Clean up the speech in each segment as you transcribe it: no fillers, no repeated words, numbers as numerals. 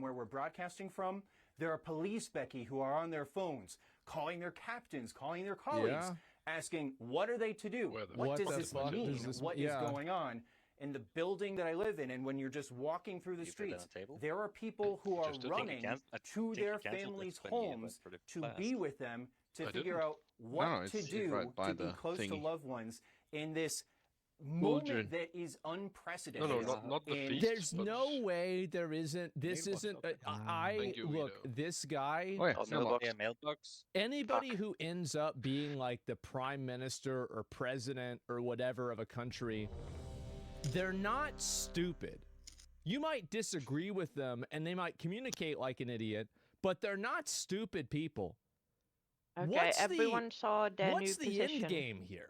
where we're broadcasting from, there are police, Becky, who are on their phones, calling their captains, calling their colleagues, asking, what are they to do? What does this mean? What is going on? In the building that I live in, and when you're just walking through the streets, there are people who are running to their families' homes to be with them, to figure out what to do to be close to loved ones in this moment that is unprecedented. No, not the feast. There's no way there isn't. This isn't. This guy. Mailbox. Anybody who ends up being like the prime minister or president or whatever of a country, they're not stupid. You might disagree with them and they might communicate like an idiot, but they're not stupid people. Okay, everyone saw their new position. What's the end game here?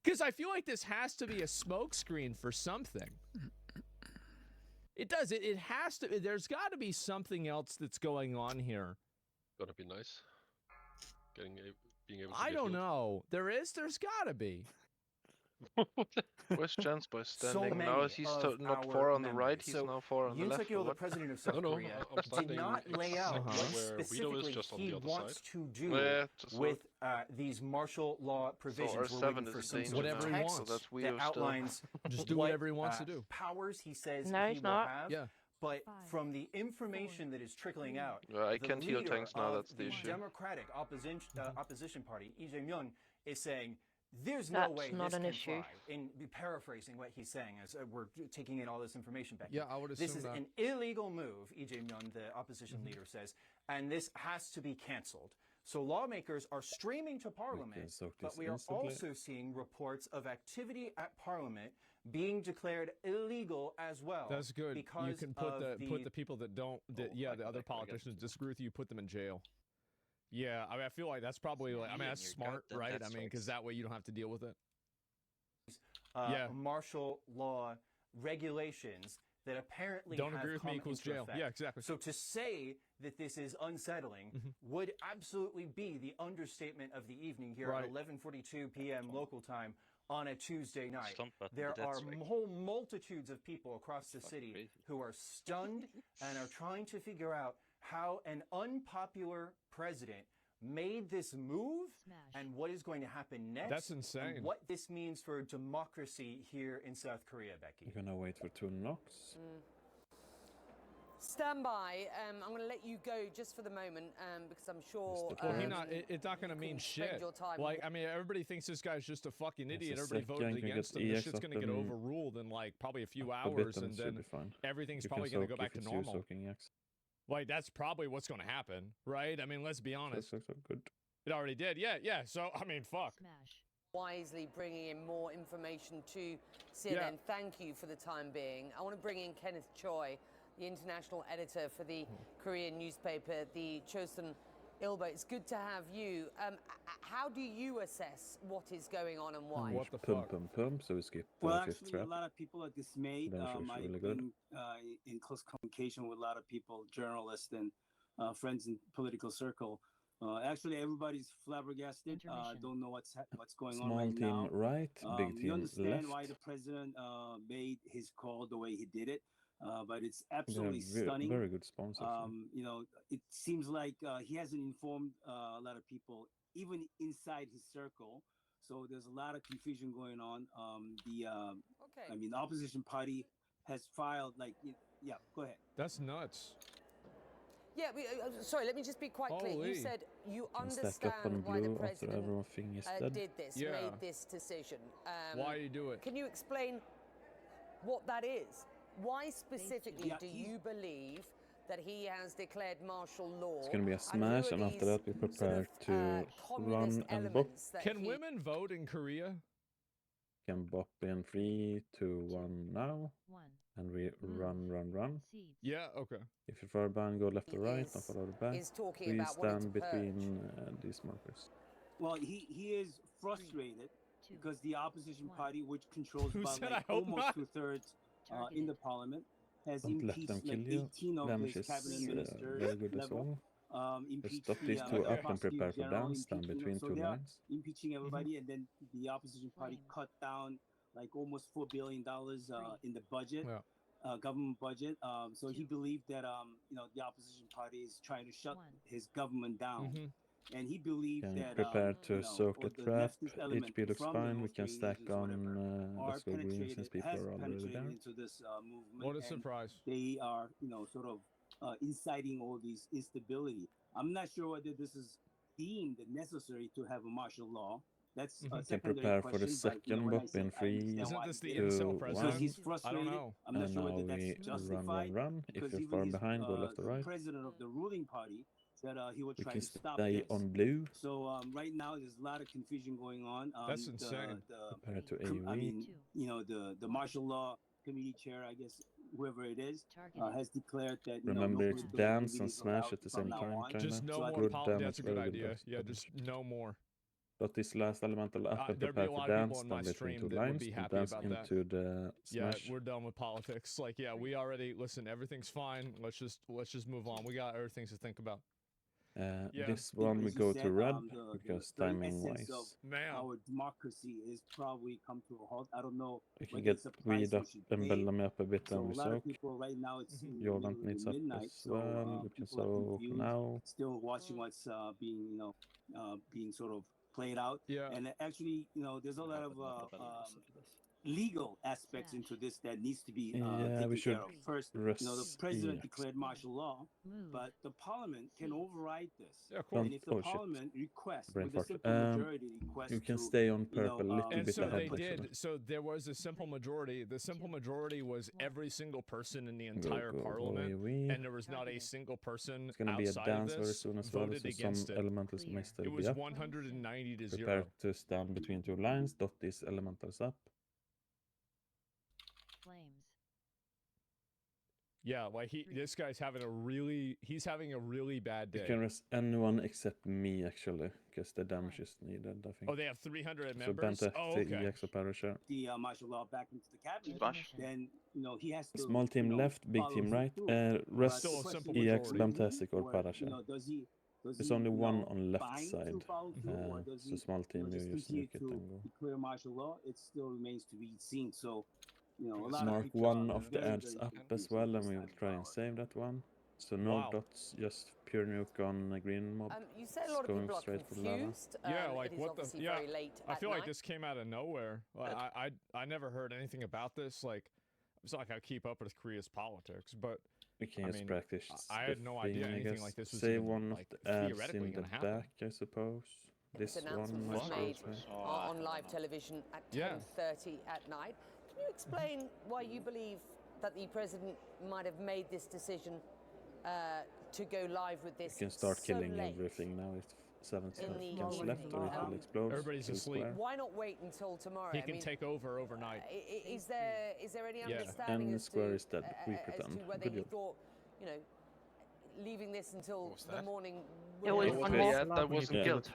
Because I feel like this has to be a smokescreen for something. It does. It has to. There's got to be something else that's going on here. Gotta be nice. Being able to I don't know. There's got to be. Where's Jens boy standing? Now is he not far on the right, he's now far on the left. The president of South Korea, did not lay out what specifically he wants to do with these martial law provisions. So R7 is some whatever he wants. So that's that outlines just do whatever he wants to do. Powers he says no, he he's will not. have. Yeah. But from the information that is trickling out, I can't heal tanks now, that's the issue. Democratic opposition party, Lee Jae-myung, is saying, there's no way this can fly. In paraphrasing what he's saying, as we're taking in all this information back. Yeah, I would assume this is an illegal move, Lee Jae-myung, the opposition leader, says, and this has to be canceled. So lawmakers are streaming to Parliament, but we are also seeing reports of activity at Parliament being declared illegal as well. That's good. Because you can put the people that don't, the other politicians disagree with you, put them in jail. Yeah, I mean, I feel like that's probably, like, I mean, that's smart, right? I mean, because that way you don't have to deal with it. Martial law regulations that apparently don't agree with me equals jail. Effect. Yeah, exactly. So to say that this is unsettling would absolutely be the understatement of the evening here at 11:42 p.m. local time on a Tuesday night. There are whole multitudes of people across the city who are stunned and are trying to figure out how an unpopular president made this move and what is going to happen next. That's insane. And what this means for democracy here in South Korea, Becky. You're gonna wait for 2 knocks. Stand by. I'm going to let you go just for the moment because I'm sure. It's not going to mean shit. Like, I mean, everybody thinks this guy's just a fucking idiot. Everybody voted against him. This shit's going to get overruled in like probably a few hours, and then everything's probably going to go back to normal. Like, that's probably what's going to happen, right? I mean, let's be honest. Good. It already did. Yeah. So, I mean, fuck. Wisely bringing in more information to CNN. Thank you for the time being. I want to bring in Kenneth Choi, the international editor for the Korean newspaper, the Chosun Ilbo. It's good to have you. How do you assess what is going on and why? What the fuck? So we skip well, actually, a lot of people are dismayed. I've been in close communication with a lot of people, journalists and friends in political circle. Actually, everybody's flabbergasted. Don't know what's going on right now. Small team right, big team you understand left. why the president made his call the way he did it. But it's absolutely stunning. Very good sponsor. You know, it seems like he hasn't informed a lot of people, even inside his circle. So there's a lot of confusion going on. I mean, the opposition party has filed go ahead. That's nuts. Yeah, sorry, let me just be quite clear. You said you understand why the president did this, made this decision. Why you do it? Can you explain what that is? Why specifically do you believe that he has declared martial law? It's going to be a smash, and after that we prepare to run and bop. Can women vote in Korea? Can bop in 3, 2, 1 now. And we run. Yeah, okay. If you fire ban, go left or right, not follow the back. We stand between these markers. Well, he is frustrated because the opposition party, which controls about almost 2/3 in the parliament, has impeached 18 of his cabinet ministers. Very good as well. Stop these two up and prepare for down. Stand between 2 lines. Impeaching everybody, and then the opposition party cut down like almost $4 billion in the budget. government budget. So he believed that the opposition party is trying to shut his government down. And he believed that prepare to soak a the trap. leftist element HP looks from fine. the We can stack on let's go green since people are already there. Into this movement. What a surprise! They are, sort of inciting all these instability. I'm not sure whether this is deemed necessary to have a martial law. That's a secondary question. For the second bop in 3, Isn't this the incel president? He's frustrated. I don't know. I'm not sure whether that's justified. Run. If you're far behind, go left or right. President of the ruling party that he would try to stop stay on blue. So right now there's a lot of confusion going on. That's insane. Prepare to AoE. I mean, the martial law committee chair, I guess, whoever it is, has declared that. Remember, it's dance and smash at the same time. Just no more pop. That's a good idea. Yeah, just no more. But this last elemental up and prepare to dance down between 2 lines and dance into the smash. Yeah, we're done with politics. Like, yeah, we already listen. Everything's fine. Let's just move on. We got other things to think about. This one we go to red because timing wise. Our democracy is probably come to a halt. I don't know. We can get weed up and build them up a bit and we soak. Right now it's Jordan needs up as well. We can soak now. Still watching what's being sort of played out. Yeah. And actually, there's a lot of legal aspects into this that needs to be taken care of. First, the president declared martial law, but the parliament can override this. Yeah, cool. And if the parliament requests, with a simple majority request, you can stay on purple a little bit so ahead. They did. So there was a simple majority. The simple majority was every single person in the entire parliament, and there was not a single person it's gonna be a dance very soon as well, so some elementals may still be up. It was 190 to 0. Prepare to stand between 2 lines. Dot these elementals up. Yeah, like this guy's having a really bad day. You can rest anyone except me actually, because the damage is needed. I think. Oh, they have 300 members. So okay. EX or Parasha. The martial law back into the cabinet. Then he has to. Small team left, big team right. Rest EX, Fantastic or Parasha. There's only one on left side. So small team, you just nuke it and go. Declare martial law. It still remains to be seen. So. Mark one of the ads up as well, and we will try and save that one. So no dots, just pure nuke on a green mob. You said a lot of people are confused. Yeah, like what the? Yeah, I feel like night. This came out of nowhere. I never heard anything about this. Like, it's not like I keep up with Korea's politics, but we can just practice. I had no idea anything like this was save one of the ads in the back, I suppose. This announcement was made on live television at 10:30 at night. Can you explain why you believe that the president might have made this decision to go live with this? You can start killing everything now. It's 7 seconds left, or it will explode. Everybody's asleep. Why not wait until tomorrow? He can take over overnight. Is there any understanding and Square is dead. We as to whether he thought, leaving this until the morning? It was that wasn't guilt.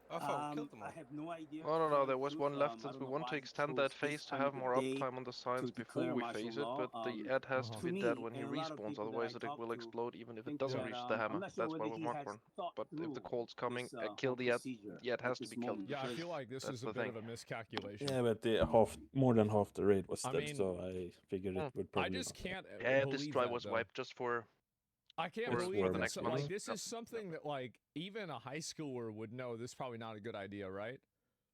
I have no idea. No, there was one left since we want to extend that phase to have more uptime on the sides before we phase it, but the ad has to be dead when he respawns, otherwise it will explode even if it doesn't reach the hammer. That's why we mark one. But if the cold's coming, kill the ad has to be killed. Yeah, I feel like this is a bit of a miscalculation. Yeah, but more than half the raid was dead, so I figured it would probably I just can't this try was wiped just for... I can't believe that. Like, this is something that, like, even a high schooler would know. This is probably not a good idea, right?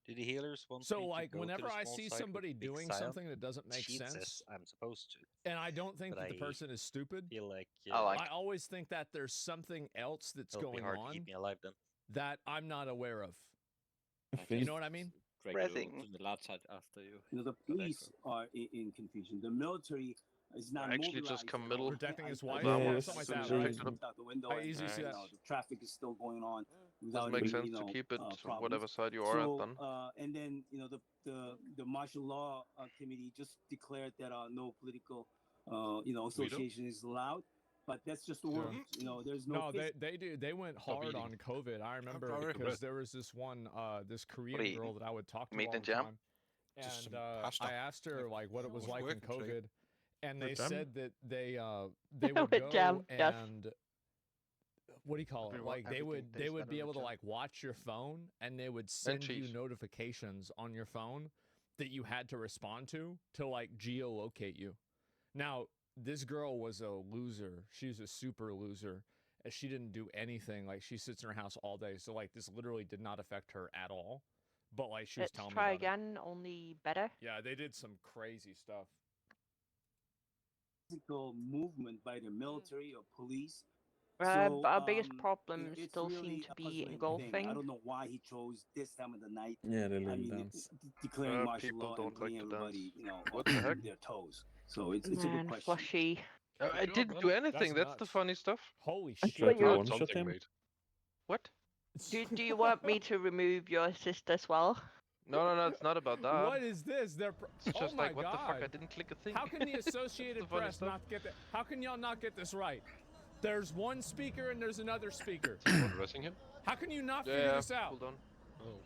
Do the healers want so, like, whenever I see somebody doing something that doesn't make sense, I'm supposed to, and I don't think that the person is stupid. Feel like, I always think that there's something else that's going on to keep me alive, then. That I'm not aware of. You know what I mean? The last side after you. The police are in confusion. The military is not actually just come middle. Protecting his wife, something like that. Out the window. Easy see that. The traffic is still going on. Doesn't make sense to keep it whatever side you are at then. And then the martial law committee just declared that no political association is allowed. But that's just the word. There's no. They went hard on COVID. I remember because there was this one this Korean girl that I would talk to all the time, and I asked her like what it was like in COVID. And they said that they would go and what do you call it? Like they would be able to like watch your phone and they would send you notifications on your phone that you had to respond to like geolocate you. Now, this girl was a loser. She was a super loser. She didn't do anything. Like, she sits in her house all day. So, like, this literally did not affect her at all. But, like, she was telling me about Let's try again, only better. Yeah, they did some crazy stuff. Physical movement by the military or police. But our biggest problem still seems to be engulfing. I don't know why he chose this time of the night. Yeah, the little dance. Declaring martial law and putting everybody, what the heck? Their toes. So it's a good question. Flushy. I didn't do anything. That's the funny stuff. Holy shit! What? Do you want me to remove your assist as well? No, it's not about that. What is this? It's just like, what the fuck? I didn't click a thing. How can the Associated Press not get that? How can y'all not get this right? There's one speaker and there's another speaker. Someone arresting him? How can you not figure this out? Hold on. Oh.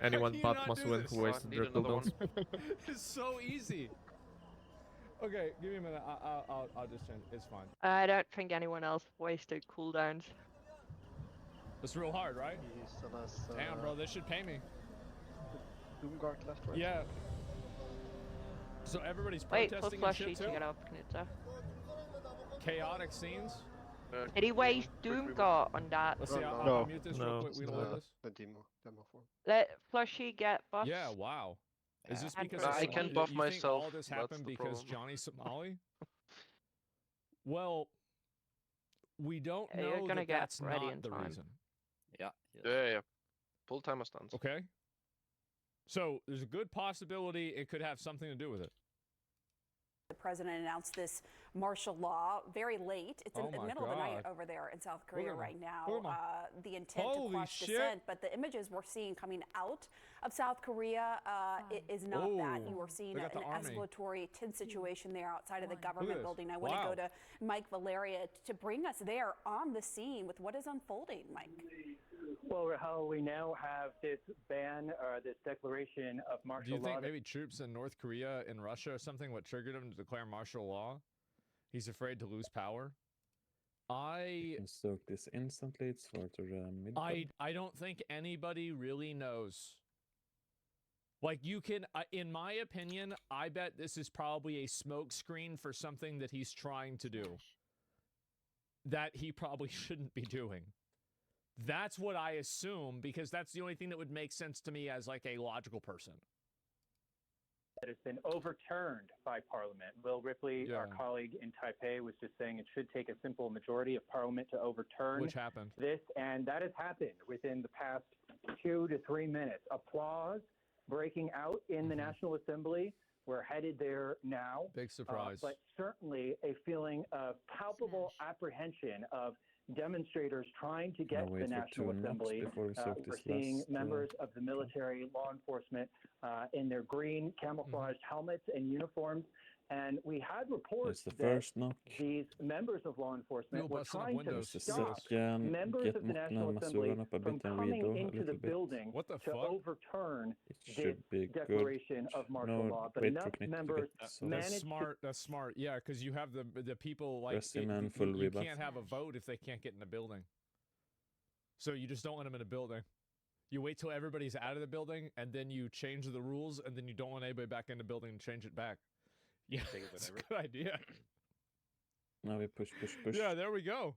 Anyone but Maswin who wasted their cooldowns. It's so easy. Okay, give me a minute. I'll just change. It's fine. I don't think anyone else wasted cooldowns. It's real hard, right? He still has, damn, bro, they should pay me. Doomguard left, right? Yeah. So everybody's protesting and shit too? To get up, Knitza. Chaotic scenes? Did he waste Doomguard on that? Let's see, I'll mute this real quick. We don't want this. The demo form. Let Flushy get buffed. Yeah, wow. Is this because I can buff myself? All this happened because Johnny's Somali? Well, we don't know you're gonna that's get ready not in the time. reason. Yeah. Full timer stance. Okay. So there's a good possibility it could have something to do with it. The president announced this martial law very late. It's in the middle of the night over there in South Korea right now. The intent to quash dissent, but the images we're seeing coming out of South Korea is not that. You are seeing an escalatory tense situation there outside of the government building. I want to go to Mike Valeria to bring us there on the scene with what is unfolding, Mike. Well, Rahul, we now have this ban or this declaration of martial law. Do you think maybe troops in North Korea and Russia or something what triggered him to declare martial law? He's afraid to lose power. You can soak this instantly. It's sort of mid. I don't think anybody really knows. Like, you can, in my opinion, I bet this is probably a smoke screen for something that he's trying to do that he probably shouldn't be doing. That's what I assume, because that's the only thing that would make sense to me as like a logical person. That has been overturned by Parliament. Will Ripley, our colleague in Taipei, was just saying it should take a simple majority of Parliament to overturn this, and that has happened within the past 2 to 3 minutes. Applause breaking out in the National Assembly. We're headed there now. Big surprise. But certainly a feeling of palpable apprehension of demonstrators trying to get to the National Assembly. We're seeing members of the military, law enforcement in their green camouflaged helmets and uniforms. And we had reports that these members of law enforcement were trying to stop members of the National Assembly from coming into the building to overturn this declaration of martial law. But enough members managed That's smart. Yeah, because you have the people like you can't have a vote if they can't get in the building. So you just don't let them in a building. You wait till everybody's out of the building, and then you change the rules, and then you don't want anybody back in the building and change it back. Yeah, that's a good idea. Now we push. Yeah, there we go.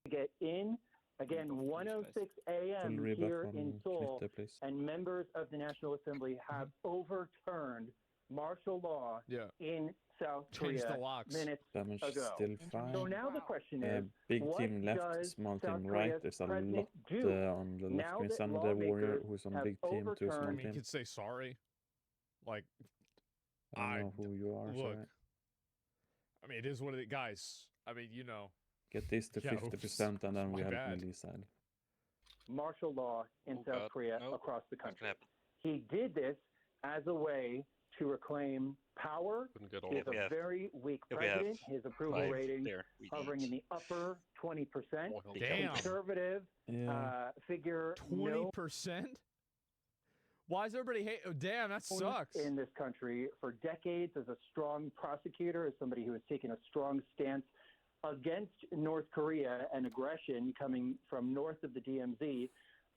Get in. Again, 1:06 a.m. here in Seoul, and members of the National Assembly have overturned martial law in South Korea minutes ago. Still fine. So now the question is, big what team left, does small South team right. Korea's There's a president lot do on the left. now Green that Sun, the Warrior, lawmakers who's on have big team, two small I mean, you team. could say sorry. Like, I don't know who you are. Look, sorry. I mean, it is what it is. Guys, I mean, you know. Get this to 50% and then we have Millie side. Martial law in South Korea across the country. He did this as a way to reclaim power. He is a very weak president. His approval rating hovering in the upper 20%. Damn. Conservative figure. 20%? Why is everybody hate? Oh, damn, that sucks. In this country for decades as a strong prosecutor, as somebody who has taken a strong stance against North Korea and aggression coming from north of the DMZ.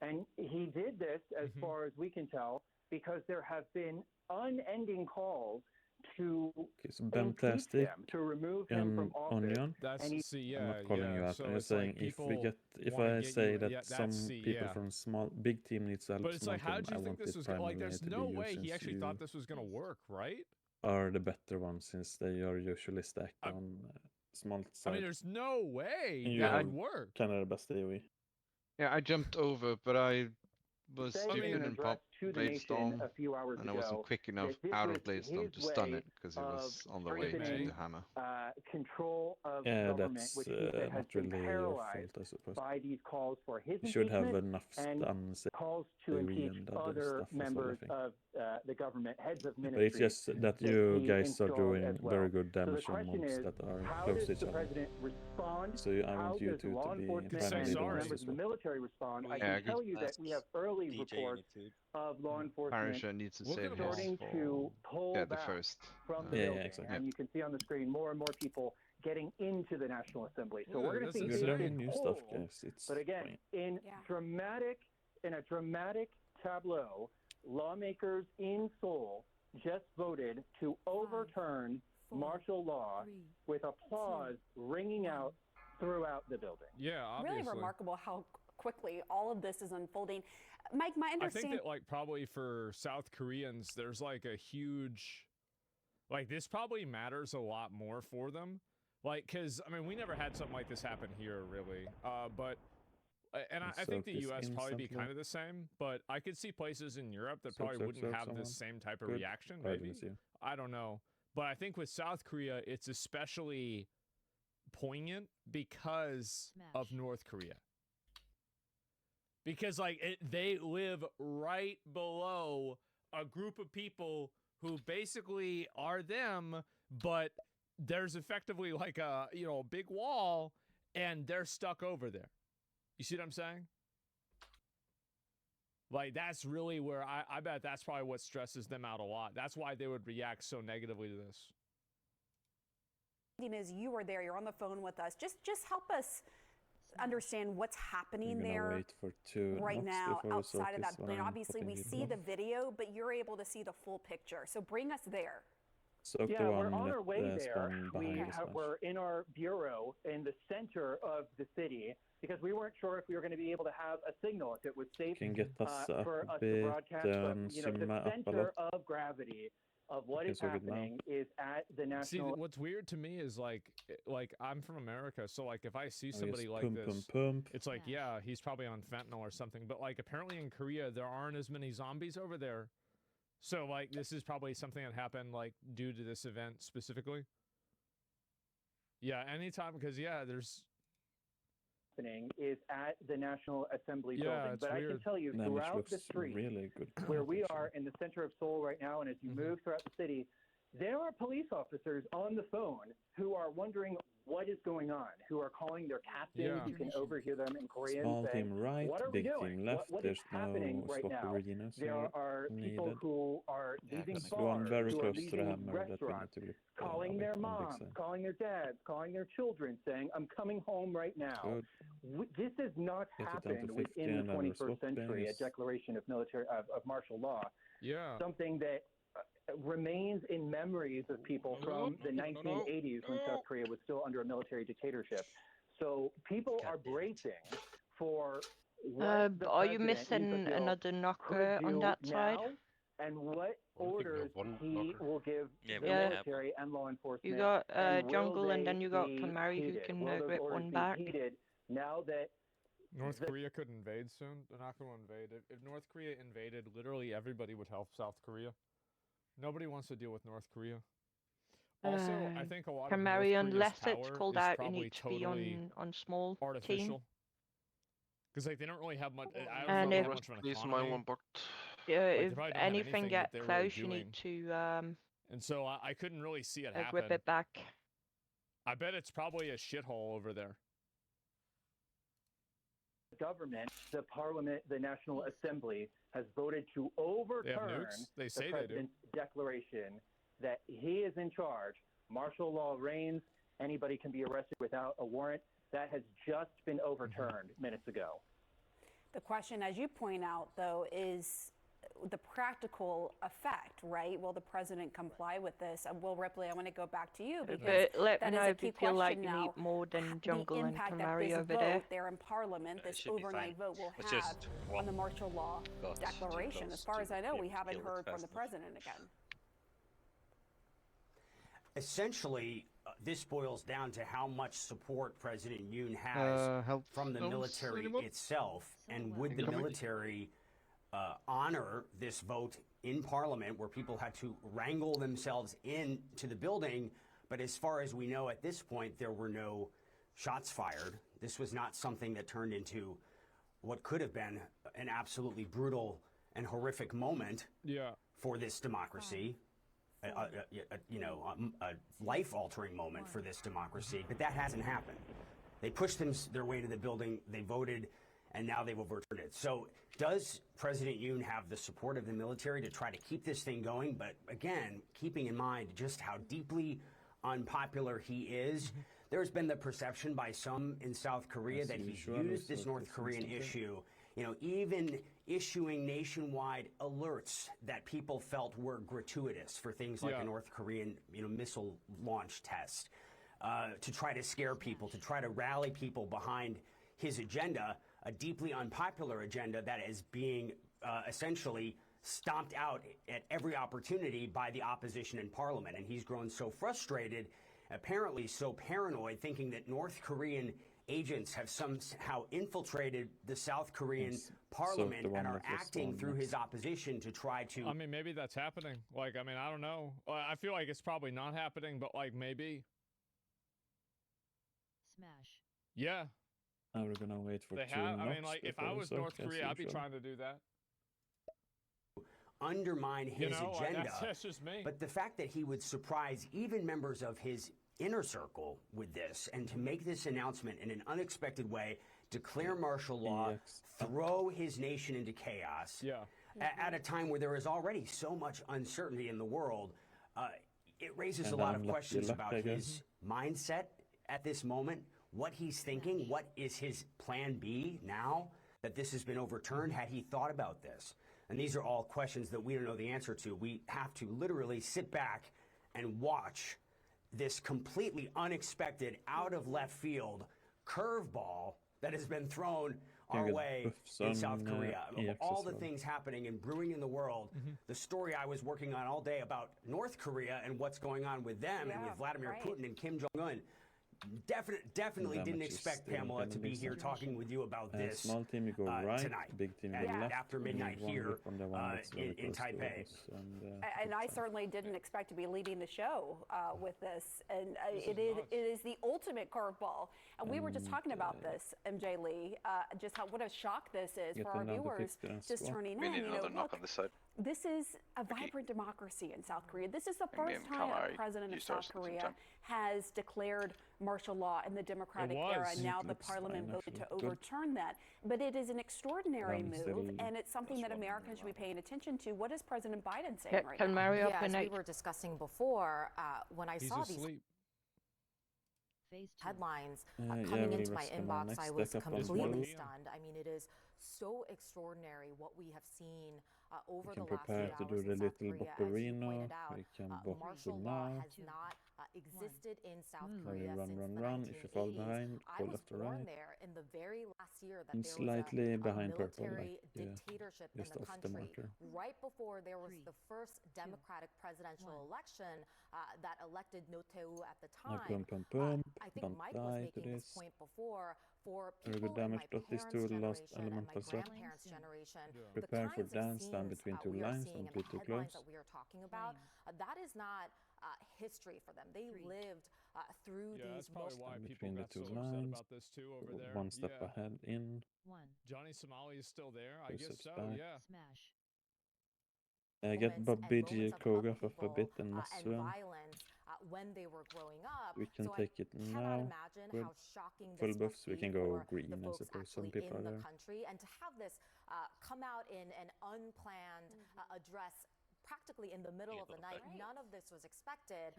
And he did this, as far as we can tell, because there have been unending calls to impeach him, to remove him from office. Onion. That's I'm not calling you out. So I'm saying if I say that some people from big team needs to help but it's like, how team, do you think this was going? Like, there's no way he actually thought this was going to work, right? Are the better ones since they are usually stacked on small side. I mean, there's no way that would work. Canada best AoE. Yeah, I jumped over, but I was stupid and popped Bladestorm, and I wasn't quick enough out of Bladestorm to stun it because it was on the way to the hammer. Control of government, which has been paralyzed by these calls for his impeachment and calls to impeach other members of the government, heads of ministries. But it's just that you guys are doing very good damage on mobs that are close to each other. So I want you two to be primarily the ones as the well. military respond. I can tell you that we have early reports of law enforcement needs to save starting to pull back from the building. Exactly. And you can see on the screen more and more people getting into the National Assembly. So we're going to see new stuff, guys. But again, in a dramatic tableau, lawmakers in Seoul just voted to overturn martial law with applause ringing out throughout the building. Yeah, obviously. Really remarkable how quickly all of this is unfolding. Mike, my understanding... I think that, like, probably for South Koreans, there's, like, a huge... Like, this probably matters a lot more for them. Like, because, I mean, we never had something like this happen here, really. But... And I think the U.S. probably be kind of the same, but I could see places in Europe that probably wouldn't have this same type of reaction, maybe. I don't know. But I think with South Korea, it's especially poignant because of North Korea. Because, like, they live right below a group of people who basically are them, but there's effectively like a, big wall, and they're stuck over there. You see what I'm saying? Like, that's really where I bet that's probably what stresses them out a lot. That's why they would react so negatively to this. Is you were there, you're on the phone with us. Just help us understand what's happening there right now outside of that. I mean, obviously, we see the video, but you're able to see the full picture. So bring us there. Yeah, we're on our way there. We're in our bureau in the center of the city because we weren't sure if we were going to be able to have a signal, if it was safe for us to broadcast. But, the center of gravity of what is happening is at the national... See, what's weird to me is, like I'm from America, so, like, if I see somebody like this, it's like, yeah, he's probably on fentanyl or something, but, like, apparently in Korea, there aren't as many zombies over there. So, like, this is probably something that happened, like, due to this event specifically. Yeah, anytime, because, yeah, there's... is at the National Assembly building. But weird. I can tell you, throughout the street, really good where we are in the center of Seoul right now, and as you move throughout the city, there are police officers on the phone who are wondering what is going on, who are calling their captains. You can overhear them in Korean Small saying, team right, what are we big doing? team left. What There's is happening no right now? There are people who are leaving bars, very who are close to the leaving hammer restaurants, calling their moms, calling their dads, calling their children, saying, I'm coming home right now. This has not happened within the 21st century, a declaration of martial law. Yeah. Something that remains in memories of people from the 1980s when South Korea was still under a military dictatorship. So people are bracing for what are you missing another knocker on that side? And what orders he will give the military and law enforcement. You got Jungle, and then you got Kamari who can grip one back. Now that North Korea could invade soon, they're not going to invade. If North Korea invaded, literally everybody would help South Korea. Nobody wants to deal with North Korea. Also, I think a lot of North Korea's unless power it's called out, it needs to be totally on small artificial. Because, like, they don't really have much. I And don't know much of an economy. If anything gets close, you need to. And so I couldn't really see it happen. Whip it back. I bet it's probably a shithole over there. Government, the Parliament, the National Assembly has voted to overturn the president's declaration that he is in charge. Martial law reigns. Anybody can be arrested without a warrant. That has just been overturned minutes ago. The question, as you point out, though, is the practical effect, right? Will the president comply with this? And Will Ripley, I want to go back to you because let me that know is a if key you feel like question you now. need more than Jungle The and impact that Canary this over vote there in Parliament, this overnight vote, will have on the martial law declaration. As far as I know, we haven't heard from the president again. Essentially, this boils down to how much support President Yoon has from the military itself, and would the military honor this vote in Parliament where people had to wrangle themselves into the building, but as far as we know at this point, there were no shots fired. This was not something that turned into what could have been an absolutely brutal and horrific moment for this democracy. A life-altering moment for this democracy, but that hasn't happened. They pushed their way to the building, they voted, and now they've overturned it. So does President Yoon have the support of the military to try to keep this thing going? But again, keeping in mind just how deeply unpopular he is, there's been the perception by some in South Korea that he's used this North Korean issue, even issuing nationwide alerts that people felt were gratuitous for things like a North Korean, missile launch test, to try to scare people, to try to rally people behind his agenda, a deeply unpopular agenda that is being essentially stomped out at every opportunity by the opposition in Parliament. And he's grown so frustrated, apparently so paranoid, thinking that North Korean agents have somehow infiltrated the South Korean Parliament and are acting through his opposition to try to... I mean, maybe that's happening. Like, I mean, I don't know. I feel like it's probably not happening, but like maybe. Smash. Yeah. Now we're gonna wait for they have. I mean, like, if I was North Korea, I'd be trying to do that. Undermine his agenda. That's just me. But the fact that he would surprise even members of his inner circle with this, and to make this announcement in an unexpected way, declare martial law, throw his nation into chaos, at a time where there is already so much uncertainty in the world, it raises a lot of questions about his mindset at this moment, what he's thinking, what is his plan B now that this has been overturned? Had he thought about this? And these are all questions that we don't know the answer to. We have to literally sit back and watch this completely unexpected, out of left field curveball that has been thrown our way in South Korea. All the things happening and brewing in the world, the story I was working on all day about North Korea and what's going on with them and with Vladimir Putin and Kim Jong-un. Definitely didn't expect Pamela to be here talking with you about this small team, you go right, tonight, big team, you go left, after midnight here in Taipei. And I certainly didn't expect to be leading the show with this. And it is the ultimate curveball. And we were just talking about this, MJ Lee, just what a shock this is for our viewers just turning in. This is a vibrant democracy in South Korea. This is the first time a president of South Korea has declared martial law in the democratic era, and now the parliament voted to overturn that. But it is an extraordinary move, and it's something that Americans should be paying attention to. What is President Biden saying right now? As we were discussing before, when I saw these headlines coming into my inbox, I was completely stunned. I mean, it is so extraordinary what we have seen over the last few hours in South Korea. As you pointed out, martial law has not existed in South Korea since the 1980s. I was born there in the very last year that there was a military dictatorship in the country. Right before there was the first democratic presidential election that elected Roh Tae-woo at the time. I think Mike was making this point before. For people in my parents' generation and my grandparents' generation, the kinds of scenes we are seeing and the headlines that we are talking about, that is not history for them. They lived through these. That's probably why people between the got two so upset lines, about this too over there. One step ahead in. Johnny Somali is still there. I guess so. Back. Yeah. Smash. Get BG Koga for a bit and Massoon. When they were growing up, we can take it now. Good. Full buffs, we can go green, I suppose. Some people are there. And to have this come out in an unplanned address practically in the middle of the night. None of this was expected.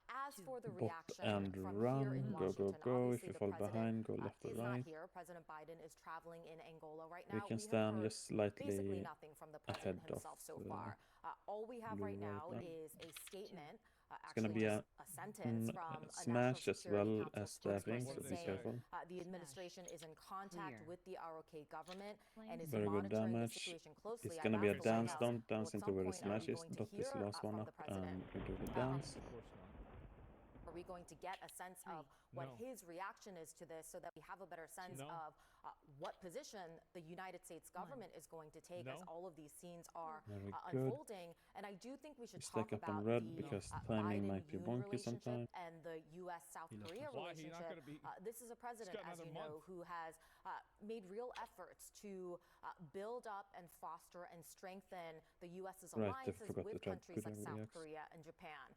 As for the Bot reaction and from run. here in Go, Washington, go. If obviously you the fall president behind, go left or is right. not here. President Biden is traveling in Angola right We now. can We have stand heard just slightly basically nothing from the ahead president of himself so far. All we have blue right now right now. is a statement, It's gonna actually be just a sentence from a smash National as Security well Council as stabbing, spokesperson so be saying careful. the administration is in contact with the ROK government and is Very good monitoring the damage. situation closely. It's I've gonna be a asked the White dance. House, Don't well, dance at into some where the point, are we smash is. going to Dot this hear last one from up the president? and we do the dance. Of course not. Are we going to get a sense of what his reaction is to this so that we have a better sense of what position the United States government is going to take as all of these scenes are unfolding? And I do think we should talk Stack up on about red the because timing might be Biden-Yoon wonky relationship sometimes. and the U.S.-South Korea relationship. This is a president, as you know, who has made real efforts to build up and foster and strengthen the U.S.'s alliances with countries like South Korea and Japan.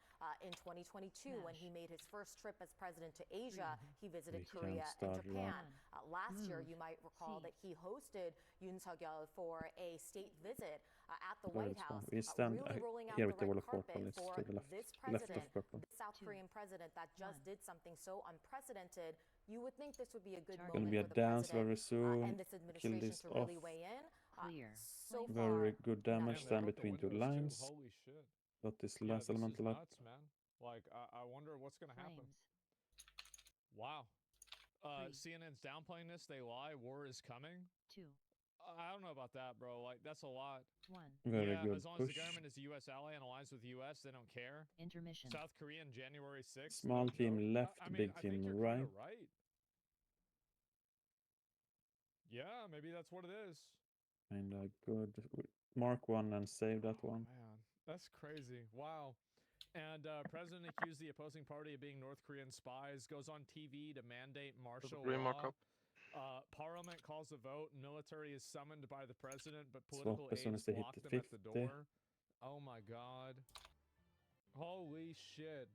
In 2022, when he made his first trip as president to Asia, he visited Korea and Japan. Last year, you might recall that he hosted Yoon Suk-yeol for a state visit at the White House, We stand really rolling out here the with the wall red of purple. carpet It's for to the this left president, of purple. the South Korean president that just did something so unprecedented. You would think this would be a good Gonna moment be a for the dance president very soon. and this Kill administration this to off. really weigh in. So Very far, good damage stand Put the between two windows too. lines. Holy shit. Got this Yeah, last this is elemental up. nuts, man. Like, I wonder what's gonna happen. Wow. CNN's downplaying this. They lie. War is coming. 2. I don't know about that, bro. Like, that's a lot. 1. Very yeah, good as long push. as the government is a U.S. ally and aligns with the U.S., they don't care. Intermission. South Korea on January 6th. Small no team joke. left, I mean, big I team think you're right. kinda right. Yeah, maybe that's what it is. Kinda good. Mark one and save that one. Man, that's crazy. Wow. And President accused the opposing party of being North Korean spies, goes on TV to mandate martial law. Parliament calls a vote. Military is summoned by the president, but political aides block them at the door. Oh my God. Holy shit.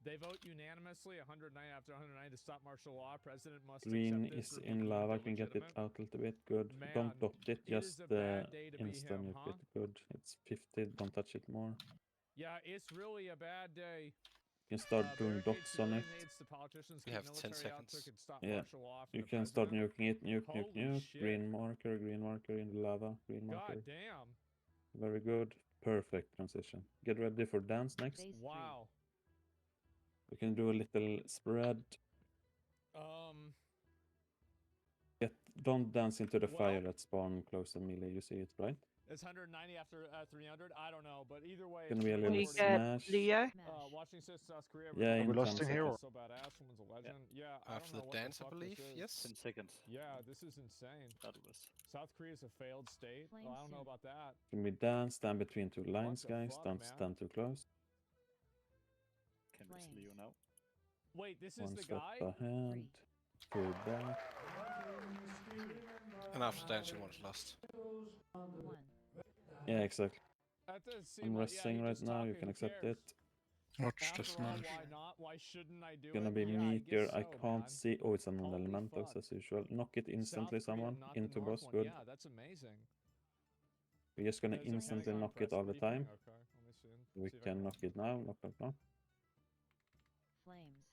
They vote unanimously 109 after 109 to stop martial law. President must Green accept is this in lava. Can get it out a little bit. Good. Man, Don't dot it. Just insta nuke it. Good. It's 50. Don't touch it more. Yeah, it's really a bad day. You can start doing dots on it. We have 10 seconds. Yeah. You can start nuking it. Nuke, nuke, nuke. Green marker in the lava. Green marker. God damn. Very good. Perfect transition. Get ready for dance next. Wow. We can do a little spread. Don't dance into the fire that spawn close to melee. You see it, right? It's 190 after 300. I don't know, but either way, Gonna be a little smash. Watching South Korea. Yeah, we lost in here. So badass. Woman's a legend. Yeah. After the dance, I believe. Yes. 10 seconds. Yeah, this is insane. South Korea is a failed state. Well, I don't know about that. Can we dance? Stand between two lines, guys. Don't stand too close. Can we see you now? Wait, this is One the step guy? ahead. 2 back. And after dancing, one's lost. 1. Yeah, exactly. I'm like, resting right now. You can accept it. Watch the smash. Why not? Why shouldn't I do Gonna it? be Yeah, meteor. I guess so, can't man. see. Oh, it's an Holy elementals fuck. as usual. Knock it instantly, South Korea, someone. not the Into North boss. one. Good. Yeah, that's amazing. We're just gonna Is there instantly anything knock it all the press time. briefing? Okay, let me see. We See if I can knock it now. Knock, knock, knock. Flames.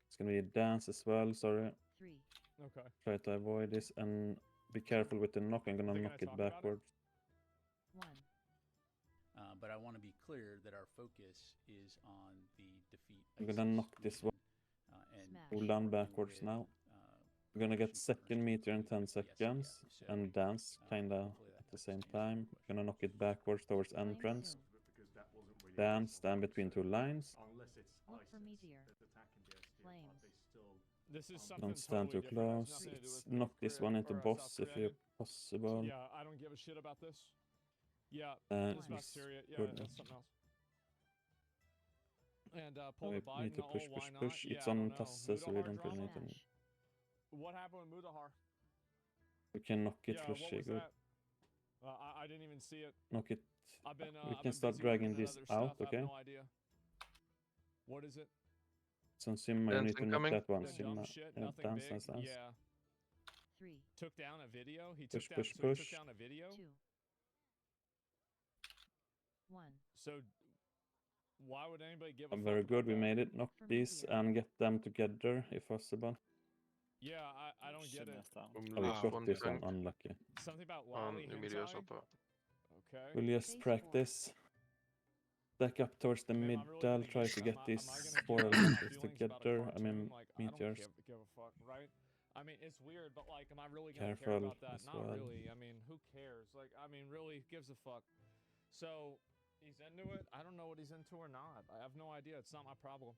It's gonna be a dance as well. Sorry. 3. Okay. Try to avoid this and be careful with the knock. I'm gonna knock it backwards. 1. But I want to be clear that our focus is on the defeat. I'm gonna knock this one. Pull down backwards now. We're gonna get second meteor in 10 seconds and dance kinda at the same time. We're gonna knock it backwards towards entrance. Dance, stand between two lines. Look for meteor. Flames. This is something Don't stand totally too different. It has close. nothing to do It's with knock North this Korea one into or boss South if Korea. possible. Yeah, I don't give a shit about this. Yeah, And it's about it's Syria. Yeah, good. that's something else. And pull We the Biden. need to push, oh, push, why not? push. Yeah, It's I on don't know. Tassa, so we Mudahar don't really need drama? to. What happened with Mudahar? We can knock it Yeah, for what was shit. Good. that? I didn't even see it. Knock it. I've been, We I've can been start busy dragging working on this other out, stuff. I okay? have no idea. What is it? So Simma, you need to knock that one. The dumb Simma. shit, Yeah, nothing dance, big. dance, dance. Yeah. 3. Took down a video. He Push, took down. push, So he push. took down a video. 2. So, why would anybody give a Very fuck good, about we that? made it. Knock these and get them together if possible. Yeah, I don't get it. Oh, we got this one unlucky. Something about lolly hentai? Okay. We'll just practice. Stack up towards the middle, try to get these 4 elements together. I mean, meteors. I don't give a fuck, right? I mean, it's weird, but like, am I really gonna care about that? Not really. I mean, who cares? Like, I mean, really, who gives a fuck? So, he's into it. I don't know what he's into or not. I have no idea. It's not my problem.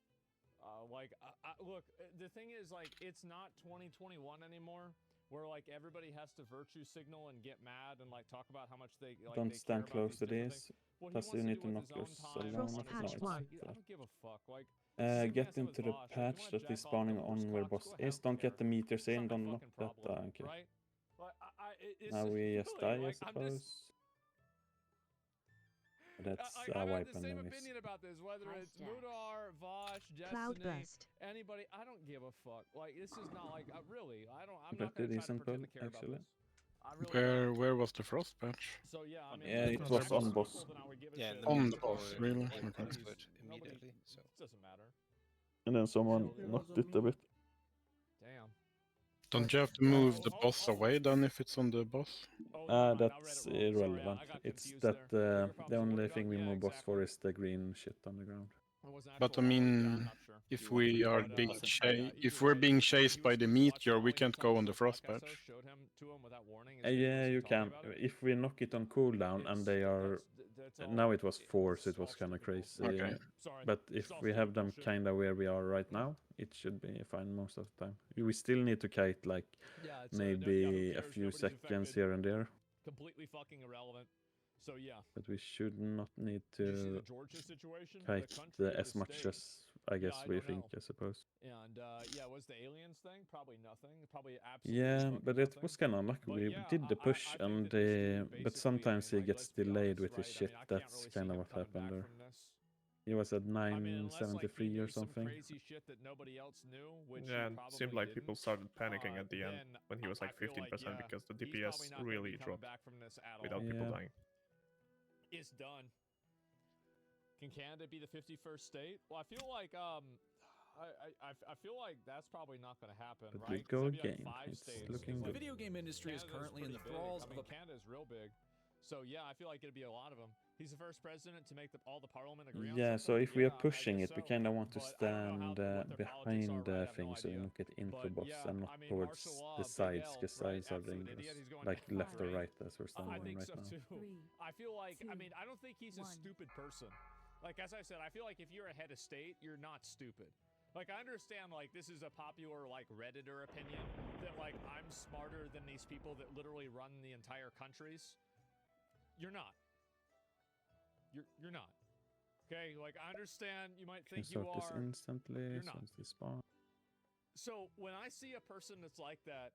Look, the thing is, like, it's not 2021 anymore, where like everybody has to virtue signal and get mad and like talk about how much they like. Don't stand close to these. Plus, you need to knock yourself down. I don't give a fuck. Like, get into the patch that is spawning on where boss is. Don't get the meters in. Don't knock that down. Okay. Right? Like, now we just die, I suppose. That's I got wipe the same enemies. opinion about this, whether it's Mudar, Vosh, Destiny, anybody. I don't give a fuck. Like, this is not like really. I'm not gonna try to pretend to care about this. Where was the frost patch? So yeah, I mean, it was on boss. Yeah, on the boss, really. Okay. Immediately, so it doesn't matter. And then someone knocked it a bit. Damn. Don't you have to move the boss away then if it's on the boss? That's irrelevant. It's that the only thing we move boss for is the green shit on the ground. But I mean, if we are if we're being chased by the meteor, we can't go on the frost patch. Yeah, you can. If we knock it on cooldown and they are now it was 4, so it was kind of crazy. Okay. But if we have them kind of where we are right now, it should be fine most of the time. We still need to kite like maybe a few seconds here and there. Completely fucking irrelevant. So yeah. But we should not need to kite as much as I guess we think, I suppose. And was the aliens thing? Probably nothing. Probably absolutely. Yeah, but it was kind of unlucky. We did the push, and but sometimes he gets delayed with his shit. That's kind of what happened there. He was at 973 or something. Yeah, it seemed like people started panicking at the end when he was like 15% because the DPS really dropped without people dying. It's done. Can Canada be the 51st state? Well, I feel like I feel like that's probably not going to happen, but right? We go game. It's looking good. The video game industry is currently in the thralls of Canada's real big. So yeah, I feel like it'd be a lot of them. He's the first president to make all the parliament agree on something. So if we are pushing it, we kind of want to stand behind the thing so we don't get into boss and not towards the sides, because sides are dangerous. Like left or right as we're standing right now. I feel like, I mean, I don't think he's a stupid person. Like, as I said, I feel like if you're a head of state, you're not stupid. Like, I understand, like, this is a popular, like, Redditor opinion that, like, I'm smarter than these people that literally run the entire countries. You're not. You're not. Okay? Like, I understand you might think you are. This instantly, you're not. Spawn. So, when I see a person that's like that,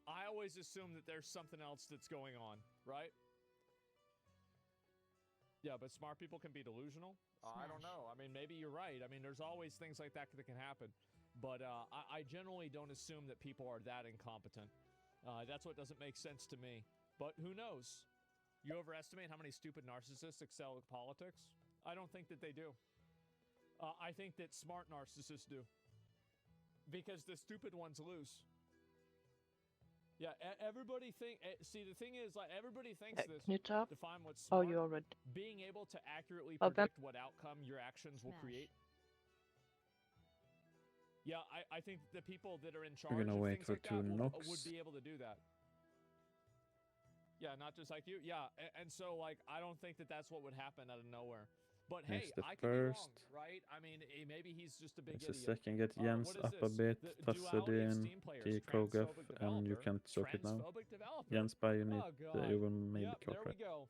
I always assume that there's something else that's going on, right? Yeah, but smart people can be delusional. I don't know. I mean, maybe you're right. I mean, there's always things like that can happen. But I generally don't assume that people are that incompetent. That's what doesn't make sense to me. But who knows? You overestimate how many stupid narcissists excel at politics? I don't think that they do. I think that smart narcissists do. Because the stupid ones lose. Yeah, everybody see, the thing is, like, everybody thinks this. Define what's smart. Oh, you already. Being able to accurately predict what outcome your actions will create. Yeah, I think the people that are in charge of things like that would be able to do that. Yeah, not just like you. Yeah, and so, like, I don't think that that's what would happen out of nowhere. But hey, I could be wrong, right? I mean, maybe he's just a big idiot. Just a second, get Jens up a bit, Tassadin, Kogaf, and you can't stop it now. Jens, you need, you will maybe clock right. There we go.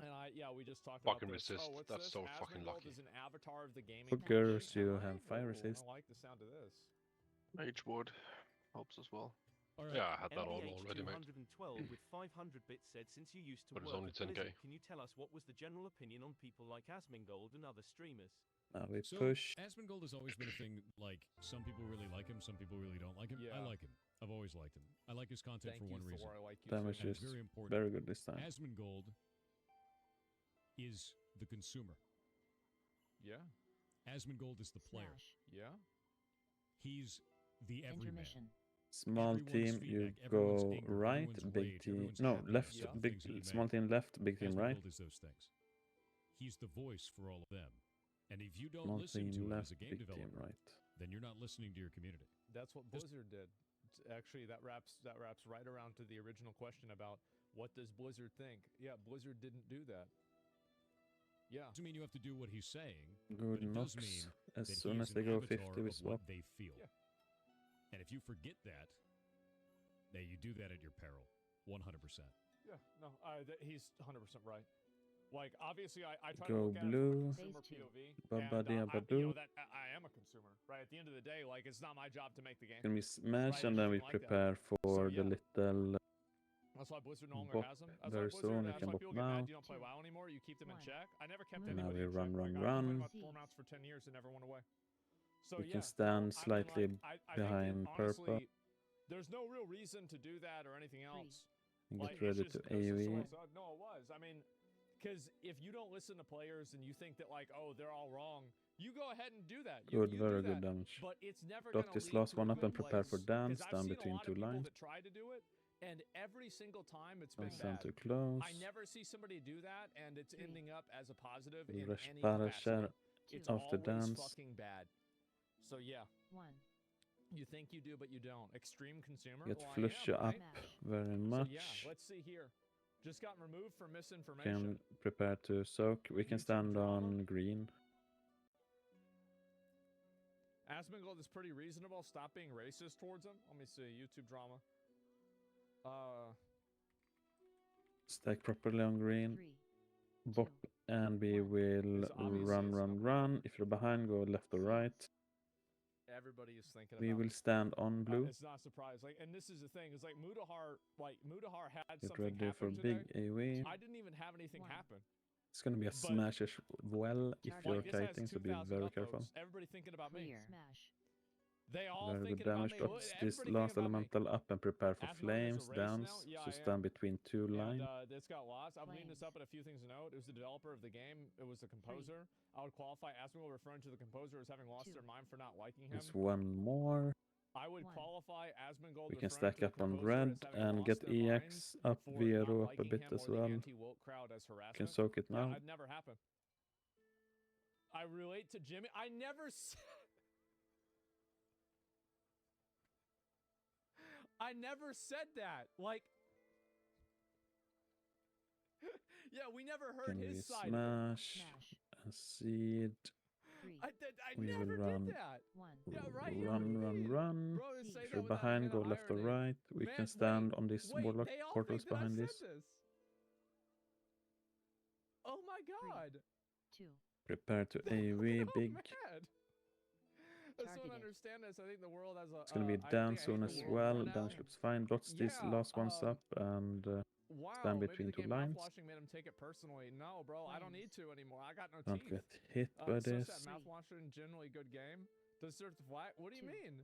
And we just talked fucking about resist. Oh, that's so fucking lucky. Is an avatar of the gaming Hookers, you have fire resist. I like the sound of this. Mage ward helps as well. Right. Yeah, I had that all already, mate. with 500 bits said, since you used to but it's work only at 10k. Blizzard, can you tell us what was the general opinion on people like Asmongold and other streamers? Now we push. Asmongold has always been a thing, like, some people really like him, some people really don't like him. Yeah. I like him. I've always liked him. I like his content for one reason. Damage is very good this time. Asmongold is the consumer. Yeah. Asmongold is the player. Yeah. He's the everyman. Small team, you go right. Big team, no, left. Big small team left. Big team right. Asmongold is those things. He's the voice for all of them. And if you don't Small listen team to it left. as a game Big developer, team right. then you're not listening to your community. That's what Blizzard did. Actually, that wraps right around to the original question about what does Blizzard think? Yeah, Blizzard didn't do that. Yeah. Doesn't mean you have to do what he's saying. Good but it does knocks. mean As that soon he as is they an go avatar 50, we of swap. what they feel. Yeah. And if you forget that, then you do that at your peril. 100%. Yeah. No, he's 100% right. Like, obviously, I try Go to look at blue. it from a consumer POV. Babadi And, abadu. I am a consumer, right? At the end of the day, like, it's not my job to make the game. Can we smash right? and then we Like prepare for the little That's why Blizzard no longer bot has them. That's very why Blizzard, soon. We that's can why bot people them get mad out. you don't play WoW anymore. You keep them in check. I never kept And now anybody we in run, check. run, Like, run. I played about 4 mounts for 10 years and never went away. So We yeah, can stand I slightly mean, like, I behind think that, purple. honestly, there's no real reason to do that or anything else. And Like, get ready it's to just, that's just AoE. so no, it was. I mean, because if you don't listen to players and you think that like, oh, they're all wrong, you go ahead and do that. Good, you very do good that. damage. But it's never Dot going to this lead last to one a up good and prepare for place. dance. 'Cause I've Down seen a between lot two of people lines. that try to do it, and every single time it's been Don't sound bad. too close. I never see somebody do that, and it's ending up as a positive in Rush any para capacity. share It's after always dance. fucking bad. So yeah. 1. You think you do, but you don't. Extreme consumer. Get Well, I flush am, up right? very So much. yeah, let's see here. Just got removed for misinformation. Can prepare to soak. We can stand on green. Asmongold is pretty reasonable. Stop being racist towards him. Let me see. YouTube drama. Stack properly on green. 3. Bop, and we will run, run, run. If you're behind, go left or right. Everybody is thinking We about will stand on blue. it's not a surprise. Like, and this is the thing. It's like Mudahar had Get something ready for happen big today. AoE. I didn't even have anything happen. It's gonna be a smash as well if Like, you're this has kiting, so be 2,000 very upvotes. careful. Everybody thinking about me. Smash. They all Very good thinking about damage. me. Drops this Everybody last thinking about me. elemental up and prepare for Asmongold is a flames, race dance. now? Yeah, So I stand am. between two lines. And it's got lost. I'm leading this up at a few things to note. It was the developer of the game. It was the composer. I would qualify Asmongold referring to the composer as having lost their mind for not liking him. There's one more. I would qualify Asmongold We can referring stack to up the on composer red as having and lost get their minds EX up for not Vero up a liking bit him as or the well. anti-woke crowd as Can harassment. soak it Yeah, now. I'd never happen. I relate to Jimmy. I never said. I never said that. Like, yeah, we never heard Can we his side of it. smash a seed? I We never will run, did that. Yeah, right. run. Bro, say If that you're without behind, any go kind of left or irony. right. We Man, can stand on these wait, warlock they all portals think that behind I this. said this. Oh my god. 2. Prepare to AoE big. Mad. I still don't understand this. I think the world has a. It's gonna be I dance think I soon hate as the world well. right now. Dance looks fine. Dots these last ones up and Wow, stand maybe between the two game lines. mouthwashing made him take it personally. No, bro, I don't need to anymore. I got no Don't teeth. get hit by So this. sad. Mouthwashing, generally good game. Does it the flat? What do you mean?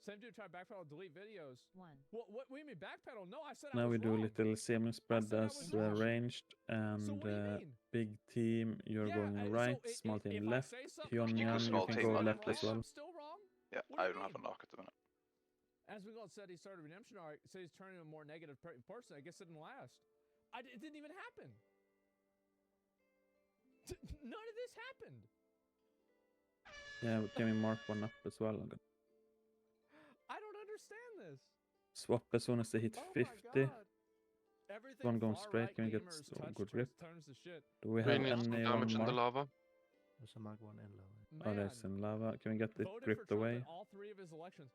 Same dude tried backpedal, delete videos. 1. What do you mean backpedal? No, I said Now I was we do a wrong. little semi spread as ranged and So what do you mean? big team. You're Yeah, going so right. Small team if I left. say something Hyunyan, wrong, you small can team go left left as well. I'm still wrong? Yeah, What do I you don't have mean? a lock at the minute. Asmongold said he started Redemption arc, said he's turning a more negative person. I guess it didn't last. It didn't even happen. None of this happened. Yeah, can we mark one up as well? I don't understand this. Swap as soon as they hit 50. One going straight, can we get a good grip? Do we have need some any damage in the mark? lava. There's a mag one in lava. Oh, there's some lava. Can we get it Voted gripped for Trump away? in all 3 of his elections.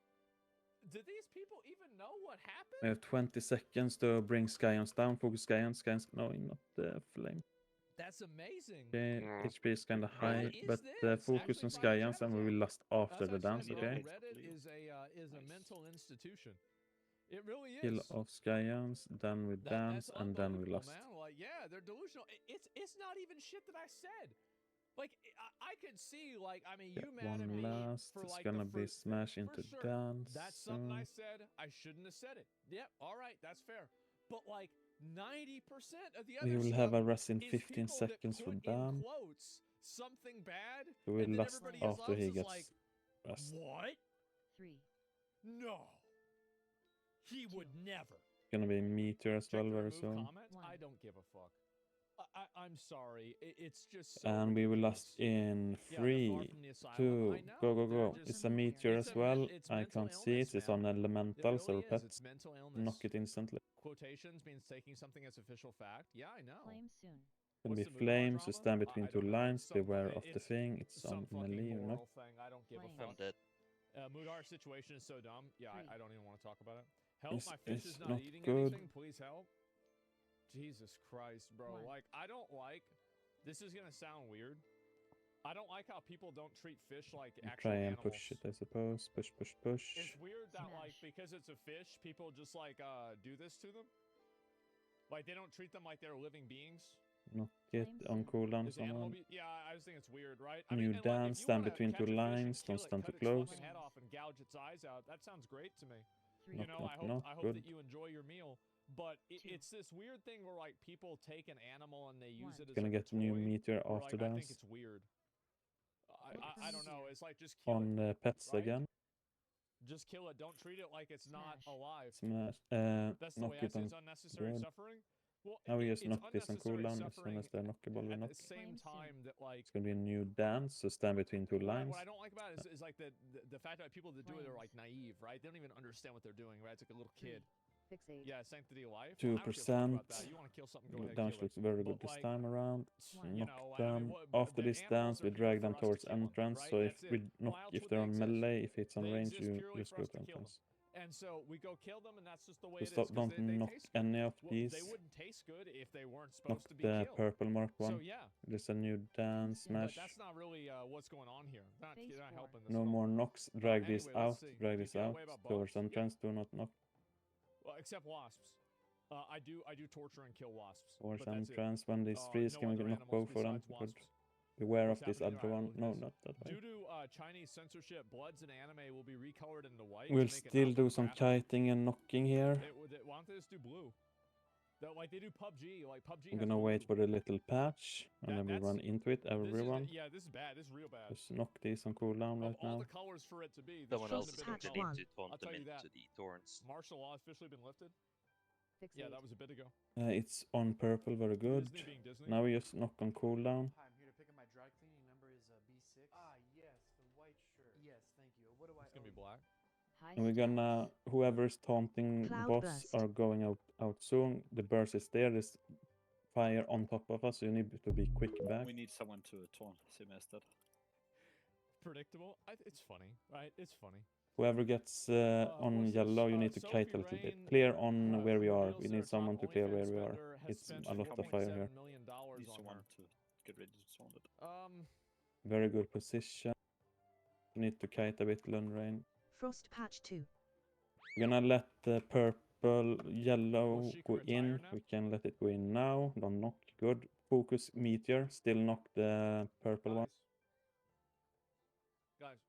Did these people even know what happened? We have 20 seconds to bring Scions down. Focus Scions. Scions, no, not the flame. That's amazing. Okay, HP is kind of What high, is but this? focus on Scions and we will last after the dance, okay? Reddit is a mental institution. It really is. Kill off Scions, then we dance, That's and then we unbelievable, last. man. Like, yeah, they're delusional. It's not even shit that I said. Like, I could see, like, I mean, Get you mad at one me last. for It's like gonna the be first, smash for into sure. dance. That's something I said. I shouldn't have said it. Yep, all right, that's fair. But like, 90% of the other We will stuff have a rest in is 15 people that seconds for put in Dan. quotes something bad, So we'll and then last everybody else after he is gets like, rest. what? 3. No. He would never. Gonna be meteor as well very Remove soon. comment? I don't give a fuck. I'm sorry. It's just so And we will last in Yeah, they're far 3, from the asylum. 2, I know, go, go, they're go. just- It's a meteor It's as a well. it's I mental can't see it. illness, It's man. on elementals It really or is. pets. It's mental illness. Knock it instantly. Quotations means taking something as official fact. Yeah, I know. Flame soon. Gonna be What's the Mudar flames. You drama? stand between I two don't know. lines. It's some- Beware of the it's thing. It's some on fucking melee or not. moral thing. I don't give a Flames. fuck. I'm dead. Mudar's situation is so dumb. Yeah, Three. I don't even want to talk about it. Help, It's- my fish it's is not not eating good. anything. Please help. Jesus Christ, bro. One. Like, I don't like... This is going to sound weird. I don't like how people don't treat fish like actual Try and animals. push it, I suppose. Push, push, push. It's weird that, Smash. like, because it's a fish, people just, like, do this to them. Like, they don't treat them like they're living beings. Knock it Flames on soon. cooldown, Is animal someone. yeah, I just think it's weird, right? New and, like, dance, if you stand wanna between catch two a fish and lines, kill don't it, stand cut too its close. fucking head off and gouge its eyes out. That sounds great to me. 3. You know, Knock, I hope knock, I hope good. that you enjoy your meal. But Two. it's this weird thing where like people take an animal and they use One. it as Gonna like get a new toy, meteor or, after like, I think dance. it's weird. Look for I don't know. meteor. It's like just kill On it. pets right? again. Just kill it. Don't treat it like it's not Smash. alive. Smash. That's the Knock way I it see it. on It's unnecessary good. suffering. Well, Now we just it's knock this on unnecessary cooldown. As soon suffering as they're knockable, we at knock. the same Flames soon. time that like It's gonna be a new dance, so stand between two lines. what I don't like about it is like the fact that people that do it are like naive, right? They don't even understand what they're doing, right? It's like a little kid. Fixate. Yeah, sanctity of life. 2%. I don't give a fuck about that. You want to kill something, go ahead, Dance kill looks it. very But, good this like, time around. you Knock know, them. but After the this animals dance, we are here drag for them us to towards kill 'em, entrance. right? So if That's it. we Why knock, else if would they're they on exist? melee, if it's on They range, exist you purely just for go us to to kill them. entrance. And so we go kill them, and that's just the way So it is. stop, 'Cause don't they knock taste good. any of Well, these. they wouldn't taste good if they weren't Knock supposed to be the killed. purple marked one. So yeah, There's a new dance But but smash. that's not really what's going on here. Not, Phase you're not 4. helping this No at all. more knocks. Drag these Anyway, let's out. see. Drag Do you this feel that out way about towards bugs? Yeah. entrance. Do not knock. Well, except wasps. I do torture and kill wasps. Towards but that's it. entrance. When these freeze, No can we other not go animals for them? besides Good. wasps. Beware What's of this happening other here? one. Look at No, this. not that way. Due to Chinese censorship, bloods in anime will be recolored into white. We'll to make it still not do look some graphic. kiting and knocking here. Why don't they just do blue? Like they do PUBG. Like PUBG. I'm has gonna blue. wait for the little patch, and then we That's- run into it, everyone. Yeah, this is bad. This is real bad. Just knock these on cooldown right Of all now. the colors for it to be, this Someone shouldn't else is have going been to a color. need to taunt I'll them tell you that. into the thorns. Martial law officially been lifted. Fixate. Yeah, that was a bit ago. It's on purple, very good. Disney being Disney. Now we just knock on cooldown. Hi, I'm here to pick up my dry cleaning. Number is B6. Ah, yes, the white shirt. Yes, thank you. What do I It's gonna be black. High And we're gonna, whoever's taunting Cloud boss burst. are going out soon. The burst is there. There's fire on top of us, so you need to be quick back. We need someone to taunt him instead. Predictable. It's funny, right? It's funny. Whoever gets on yellow, you need to kite a little bit. Clear on where we are. We need someone to clear where we are. It's a lot of fire here. Need someone to get ready to taunt it. Very good position. You need to kite a bit, Lundrain. Frost patch 2. We're gonna let the purple, yellow go in. We can let it go in now. Don't knock. Good. Focus meteor. Still knock the purple one. Guys.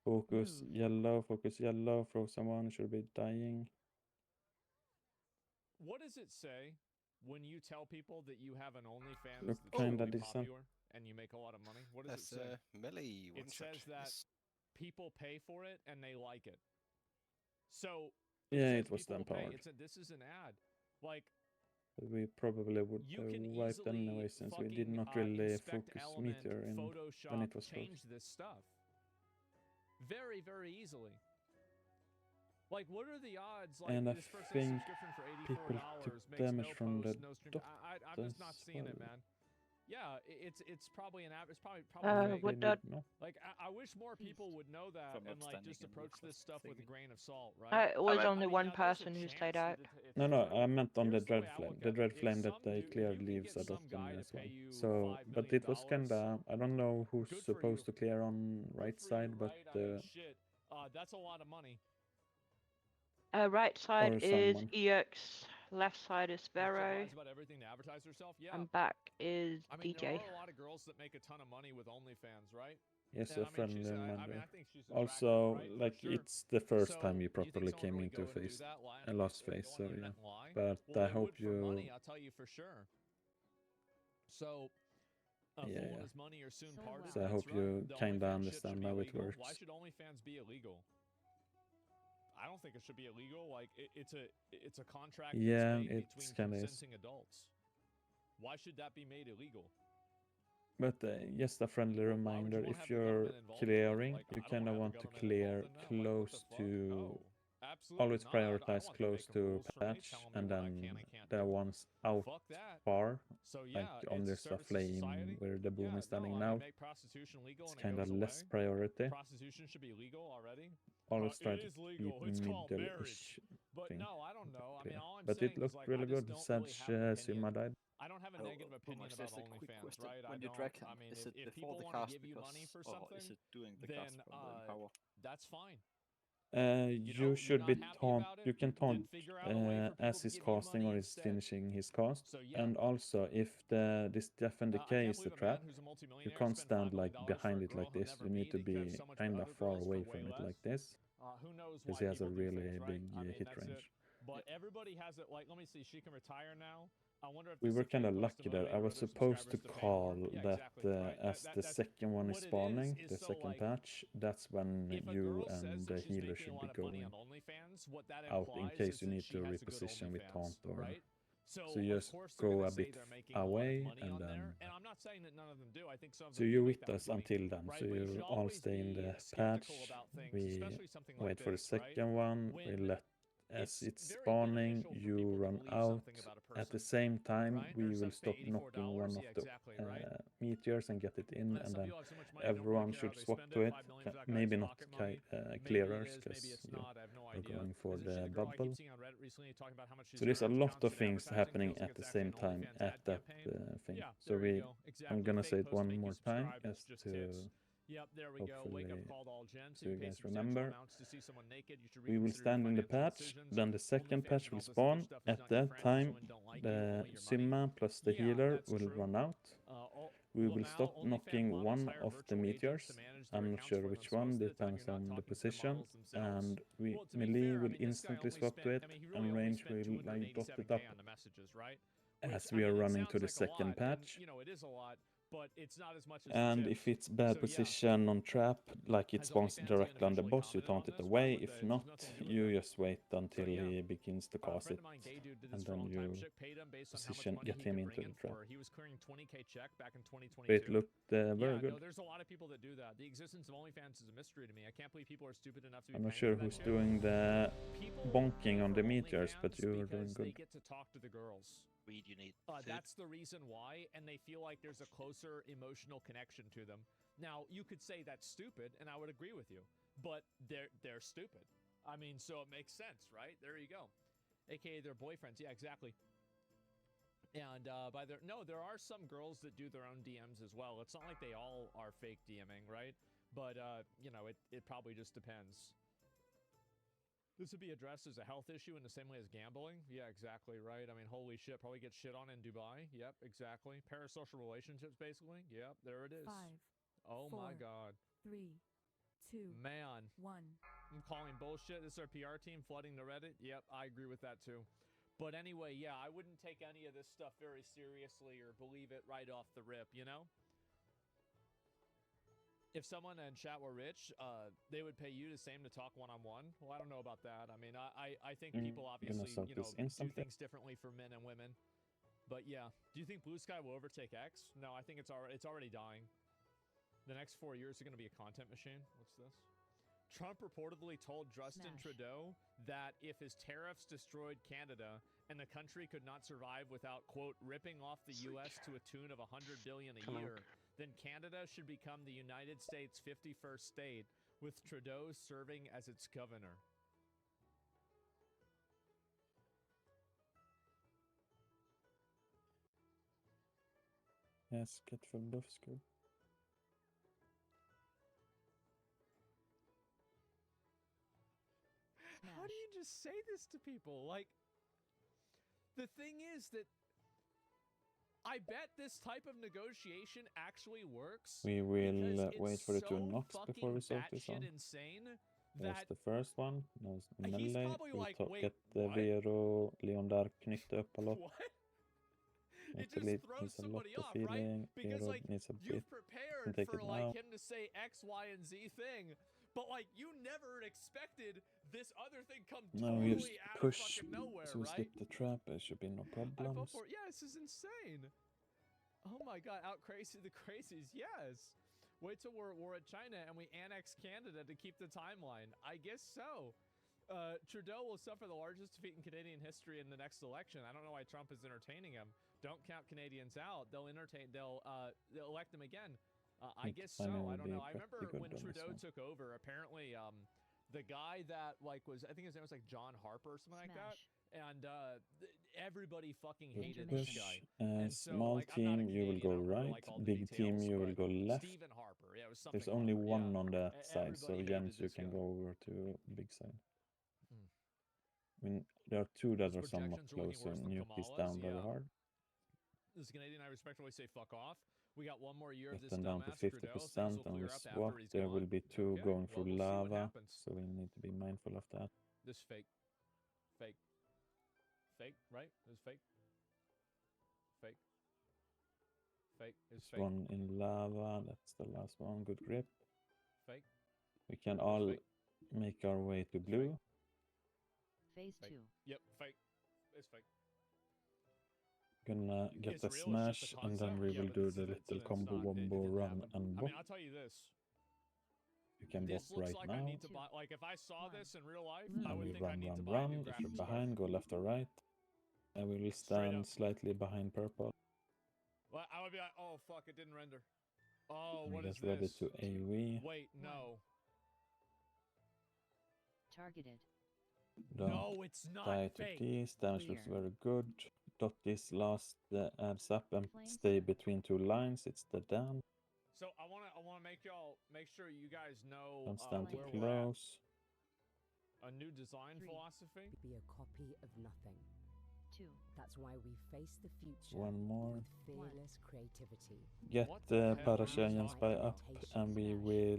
Focus yellow. Focus yellow. Frozen one should be dying. What does it say when you tell people that you have an OnlyFans Look that's kinda really decent. popular and you make a lot of money? What does That's it say? melee one It says that people pay for it and they like it. So Yeah, says it was people will pay. empowered. This is an ad. Like We probably would you have can wiped easily anyway, since we did fucking, not really inspect focus element, meteor in Photoshop, when it was change closed. this stuff very, very easily. Like, what are the odds? Like, And I this person has think subscription for people $84, took makes damage no from post, the no stream. dot I'm just not as seeing it, well. man. Yeah, it's probably an app. It's probably fake. What dot? Like, I wish more people would know that From and like upstanding just and approach look this stuff with a thingy. grain of salt, right? It was only one yeah, there's a person who chance said that that. it's No, true. I meant on the Here's the way dread I flame. look The at it. dread If flame that some they dude- cleared if you can leaves get a dot some on guy me to as well. pay you So, $5 but it was million, kinda. I don't know who's good for supposed you. to clear on right for you, side, but right? I mean, shit. That's a lot of money. Right side Or is someone. EX Left side is Sparrow. About everything to advertise herself. Yeah. And back is DJ. There are a lot of girls that make a ton of money with OnlyFans, right? Yes, a friendly reminder. Also, like, it's the first time you properly came into Lost Face, so yeah. But I hope you... money, I'll tell you for sure. So, yeah. Money or soon parted, So I hope you kinda understand how it works. Why should OnlyFans be illegal? I don't think it should be illegal. Like, it's a contract between consenting adults. Why should that be made illegal? But just a friendly reminder, if you're clearing, you kind of want to clear close to... Always prioritize close to patch, and then the ones out far, like on this flame where the boom is standing now, it's kind of less priority. Prostitution should be legal already. Always try to keep middle-ish thing. No, I don't know. I mean, all I'm but saying it looked is, really good. Sedge Sima died. I don't have a negative opinion about OnlyFans, right? When you drag him, is it before the cast because, or is it doing the cast from the power? That's fine. You should be taunt. You can taunt as he's casting or he's finishing his cast. And also, if this Death and Decay is the trap, you can't stand like behind it like this. You need to be kind of far away from it like this, because he has a really big hit range. But everybody has it. Like, let me see. She can retire now. We were kind of lucky there. I was supposed to call that as the second one is spawning, the second patch, that's when you and the healer should be going out in case you need to reposition with taunt or... So you just go a bit away and then... So you're with us until then, so you all stay in the patch, we wait for the second one, we let... As it's spawning, you run out. At the same time, we will stop knocking one of the meteors and get it in, and then everyone should swap to it. Maybe not clearers, because you are going for the bubble. So there's a lot of things happening at the same time at that thing. So I'm gonna say it one more time, just to... Yep, there we go. Wake up called all gens. So you guys remember, we will stand in the patch, then the second patch will spawn. At that time, the Simma plus the healer will run out. We will stop knocking one of the meteors. I'm not sure which one, depends on the position. And melee will instantly swap to it, and range will like dot it up as we are running to the second patch. But it's not as much as and if it's bad position on trap, like it spawns directly on the boss, you taunt it away. If not, you just wait until he begins to cast it, and then you position, get him into the trap. He was clearing 20k check back in 2022. It looked very good. No, there's a lot of people that do that. The existence of OnlyFans is a mystery to me. I can't believe people are stupid enough to be... I'm not sure who's doing the bonking on the meteors, but you're doing good. They get to talk to the girls. You need that's the reason why, and they feel like there's a closer emotional connection to them. Now, you could say that's stupid, and I would agree with you, but they're stupid. I mean, so it makes sense, right? There you go. AKA their boyfriends. Yeah, exactly. And there are some girls that do their own DMs as well. It's not like they all are fake DMing, right? But it probably just depends. This would be addressed as a health issue in the same way as gambling. Yeah, exactly, right? I mean, holy shit, probably get shit on in Dubai. Yep, exactly. Parasocial relationships, basically. Yep, there it is. 5. Oh 4, my god. 3, 2. Man. 1. I'm calling bullshit. This is our PR team flooding the Reddit. Yep, I agree with that too. But anyway, yeah, I wouldn't take any of this stuff very seriously or believe it right off the rip, you know? If someone in chat were rich, they would pay you the same to talk one-on-one. Well, I don't know about that. I mean, I think people obviously, do things differently for men and women. But yeah, do you think Blue Sky will overtake X? No, I think it's already dying. The next 4 years are going to be a content machine. What's this? Trump reportedly told Justin Trudeau that if his tariffs destroyed Canada and the country could not survive without, quote, ripping off the U.S. to a tune of $100 billion a year, then Canada should become the United States' 51st state, with Trudeau serving as its governor. Yes, get from Buffsco. How do you just say this to people? Like, The thing is that I bet this type of negotiation actually works. We will wait for it to so knocks before we soak this on. Insane There's the first one. Now it's melee. probably We like, get the Vero, Leon där knyckte upp a lot. What? It just needs throws a lot somebody of off, feeling. right? Because Vero like needs a bit. you've prepared Take for it like now. him to say X, Y, and Z thing, but like you never expected this other thing come Now we just totally out push, of fucking nowhere, so we right? skip the trap. There should be no I fell problems. for it. Yeah, this is insane. Oh my god, out crazy the crazies, yes. Wait till we're at China and we annex Canada to keep the timeline. I guess so. Trudeau will suffer the largest defeat in Canadian history in the next election. I don't know why Trump is entertaining him. Don't count Canadians out. They'll elect him again. I guess so. I don't know. I remember when Trudeau took over, apparently the guy that like was, I think his name was like John Harper or something like that. And everybody fucking hated this guy. Small team, you will go right. Big team, you will go left. Stephen Harper. Yeah, it was There's something only Harper, one on that side, so Everybody Jens, hated you this can guy. go over to big side. I mean, there are two that are somewhat projections are looking close, and worse than nuke is Kamala's, down very yeah. hard. This Canadian, I respectfully say fuck off. We got one more year of Get this them down to dumbass Trudeau. 50%, Things will and we clear up swap. after he's There gone. will be two Okay, going well, through we'll see what lava, happens. so we need to be mindful of that. This fake. Fake. Fake, right? It's fake. Fake. Fake. It's fake. One in lava, that's the last one. Good grip. Fake. We can all make our way to blue. Phase Fake. 2. Yep, fake. It's fake. Gonna get It's the real, it's smash, just a and then concept. we Yeah, will but do it's the an little incident, combo it's not- it wombo didn't run happen. and I bop. mean, I'll tell you this. You can This bop looks right like now. I need to buy. Like, if I saw this in real life, I And would we think I run, need to run, buy a run. new If you're graphics behind, go left or right. And we will stand slightly behind purple. Well, I would be like, oh fuck, it didn't render. Oh, And what is get ready this? to AoE. Wait, no. Targeted. Don't No, it's not die to fake. these. Damage looks Clear. very good. Dot this last adds up and Flames. stay between two lines. It's the down. So I wanna make sure you guys know Don't stand too where we're at. close. A new design 3. philosophy. Be a copy of nothing. 2. That's why we face the future One more. with fearless creativity. Get What the hell? Parashayans by up, and we will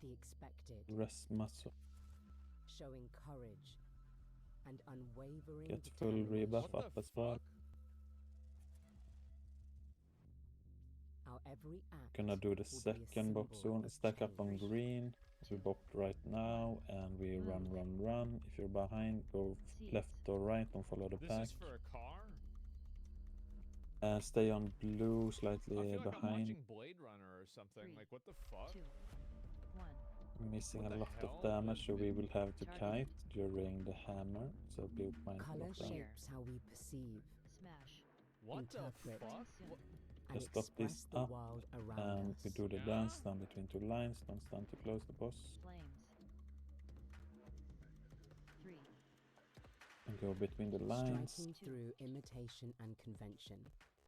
The expected, rest muscle. showing courage and unwavering Get full determination. rebuff What up the as well. fuck? Our every act Gonna do the will be a second bop symbol soon. of Stack up on change. green. We bopped right now, and we run. If you're behind, go left or right. Don't follow the This pack. is for a car. Stay on blue, I slightly feel like I'm behind. watching Blade Runner or something. 3, Like, what the fuck? 2. 1. Missing What a the lot hell? of damage, so we will have to Target. kite during the hammer. So be mindful Color of that. shapes how we perceive, Smash. What the interpret, fuck? What? and Just stop express this the up, world around and us. we do the Yeah? dance, stand between two lines. Don't stand too close to boss. Flames. 3. And go between the lines. Striking through imitation and convention,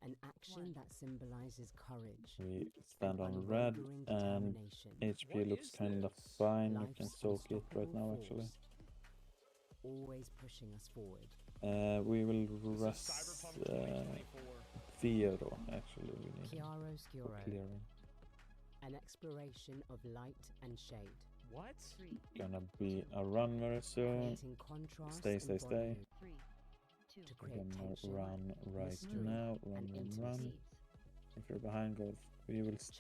an action 1. that symbolizes courage. We and stand on red, unwavering and determination. HP What looks is kind of this? fine. You Life's can soak it right unstoppable now, actually. force, always pushing us forward. We will This is rest Cyberpunk 2024. Fiero, actually. We need Chiaro for Scuro, clearing. an exploration of light and shade, What? 3. Gonna be a run very soon. creating contrast Stay, and stay, stay. volume 3. 2. to We're create gonna tension, run right mystery, now. and Run. intimacy. If you're behind, go. We will stay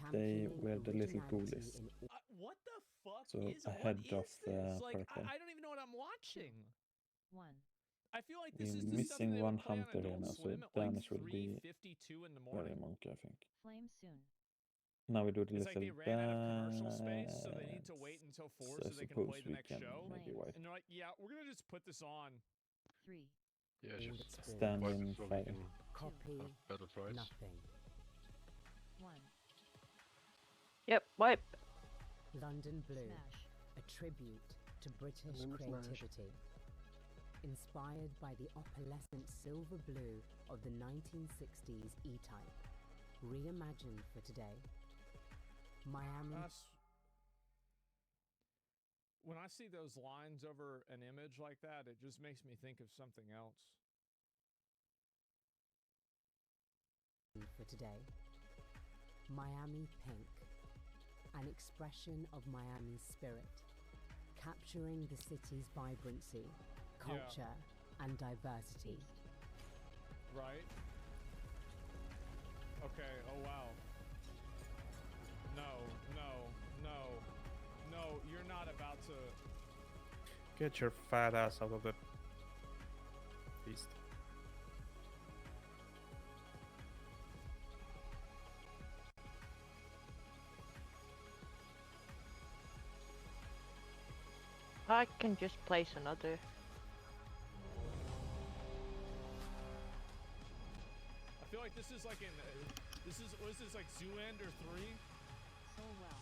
Championing where the little pool originality is. in What the fuck So is ahead what of is this? Like, purple. I don't even know what I'm watching. 1. I feel like this We're is the stuff missing they one would play on hunter here Adult now, so Swim at damage like will be 3:52 in the very morning. monkey, I think. Flames soon. Now we do the It's like little they ran out of commercial space, so they need to dance. wait until 4 So so I they can suppose play the we next can show. maybe wipe. And they're like, yeah, we're gonna just put this on. 3. Yeah, all just experience. Stand wipe in it so we fire. can Copy have better price. nothing. 1. Yep, wipe. London Blue, Smash. a tribute to British Smash. creativity. Inspired by the opalescent silver blue of the 1960s E-Type. Reimagined for today. Miami, When I see those lines over an image like that, it just makes me think of something else. For today, Miami Pink, an expression of Miami's spirit, capturing the city's vibrancy, culture, and diversity. Right? Okay, oh wow. No, you're not about to... Get your fat ass out of the feast. I can just place another. I feel like this is like in... what is this, like Zoolander 3? So well.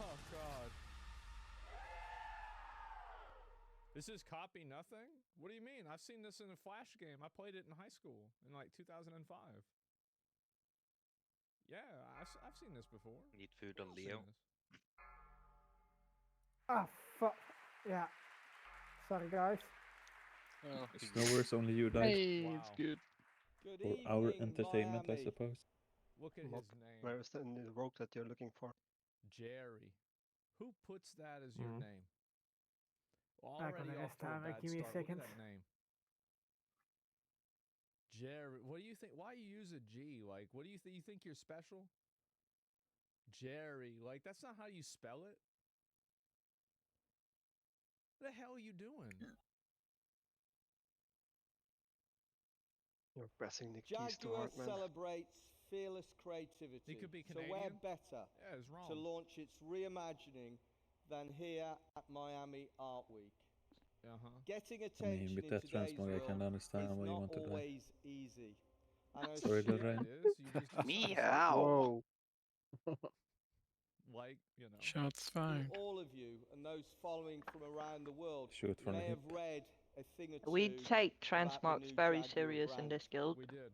Oh god. This is copy nothing? What do you mean? I've seen this in a Flash game. I played it in high school in like 2005. Yeah, I've seen this before. Need food on Leo. Ah, fuck. Yeah. Sorry, guys. Oh, it's no worse, only you died. Hey, it's good. For our entertainment, I suppose. Look at his name. Where is the rogue that you're looking for? Jerry. Who puts that as your name? Well, Back on already the off to a bad give me a start. second. Look at that name. Jerry. What do you think? Why you use a G? Like, what do you think? You think you're special? Jerry. Like, that's not how you spell it. What the hell are you doing? You're pressing the keys too hard, man. Celebrates fearless creativity. He could be So Canadian. where better wrong. to launch its reimagining than here at Miami Art Week? Getting attention in today's world I can understand is why you not want to die. always easy. And as Sorry, shit Lorraine. Meow. Like, you know. Shots fired. All of you and those following from around the world Shoot from may the have hip. read a thing or two. We take about the transmarks new very Jaguar serious in brand. this guild. We did.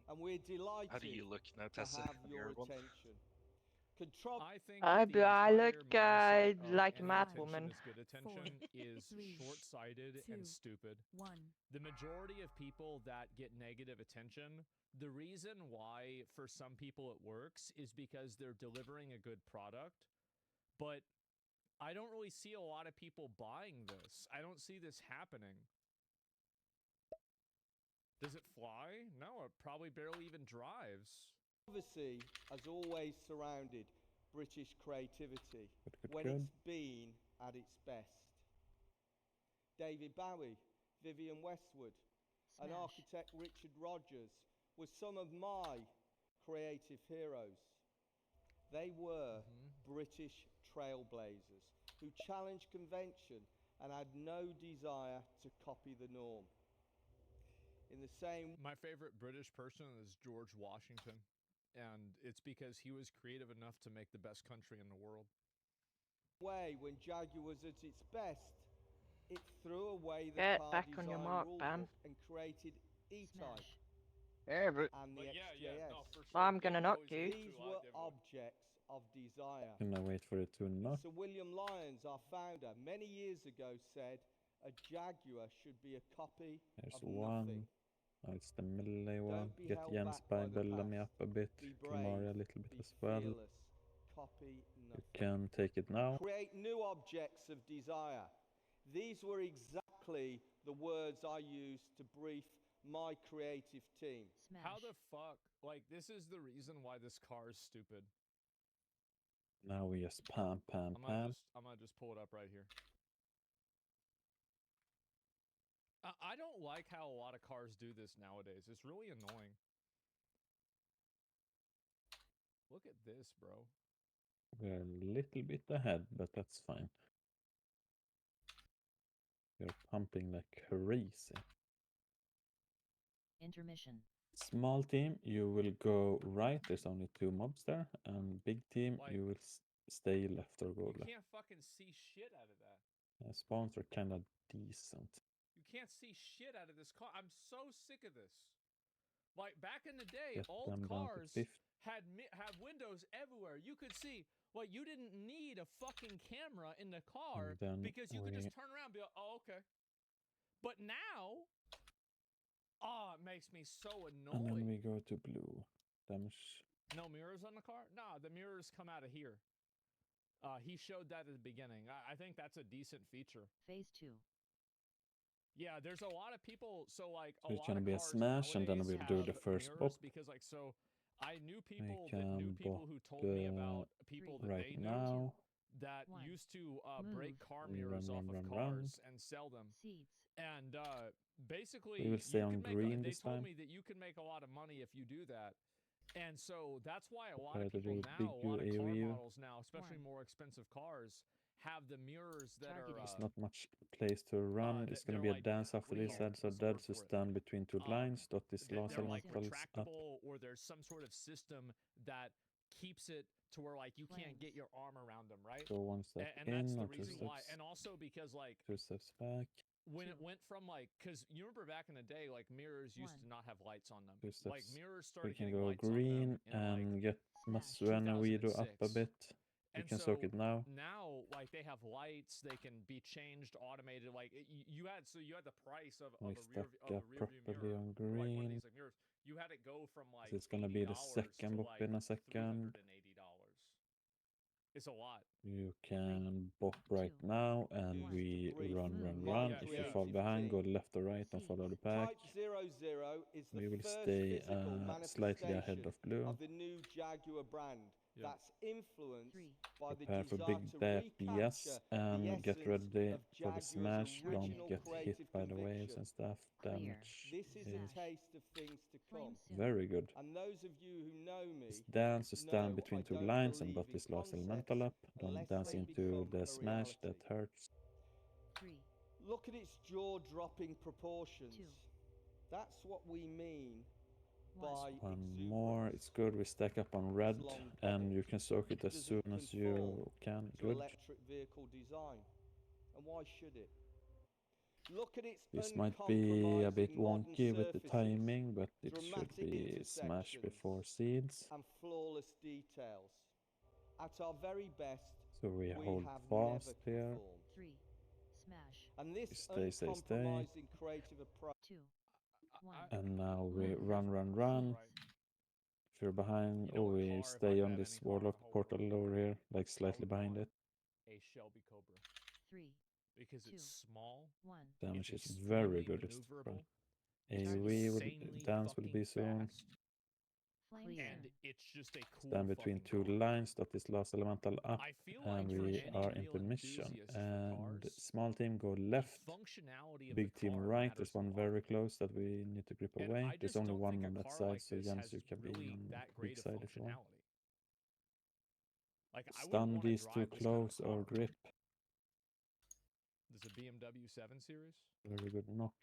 And we're delighted How do you look now, to Tessa? have your You're one. attention. Control. I think I that the look entire mindset of like a any mad attention woman. is good attention is short-sighted and stupid. The majority of people that get negative attention, the reason why for some people it works is because they're delivering a good product. But I don't really see a lot of people buying this. I don't see this happening. Does it fly? No, it probably barely even drives. Controversy has always surrounded British creativity when good. it's been at its best. David Bowie, Vivienne Westwood, and architect Richard Rogers were some of my creative heroes. They were British trailblazers who challenged convention and had no desire to copy the norm. In the same... My favorite British person is George Washington, and it's because he was creative enough to make the best country in the world. Way when Jaguar was at its best, it threw away the Get car back on your design mark, rulebook Bam. and created E-Type and the XJS. I'm gonna knock you. These were objects of desire. Can I wait for it to knock? Sir William Lyons, our founder, many years ago said a Jaguar should be a copy There's of one. nothing. Oh, it's the melee one. Don't be Get held Jens back by by the Bellamy past. up a bit. Be Kilmaria a brave, little bit be as well. fearless, copy You nothing. can take it now. Create new objects of desire. These were exactly the words I used to brief my creative team. How the fuck? Like, this is the reason why this car is stupid. Now we just pam. I'm gonna just pull it up right here. I don't like how a lot of cars do this nowadays. It's really annoying. Look at this, bro. We're a little bit ahead, but that's fine. You're pumping like crazy. Intermission. Small team, you will go right. There's only 2 mobs there. And big team, Like, you will stay left or go You left. can't fucking see shit out of that. Spawns are kind of decent. You can't see shit out of this car. I'm so sick of this. Like, back in the day, Get old them down to cars, 50. had windows everywhere. You could see. Well, you didn't need a fucking camera in the car because you could just turn around and be like, oh, okay. But now, it makes me so annoyed. And then we go to blue. Damage. No mirrors on the car? No, the mirrors come out of here. He showed that at the beginning. I think that's a decent feature. Phase 2. Yeah, there's a lot of people. So like a lot of cars smash, and then we'll do the first bop. Because like so, I knew people who told me about people that they knew that used to break car mirrors off of cars and sell them. And basically, we will stay on green they this told time. me that you can make a lot of money if you do that. And so that's why a lot of people now, a lot of car models now, especially more expensive cars, have the mirrors that are... There's not much place to run. It's going to be a dance after this head, so dead to stand between two lines. Dot this last elementals up. Or there's some sort of system that keeps it to where like you can't get your arm around them, right? So one step and in that's or the two reason steps. why. And also because like... 2 steps back. When it went from like, because you remember back in the day, like mirrors used to not have lights on them. 2 steps. Like mirrors started we can getting go lights green on them in, and get Masuena Wido up a bit. We can soak it now. Now, like they have lights, they can be changed, automated. Like you had the price of a rear properly view mirror. on green. Like one of these, like, mirrors. You had it go from like it's gonna be the second bop in a second. It's a lot. You can bop right now, and we run. If you fall behind, go left or right and follow the pack. Type 00 is the We will first stay physical slightly ahead of blue. of the new Jaguar brand that's influenced by Prepare the for desire big to dap, recapture yes, and the get ready essence for of the Jaguar's smash. Don't original get hit creative by the waves conviction. and stuff. Damage This is a is taste of things to come. very good. And those of you who know me, It's dance to stand between two lines and believe bot this in last elemental up. Don't unless dance they into become the a smash, that reality. hurts. 3. Look at its jaw-dropping proportions. That's what we mean by One more, it's good. We stack up on red, and you can soak it as soon as you can. to Good. electric vehicle design. And why should it? Look at its This might be a bit uncompromising modern wonky with the surfaces, timing, but it should dramatic be smash intersections, before seeds. and flawless details. At our very best, So we hold have fast never here. conformed. 3. Smash. And this Stay. uncompromising creative approach. 2. 1. And now we run. If you're behind, we stay on this warlock portal over here, like slightly behind it. A Shelby Cobra. 3. Because it's small. 1. Damage it's is very good. maneuverable. AoE will dance will be soon. And it's just a cool Stand between two lines. That is last elemental up, and we are into mission. And small team go left. Big team right. There's one very close that we need to grip away. There's only one on that side, so Jens, you can be on the big side if you want. Stun these too close or grip. There's a BMW 7 Series. Very good knock.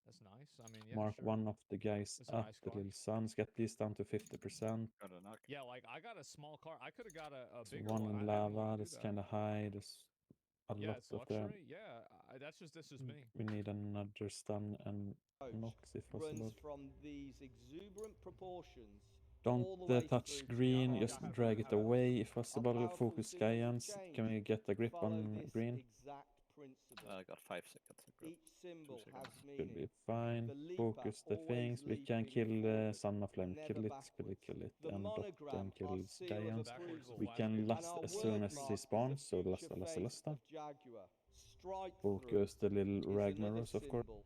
That's nice. I mean, yeah, Mark sure. one of the guys That's a up, nice the car. little sons. Get these down to 50%. Yeah, like I got a small car. I could have got a So bigger one one. in I didn't wanna lava, do that's that. kind of high. There's a Yeah, lot it's of them. luxury. Yeah, that's just me. We need another stun and knocks if possible. Runs from these exuberant proportions. Don't all the way touch through to green, the just heart. drag it away if possible. powerful Focus symbols of Giants. change Can we get a grip follow on this green? exact principle. I got 5 seconds. Each symbol has Should meaning. be fine. The leaper Focus the always things. We can leaping kill forward, Son of Flame. never Kill it, backwards. kill it. The And Dot monogram, then our kills seal of Giants. approval. We can And last our as soon word as mark he is the spawns, so future lasta. face of Jaguar. Strike Focus through the little is another Ragnaros, of course. symbol,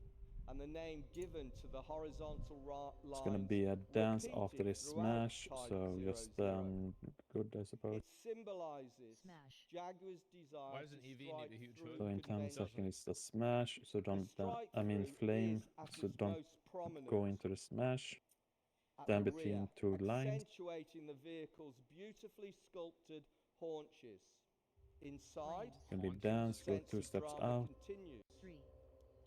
and the name given to the horizontal lines. It's gonna be a dance after this throughout smash, Type so 00. just good, I suppose. It symbolizes Jaguar's desire Why doesn't to EV need strike a huge through hood? So in 10 convention. seconds it's the smash, so don't, strike I mean through flame, is at so its don't most prominent go into the smash. at Stand the between rear, two lines. accentuating the vehicle's beautifully sculpted haunches. Inside, Can be dance, go sense 2 of steps drama out, continues. 3.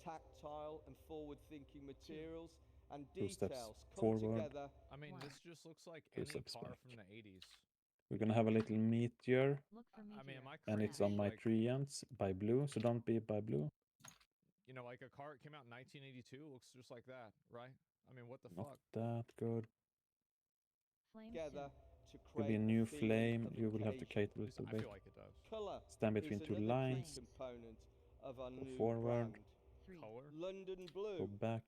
Tactile and forward-thinking materials and 2 steps details come forward. together. I mean, this just looks like 2 any steps car back. from the 80s. We're gonna have a little meteor, Look for I mean, am I and it's crazy? on my Like, tree ends by blue, so don't be by blue. You know, like a car that came out in 1982 looks just like that, right? I mean, what the Not fuck? that good. together to Could create be a new feeling flame. of You will have to occasion. cater a little I bit. feel like it does. Colour Stand is between two another key lines. component of our Go new forward. brand. Color. London Blue, Go back.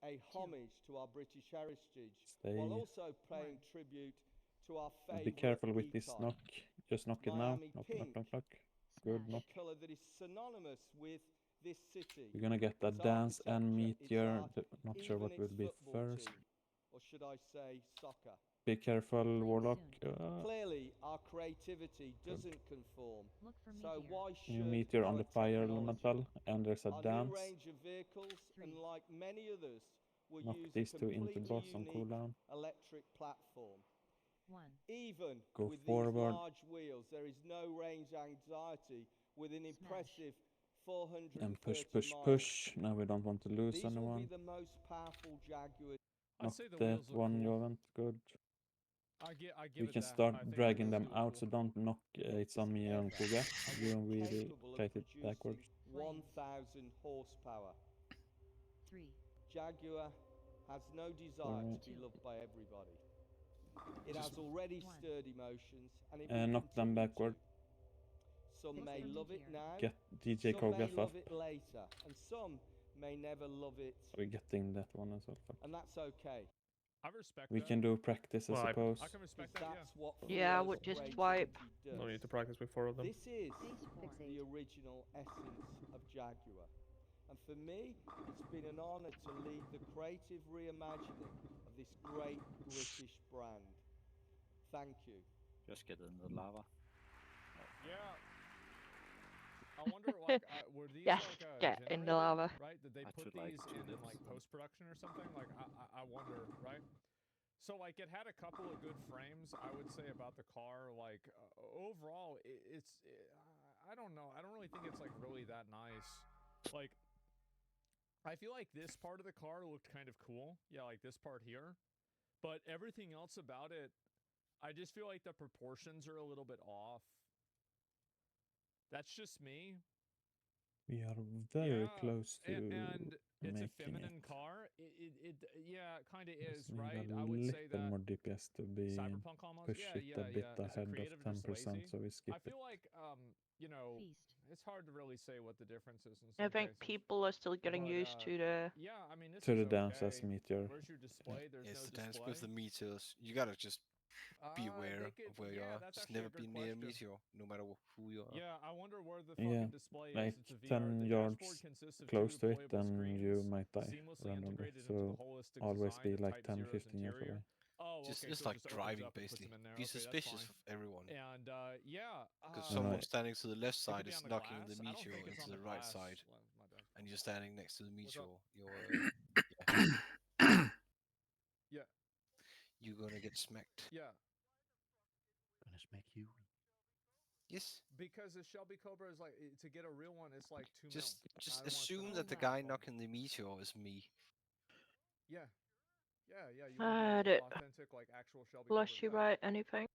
a homage to our British heritage, Stay. while also paying tribute to our And favourite be careful with this econ, knock. Just knock it now. Miami Knock, Pink, knock, knock, knock. Good a knock. colour that is synonymous with this city. You're gonna get a its dance and architecture, its meteor. art, Not sure even what its will be football first. team, or should I say soccer. Be careful, Warlock. Clearly, our creativity doesn't conform. So why New should meteor on our the fire technology? elemental, and there's a Our dance. new range of vehicles, unlike many others, will Knock use these a two into completely boss on unique cooldown. electric platform. 1. Even Go with forward. these large wheels, there is no range anxiety with an impressive 430 And push, push, miles. push. Now we don't want to lose These will anyone. be the most powerful Jaguars. I'd Knock say the that wheels look one, cool. Jovent. Good. I give We it can that. start I think the dragging wheels them do out, cool. so don't knock. It's on me and Kuga. You will capable of take it producing backwards. 1,000 horsepower. 3. Jaguar has no desire to be loved by everybody. It has already stirred emotions, and it will Knock them continue backward. to. Some may love it now, Get DJ some may Kogaf love up. it later, and some may never love it, We're getting that one as well. Fuck. and that's okay. I respect We that. can do practice, I suppose. I can respect that, That's what Yeah, I Freelance would just creativity swipe. does. No need to practice with 4 of them. This is the original essence of Jaguar. And for me, it's been an honour to lead the creative reimagining of this great British brand. Thank you. Just get in the lava. Yeah. I wonder, like, were these Yes, like get in the generated, lava. right? Did they I put took, like, these 2 in lips. like post-production or something? Like, I wonder, right? So like, it had a couple of good frames, I would say, about the car. Like, overall, I don't know. I don't really think it's like really that nice. Like, I feel like this part of the car looked kind of cool. Yeah, like this part here. But everything else about it, I just feel like the proportions are a little bit off. That's just me. We are very Yeah, close to and it's a making feminine it. car. Yeah, it kind of is, Just need right? a I would say little that more DPS to be cyberpunk almost. push Yeah, it yeah, a bit yeah. Is it ahead of creative or just 10%, lazy? so we skip I feel it. like you know, Feast. it's hard to really say what the difference is in I some think cases. people are still getting But, used to the. Yeah, I mean, this To is the dance as okay. meteor. Where's your display? There's It's no the dance display. with the meteors. You gotta just be aware They could, of where you yeah, are. that's Just actually never a good be near a question. meteor, no matter who you are. Yeah, I wonder where the Yeah, fucking display is. like It's a VR. 10 The yards dashboard consists of close two to it, deployable then you screens, might die seamlessly randomly. integrated into So the holistic always design be of like Type 10, Zero's 15 yards interior. away. Oh, Just okay, it's so it like just opens driving, up and puts basically. them in there. Be Okay, that's suspicious fine. of everyone. And yeah, Because And someone I- standing to the left it could side be is on the knocking glass. the I don't meteor think it's into on the the right glass. side, My bad. and you're standing next to the What's meteor. up? Yeah, You're gonna get smacked. yeah. Gonna smack you. Yes. Because the Shelby Cobra is like to get a real one. It's like $2 million. Just I don't wanna assume spend that the that guy much. knocking the meteor is me. Yeah, yeah, yeah. You want Did authentic, like actual Shelby flush Cobra. you Yeah. write anything?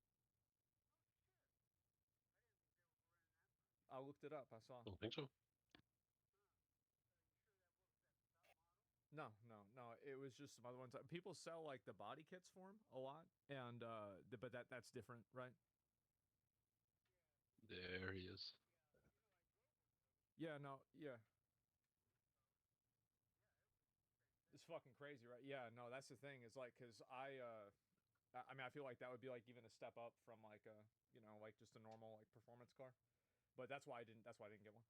I looked it up. I saw. I don't think so. No, no, no. It was just some other ones. People sell like the body kits for them a lot, and but that's different, right? There he is. Yeah, no, yeah. It's fucking crazy, right? Yeah, no, that's the thing. Is like, cause I mean, I feel like that would be like even a step up from like a, like just a normal like performance car. But that's why I didn't get one.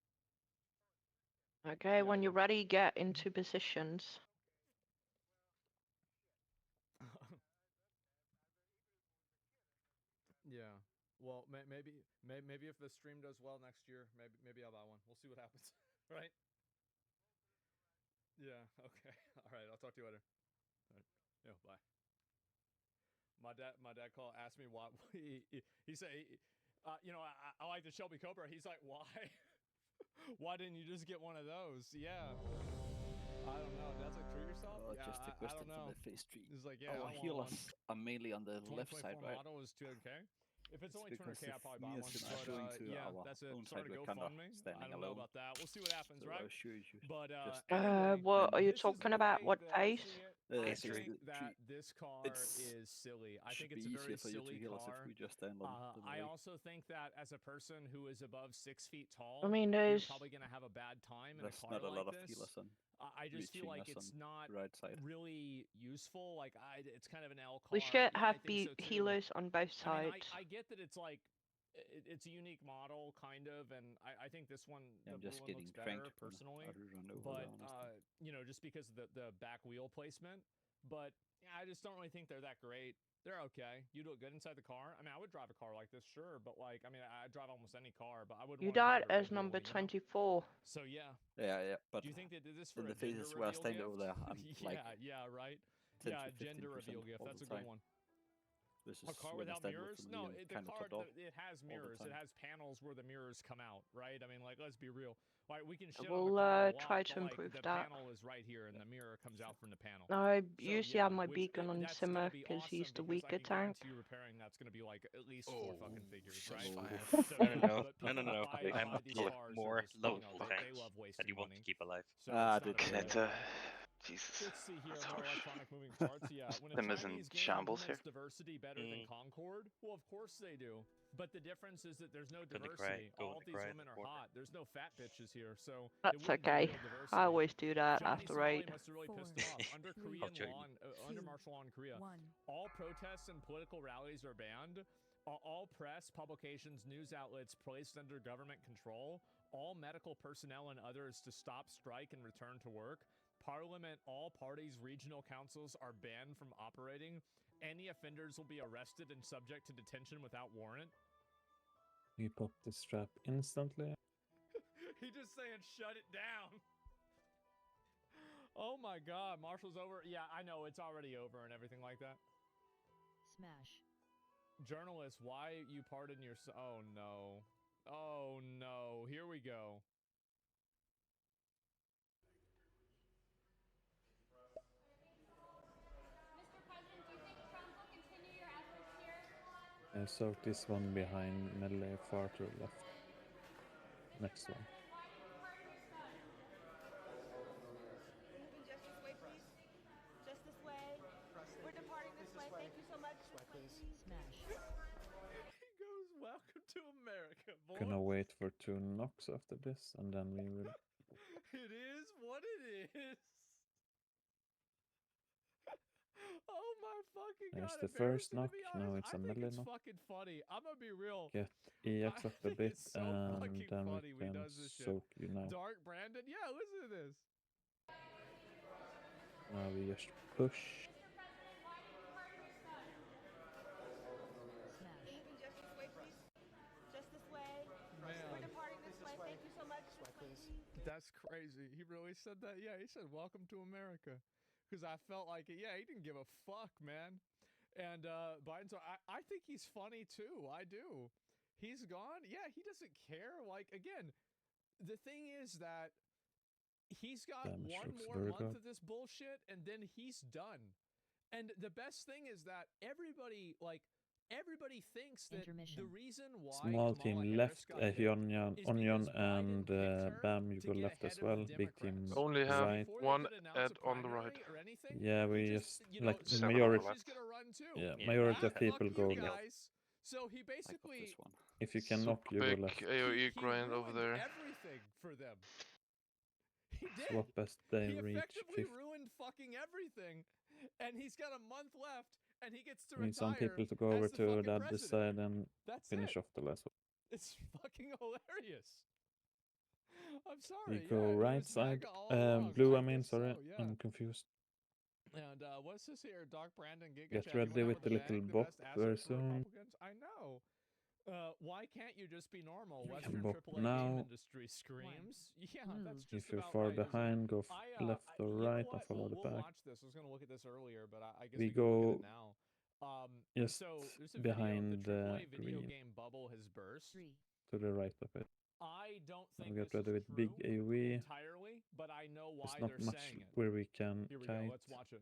Okay, Yeah, when yeah. you're ready, get into positions. Yeah. Well, maybe if the stream does well next year, maybe I'll buy one. We'll see what happens, right? Yeah. Okay. All right. I'll talk to you later. All right. Yeah. Bye. My dad asked me why he said, I like the Shelby Cobra. He's like, why? Why didn't you just get one of those? Yeah. I don't know. That's like true yourself. Yeah, Just a I question don't know. from the phase 3. He's like, yeah, Our I want healers one. are mainly on the left side, 2024 right? model is 200K. If it's only because 200K, I'll probably buy we are one. showing But to yeah, our that's it. own Start side, a we're kind of GoFundMe. standing I don't know alone. about that. We'll see what happens, So right? I'll show you. But Just anyway, What are you this is talking the about? way What that I phase? see it. I think that this car is silly. I think it's a very silly car. I also think that as a person who is above 6 feet tall, I mean, you're probably going to have a bad time in a car like this. I just feel like it's not really useful. Like, it's kind of an L car. We should have so healers on both sides. I get that it's like, it's a unique model, kind of, and I think this one, the blue one looks better, personally. But, you know, just because of the back wheel placement. But I just don't really think they're that great. They're okay. You look good inside the car. I mean, I would drive a car like this, sure, but like, I mean, I drive almost any car, but I wouldn't. You died as number 24. So yeah. Yeah. But do you think they did this for in a the phases where I stand over there, I'm like, yeah, right. Yeah, gender reveal gift. That's a good one. A car without mirrors? No, the car, it has mirrors. It has panels where the mirrors come out, right? I mean, like, let's be real. Like, we can shit on the car a lot, try to but, improve like, that. the panel is right here, and the mirror comes out from the panel. I usually have my beacon on Simmer because he's the weaker tank. You repairing that's going to be like at least 4 fucking figures, right? No. I'm more lovable tanks that you want to keep alive. Cata. Jesus. That's harsh. Them is in shambles here. Diversity better than Concord? Well, of course they do. But the difference is that there's no diversity. All of these women are hot. There's no fat bitches here, so that's okay. I always do that after raid. Must have really pissed him off. Under Korean law, under martial law in Korea, all protests and political rallies are banned. All press, publications, news outlets placed under government control. All medical personnel and others to stop strike and return to work. Parliament, all parties, regional councils are banned from operating. Any offenders will be arrested and subject to detention without warrant. You pop the strap instantly. He just saying shut it down. Oh my god, Marshall's over. Yeah, I know, it's already over and everything like that. Smash. Journalist, why you pardon your... Oh no. Oh no, here we go. Sort this one behind melee far to the left. Next one. Moving just this way, please. Just this way. We're departing this way. Thank you so much. Smash. He goes, welcome to America, boy. Gonna wait for 2 knocks after this, and then we will... It is what it is. Oh my fucking god. There's the first knock, now it's a melee knock. It's fucking funny. I'm gonna be real. Get EX up a bit, and then we can soak you now. Dark Brandon? Yeah, listen to this. Now we just push. Moving just this way, please. Just this way. We're departing this way. Thank you so much. That's crazy. He really said that? Yeah, he said, welcome to America. Because I felt like it. Yeah, he didn't give a fuck, man. And Biden's, I think he's funny too. I do. He's gone. Yeah, he doesn't care. Like, again, the thing is that he's got one more month of this bullshit, and then he's done. And the best thing is that everybody thinks that the reason why small team left, Onion and Bam, you go left as well. Big team only have right. one ad on the right. Yeah, we just like majority. Yeah, majority of people go left. So he basically, if you can knock, you go left. AOE grind over there. Everything for them. He did. Swap as they he reach effectively ruined fucking everything, and he's got a month left. And he gets to need some people to go over to the other side and finish off the last one. It's fucking hilarious. I'm sorry. You go right side. Blue, I mean, sorry. I'm confused. And what's this here? Dark Brandon Get ready with the little bot very soon. I know. Why can't you just be normal? You Western bop AAA now. game industry screams. Yeah, that's just if you're about far right. behind, go left or right and follow the We'll back. watch this. I was going to look at this earlier, but I guess we can look go at it now. just so there's a behind video, the video green. game bubble has burst. To the right of it. I don't think I'll get this ready is with big AoE. entirely, but I know why There's not they're much saying it. where we can Here we kite. go. Let's watch it.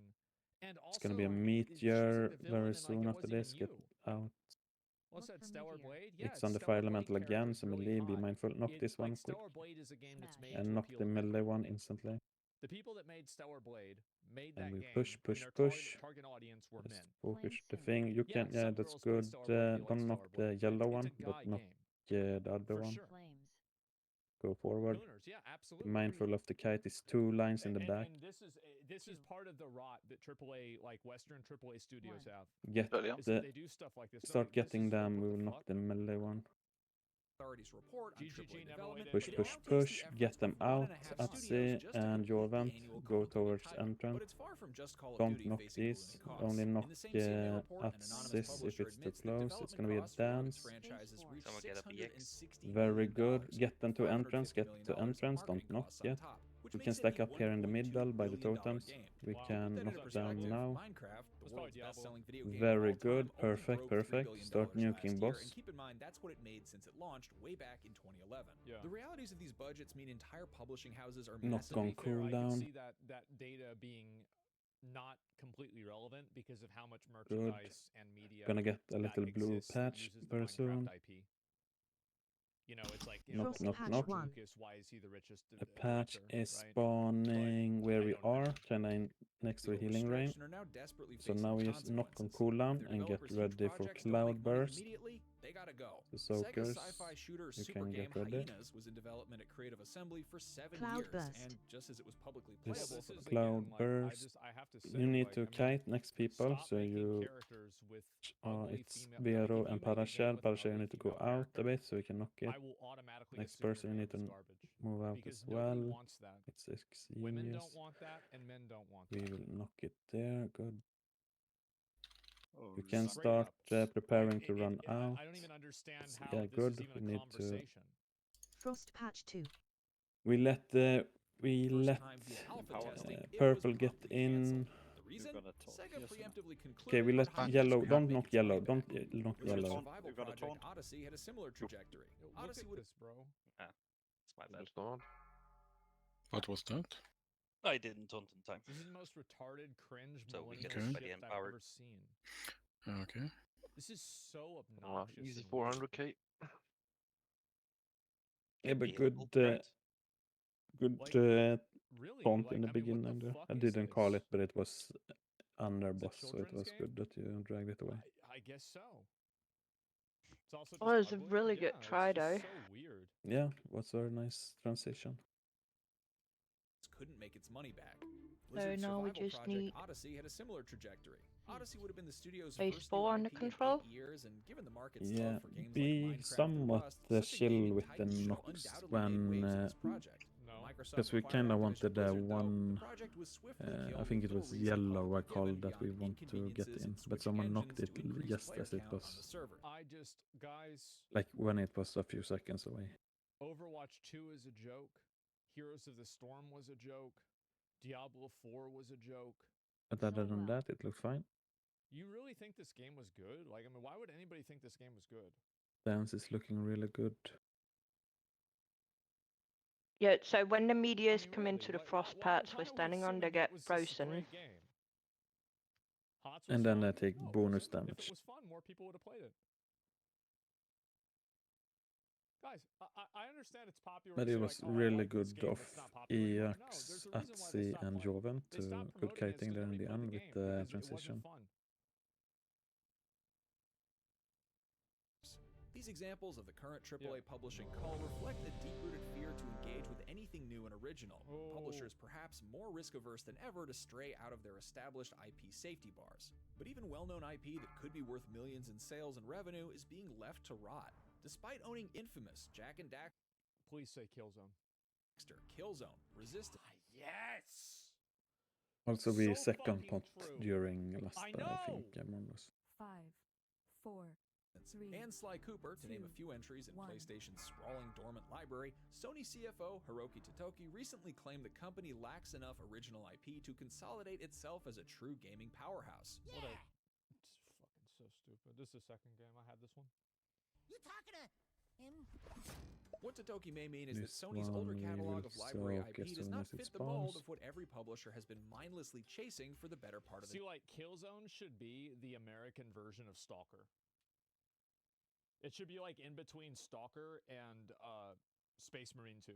And also, It's gonna be a meteor very soon after this. Get out. What's that, Stellar Blade? Yeah, it's on the Fire Elemental again, so melee, be mindful. Knock this one quick. Stellar Blade is a game that's made And knock the melee one instantly. The people that made Stellar Blade made And that we game. push, push, and their push. target audience were Just men. focus the thing. You can, Yeah, yeah, some that's girls play good. Stellar Blade, you like Don't knock Stellar the Blade, yellow it's one, a but guy knock game. the other For one. sure. Go forward. Lunars, yeah, Be absolutely. mindful of the kite. It's 2 lines in the back. And this is part of the rot that AAA, like Western AAA studios have. Get Is that they do stuff like this. start This getting is them. what We the will knock fuck? the melee one. Authorities report on AAA development, Push, but it push, now takes push. the efforts Get them of out. 1.5 studios Atsi just to and complete the Jovent. annual Go Call of Duty towards title. entrance. But it's far from just Call of Don't Duty knock facing these. ballooning costs. Only knock In the same CMA report, an anonymous Atsis if publisher it's too admits that close. It's gonna be a development costs for one of its dance. franchises reached Someone get a BX. $660 Very million, good. Get them to entrance. $550 Get million to in entrance. Don't marketing knock costs on yet. top, which We makes can it stack a up here in the $1.2 middle by the billion totals. game. We To can put that into knock down perspective, now. Minecraft, the world's best-selling video game Very of all good. time, only Perfect, broke $3 perfect. billion Start last nuking year, boss. and keep in mind that's what it made since it launched way back in 2011. Yeah. The realities of these budgets mean entire publishing houses are Knock massive. on I can cooldown. see that data being not completely relevant because of how much Good. merchandise and media Gonna get a little that blue exists that patch uses the very Minecraft soon. IP. You know, it's like, Knock, well, knock, George knock. Lucas, why is he the richest A patch director, is right? spawning where I we don't know. are, kinda next to a healing rain. And are now desperately So facing now we just knock on consequences. cooldown If their and get developers' huge ready for projects don't make money Cloudburst. immediately, they gotta go. The Sega's soakers. sci-fi shooter You super can game get ready. Hyenas was in development at Creative Assembly for 7 years, Cloudburst. and just as it was publicly This playable for the Cloudburst. I have to say, You need like, to I mean, kite next people, stop so making you. characters with ugly It's female. Like, if Vero you and make a game Parashar. with an Parashar, you ugly need to go female out a bit so we can knock it. I will automatically Next assume your person, you game need to is garbage. move out Because as nobody well. wants that. It's Women Xenius. don't want that, and men don't want We that. will knock it there. Good. Oh, You can Straight start up. preparing to run out. I don't even understand It's- how yeah, this good. is even We a need to. conversation. Frost patch 2. We let time via alpha testing, it purple was get promptly in. canceled. The You're reason? gonna talk. Sega Yes or no? preemptively Okay, concluded we let that Hyenas yellow. would Don't not make knock its money yellow. back. Don't knock Blizzard's yellow. survival You got a project taunt? Odyssey had a similar trajectory. Look Odyssey at would this, bro. It's my bad. What's going on? What was that? I didn't taunt in time. This is the most retarded, cringe, So we millennial get Okay. by the shit I've empowered. ever seen. Okay. This is so obnoxious. Easy and weird. 400k. Yeah, but Be good. able, right? Good Like, really? taunt Like, in the I mean, what beginning. the There. fuck I is didn't call this? it, but it was under It's a boss, so it children's was game? good that you dragged it away. I guess so. It's also Oh, just it's a ugly. really Yeah, good it's try, just though. so weird. Yeah, was a very nice transition. couldn't make its money back. So Blizzard's now we survival just project need Odyssey had a similar trajectory. Odyssey would have been the studio's Phase first 4 new under IP in control. 8 years, and given the market's Yeah, love for games be like Minecraft somewhat and Rust, such a game chill in with the Titan should knocks undoubtedly make when waves in this project. No. Microsoft because we acquired kind of Activision wanted Blizzard, though, one. the project was swiftly I killed think with it was little reason call yellow I given called that we beyond want to get inconveniences in, in but switching someone knocked engines it to increase just player as it count on was the server. I just, guys, like when it was a few seconds away. Overwatch 2 is a joke. Heroes of the Storm was a joke. Diablo 4 was a joke. But other than that, it looked fine. You really think this game was good? Like, I mean, why would anybody think this game was good? Dance is looking really good. Yeah, so when the meteors come into the frost patch we're standing on, they get frozen. And then they take bonus damage. If it was fun, more people would have played it. Guys, I understand it's popular. But it was like, oh, really like good game, of EX, Atsi, and Joven to good kiting there in the end with the transition. These examples of the current AAA publishing call reflect a deep-rooted fear to engage with anything new and original. Publishers perhaps more risk-averse than ever to stray out of their established IP safety bars. But even well-known IP that could be worth millions in sales and revenue is being left to rot. Despite owning Infamous, Jack and Daxter, please say Killzone. Killzone, Resistance. Yes! Also, we second pot during last, I think, among us. 5, 4, 3, and Sly Cooper, to name a few entries in PlayStation's sprawling dormant library. Sony CFO Hiroki Totoki recently claimed the company lacks enough original IP to consolidate itself as a true gaming powerhouse. Yeah. It's fucking so stupid. This is the second game. I had this one. You talking to him? What Totoki may mean is This that Sony's older one we catalog will of library soak IP as does soon not as it fit the mold spawns. of what every publisher has been mindlessly chasing for the better part of the See, like, Killzone should be the American version of Stalker. It should be like in between Stalker and Space Marine 2.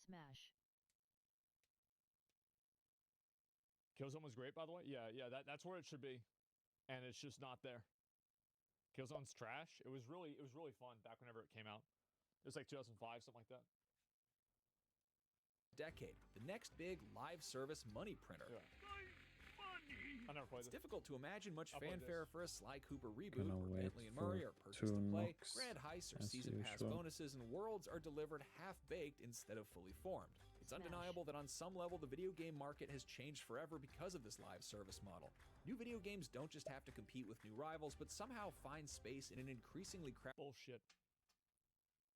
Smash. Killzone was great, by the way. Yeah, that's where it should be, and it's just not there. Killzone's trash. It was really fun back whenever it came out. It was like 2005, something like that. Decade, the next big live service money printer. Yeah. I never played It's difficult to imagine much fanfare for a Sly Cooper reboot, Gonna where wait Bentley and Murray for are purchased to play, 2 grand heists or as season pass usual. bonuses, and worlds are delivered half-baked instead of fully formed. It's undeniable that on some level the video game market has changed forever because of this live service model. New video games don't just have to compete with new rivals, but somehow find space in an increasingly crowded bullshit.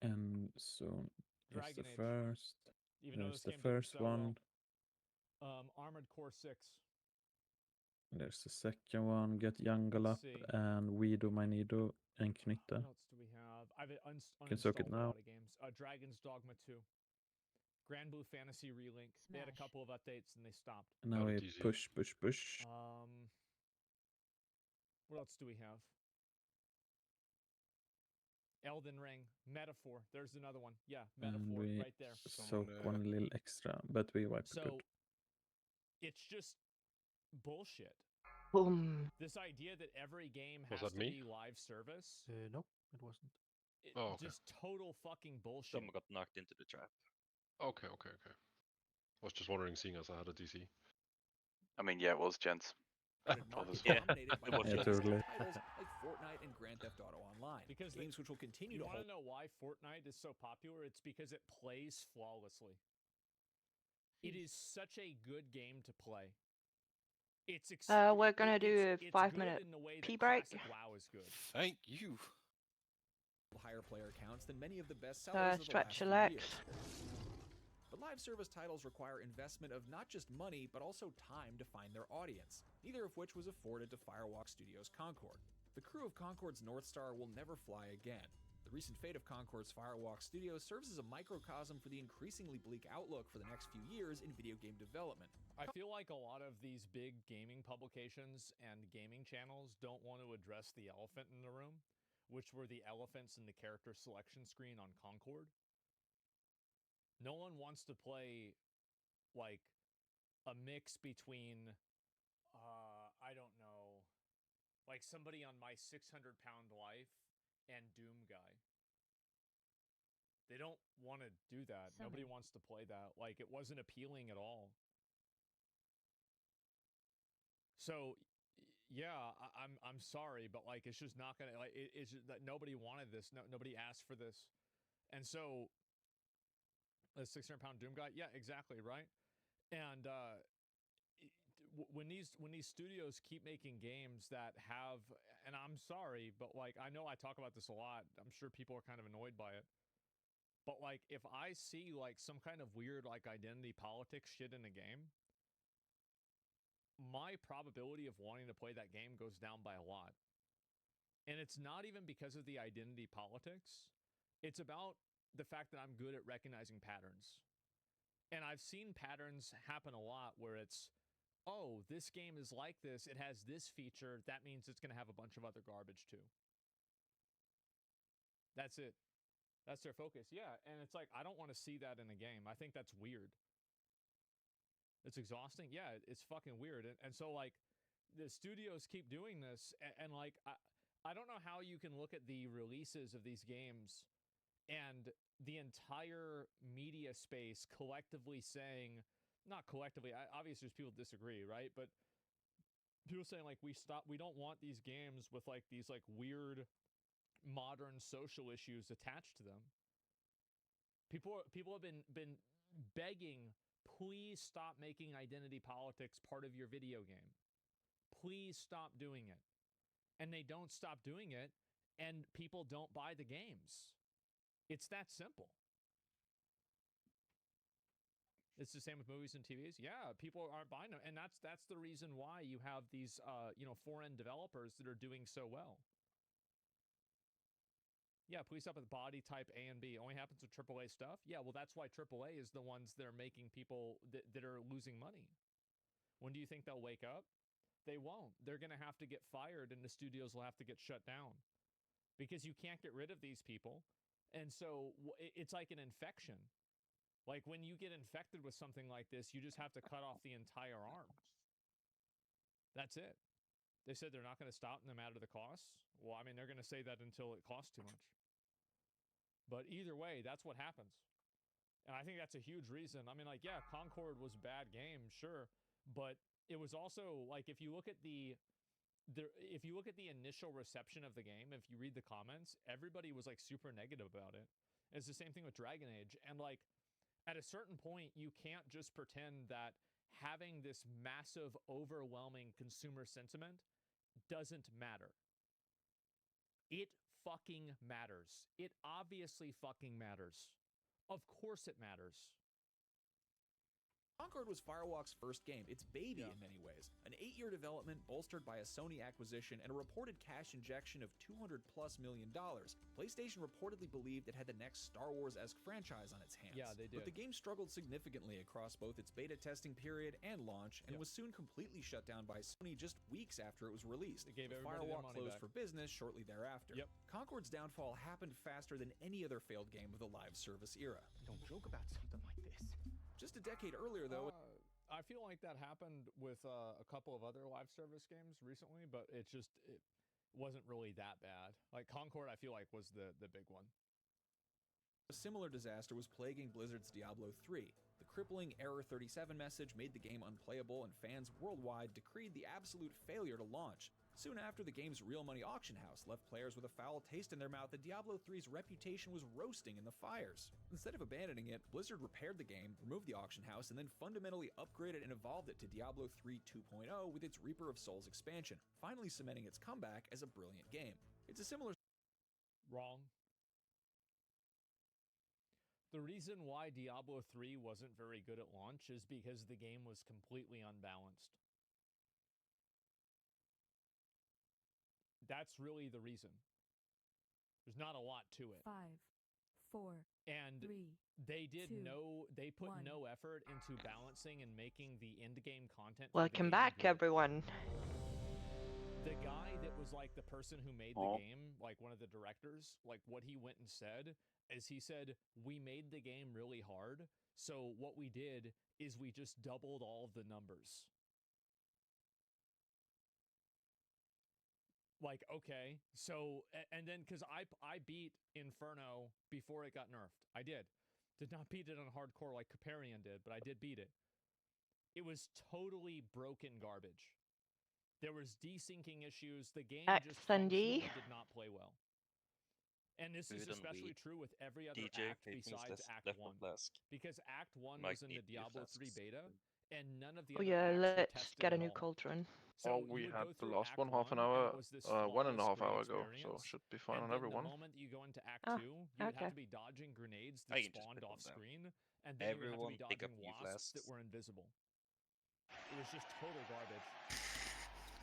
And soon is Dragon the Age. first. Even though There's this the game did first so one. well. Armored Core 6. There's the second one. Get Jungle Let's Up see. and We Do My Nido and Knytte. What else do we have? I've Can soak it uninstalled a now. lot of games. Dragon's Dogma 2. Grand Blue Fantasy Relink. They had a couple of updates and they stopped. And now we push. What else do we have? Elden Ring, Metaphor. There's another one. Yeah, And Metaphor we right there. soak one little extra, but we wipe it So good. it's just bullshit. Boom. This idea that every game Was has that to me? be live service. Nope, it wasn't. Oh, okay. Just total fucking bullshit. Someone got knocked into the trap. Okay. I was just wondering, seeing as I had a DC. I mean, yeah, it was, gents. Yeah, dominated by it was big totally. titles like Fortnite and Grand Theft Auto Online. Because games which will continue You to want hold. to know why Fortnite is so popular? It's because it plays flawlessly. It is such a good game to play. It's We're gonna do a it's 5-minute good in the way that pee break. classic WoW is good. Thank you. Higher player counts than many of the best sellers of the Stretch last your few legs. years. But live service titles require investment of not just money, but also time to find their audience, neither of which was afforded to Firewalk Studios' Concord. The crew of Concord's North Star will never fly again. The recent fate of Concord's Firewalk Studios serves as a microcosm for the increasingly bleak outlook for the next few years in video game development. I feel like a lot of these big gaming publications and gaming channels don't want to address the elephant in the room, which were the elephants in the character selection screen on Concord. No one wants to play, like, a mix between, I don't know, like somebody on My 600-Pound Life and Doom Guy. They don't want to do that. Nobody wants to play that. Like, it wasn't appealing at all. So, yeah, I'm sorry, but like, it's just not gonna, like, it's just that nobody wanted this. Nobody asked for this, and so a 600-pound Doom Guy. Yeah, exactly, right. And when these studios keep making games that have, and I'm sorry, but like, I know I talk about this a lot. I'm sure people are kind of annoyed by it. But like, if I see like some kind of weird like identity politics shit in a game, my probability of wanting to play that game goes down by a lot. And it's not even because of the identity politics. It's about the fact that I'm good at recognizing patterns. And I've seen patterns happen a lot where it's, oh, this game is like this. It has this feature. That means it's going to have a bunch of other garbage too. That's it. That's their focus. Yeah, and it's like, I don't want to see that in a game. I think that's weird. It's exhausting. Yeah, it's fucking weird. And so, like, the studios keep doing this, and like, I don't know how you can look at the releases of these games and the entire media space collectively saying, not collectively, obviously there's people disagree, right? But people saying, like, we don't want these games with, like, these, like, weird modern social issues attached to them. People have been begging, please stop making identity politics part of your video game. Please stop doing it. And they don't stop doing it, and people don't buy the games. It's that simple. It's the same with movies and TVs. Yeah, people aren't buying them, and that's the reason why you have these foreign developers that are doing so well. Yeah, please stop at the body type A and B. Only happens with AAA stuff. Yeah, well, that's why AAA is the ones that are making people that are losing money. When do you think they'll wake up? They won't. They're going to have to get fired, and the studios will have to get shut down because you can't get rid of these people. And so it's like an infection. Like when you get infected with something like this, you just have to cut off the entire arm. That's it. They said they're not going to stop no matter the cost. Well, I mean, they're going to say that until it costs too much. But either way, that's what happens. And I think that's a huge reason. I mean, like, yeah, Concord was a bad game, sure, but it was also like if you look at the initial reception of the game, if you read the comments, everybody was like super negative about it. It's the same thing with Dragon Age, and like at a certain point, you can't just pretend that having this massive, overwhelming consumer sentiment doesn't matter. It fucking matters. It obviously fucking matters. Of course it matters. Concord was Firewalk's first game, its baby in many ways. An 8-year development bolstered by a Sony acquisition and a reported cash injection of $200+ million. PlayStation reportedly believed it had the next Star Wars-esque franchise on its hands. Yeah, they did. But the game struggled significantly across both its beta testing period and launch, and was soon completely shut down by Sony just weeks after it was released. They gave Firewalk closed for business shortly thereafter. Yep. Concord's downfall happened faster than any other failed game of the live service era. Don't joke about something like this. Just a decade earlier, though... I feel like that happened with a couple of other live service games recently, but it wasn't really that bad. Like Concord, I feel like was the big one. A similar disaster was plaguing Blizzard's Diablo 3. The crippling Error 37 message made the game unplayable, and fans worldwide decreed the absolute failure to launch. Soon after, the game's real money auction house left players with a foul taste in their mouth, and Diablo 3's reputation was roasting in the fires. Instead of abandoning it, Blizzard repaired the game, removed the auction house, and then fundamentally upgraded and evolved it to Diablo 3 2.0 with its Reaper of Souls expansion, finally cementing its comeback as a brilliant game. It's a similar... Wrong. The reason why Diablo 3 wasn't very good at launch is because the game was completely unbalanced. That's really the reason. There's not a lot to it. 5, 4, and 3, they did 2, they put 1. no effort into balancing and making the end game content. Welcome back, everyone. The guy that was like the person who made the game, like one of the directors, like what he went and said is he said, we made the game really hard. So what we did is we just doubled all of the numbers. Like, okay, so, and then, because I beat Inferno before it got nerfed. I did. Did not beat it on hardcore like Caparian did, but I did beat it. It was totally broken garbage. There was desyncing issues. The game just functionally did not play well. And this is especially true with every other act besides Act 1. Because Act 1 was in the Diablo 3 beta, and none of the other acts were let's tested get a at new all. cauldron. So we had the last one half an hour, 1.5 hours ago, so should be fine on everyone. The moment that you go into Act 2, you would have to be dodging grenades that spawned off screen, and then you would have to be dodging wasps that were invisible. It was just total garbage.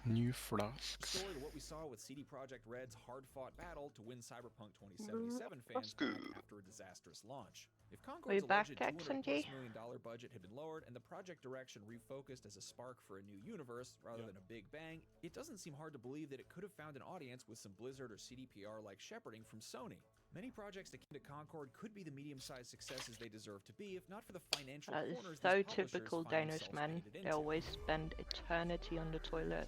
New flasks. Story to what we saw with CD Projekt Red's hard-fought battle to win Cyberpunk 2077 fans back after a disastrous launch. If Concord's alleged $200+ million budget had been lowered and the project direction refocused as a spark for a new universe rather than a big bang, it doesn't seem hard to believe that it could have found an audience with some Blizzard or CDPR-like shepherding from Sony. Many projects akin to Concord could be the medium-sized successes they deserve to be, if not for the financial corners so typical Danish men. They always spend eternity on the toilet.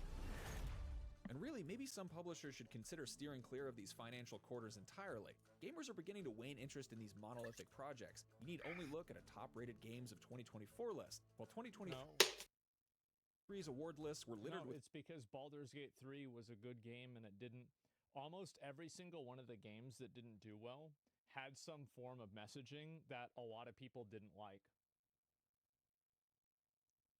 And really, maybe some publishers should consider steering clear of these financial quarters entirely. Gamers are beginning to wane interest in these monolithic projects. You need only look at a top-rated games of 2024 list. While 2023's award lists were littered with... It's because Baldur's Gate 3 was a good game and it didn't... Almost every single one of the games that didn't do well had some form of messaging that a lot of people didn't like.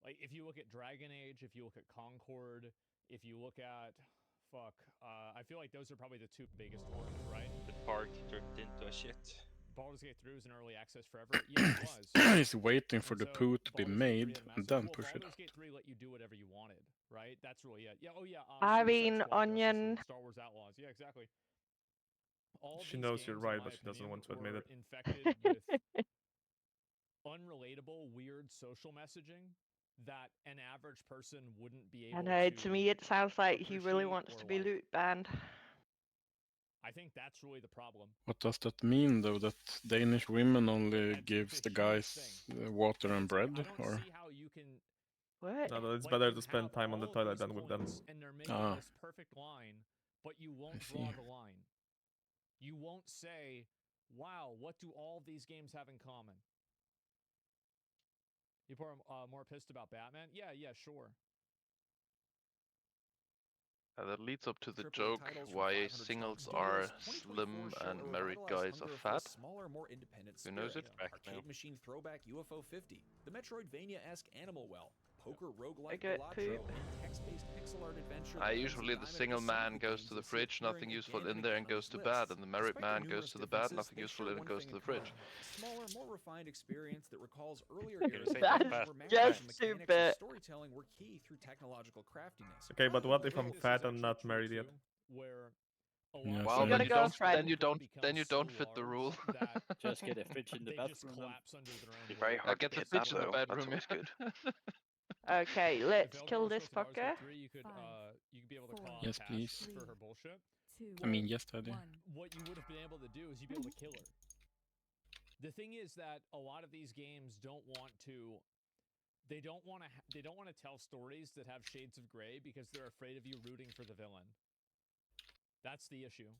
Like, if you look at Dragon Age, if you look at Concord... If you look at, I feel like those are probably the two biggest ones, right? The park turned into a shit. Baldur's Gate 3 was in early access forever. Yeah, it was. He's waiting for the poo to be made and then push it. Baldur's Gate 3 let you do whatever you wanted, right? That's really it. Yeah, oh yeah. I mean, Onion. Star Wars Outlaws. Yeah, exactly. She knows you're right, but she doesn't want to admit it. Infected with unrelatable, weird social messaging that an average person wouldn't be able to. I know, to me it sounds like he really wants to be loot banned. I think that's really the problem. What does that mean, though? That Danish women only gives the guys water and bread? I don't see how you can... What? No, it's Like, better you to spend have time on the all toilet these than with them. points, and they're making Ah. this perfect line, but you won't see. draw the line. You won't say, wow, what do all these games have in common? People are more pissed about Batman? Yeah, sure. That leads up to the AAA joke titles from why 500 singles star are studios, 2024 slim show and a married revitalized guys hunger are for a fat. smaller, more independent Who knows spirit. it? Arcade machine throwback UFO 50, the Metroidvania-esque Animal Well, poker I roguelike get Balatro, poop. and text-based pixel art adventure. Usually the single man goes to the fridge, nothing useful in there, and goes to bed, and the married man goes to the bed, nothing useful in and goes to the fridge. A smaller, more refined experience that recalls earlier You're eras gonna say of that's games fast. where Just mechanics and super. storytelling were key through technological craftiness. Okay, but what if I I'm think this fat is and actually not true, married yet? too, Where a Yeah, lot Well, You got a then you don't, girlfriend. then you don't fit the rule. That Just get a fridge in the they just bathroom. Then. collapse under their own Be weight. very hard to Get be the a dad fridge in the though. That's bedroom. always good. Okay, If let's Elder kill was this supposed to fucker. 3, you could be able to Four, call Yes, Tash please. for her bullshit. 2, I mean, yes, Daddy. 1. What you would have been able to do is you'd be able to kill her. The thing is that a lot of these games don't want to. They don't want to tell stories that have shades of gray because they're afraid of you rooting for the villain. That's the issue.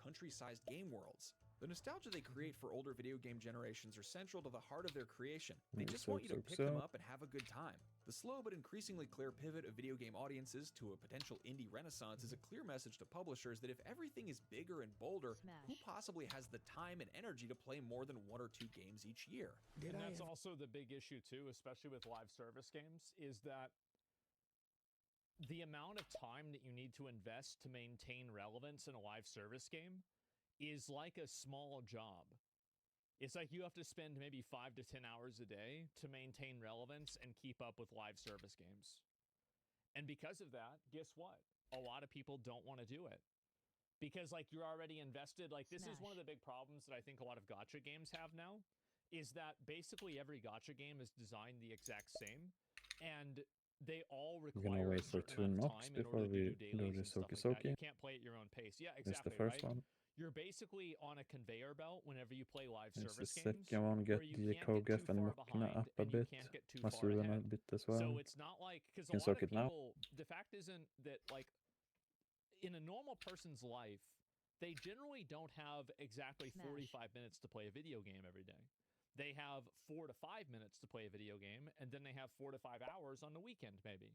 Country-sized game worlds. The nostalgia they create for older video game generations are central to the heart of their creation. They just want you to pick them up and have a good time. The slow but increasingly clear pivot of video game audiences to a potential indie renaissance is a clear message to publishers that if everything is bigger and bolder, who possibly has the time and energy to play more than 1 or 2 games each year? And that's also the big issue too, especially with live service games, is that the amount of time that you need to invest to maintain relevance in a live service game is like a small job. It's like you have to spend maybe 5 to 10 hours a day to maintain relevance and keep up with live service games. And because of that, guess what? A lot of people don't want to do it. Because like you're already invested, like this is one of the big problems that I think a lot of gacha games have now, is that basically every gacha game is designed the exact same, and they all require a certain amount of time in order to do dailies and stuff like that. You can't play at your own pace. Yeah, exactly, the first right? one. You're basically on a conveyor belt whenever you play live There's service the games, second one, get where you the can't get Kogef too and far Mokna behind up a and you bit. can't get too far Masuren a ahead. bit as well. So it's not like, because a Can lot soak of it now. people, the fact isn't that like in a normal person's life, they generally don't have exactly 45 minutes to play a video game every day. They have 4 to 5 minutes to play a video game, and then they have 4 to 5 hours on the weekend, maybe.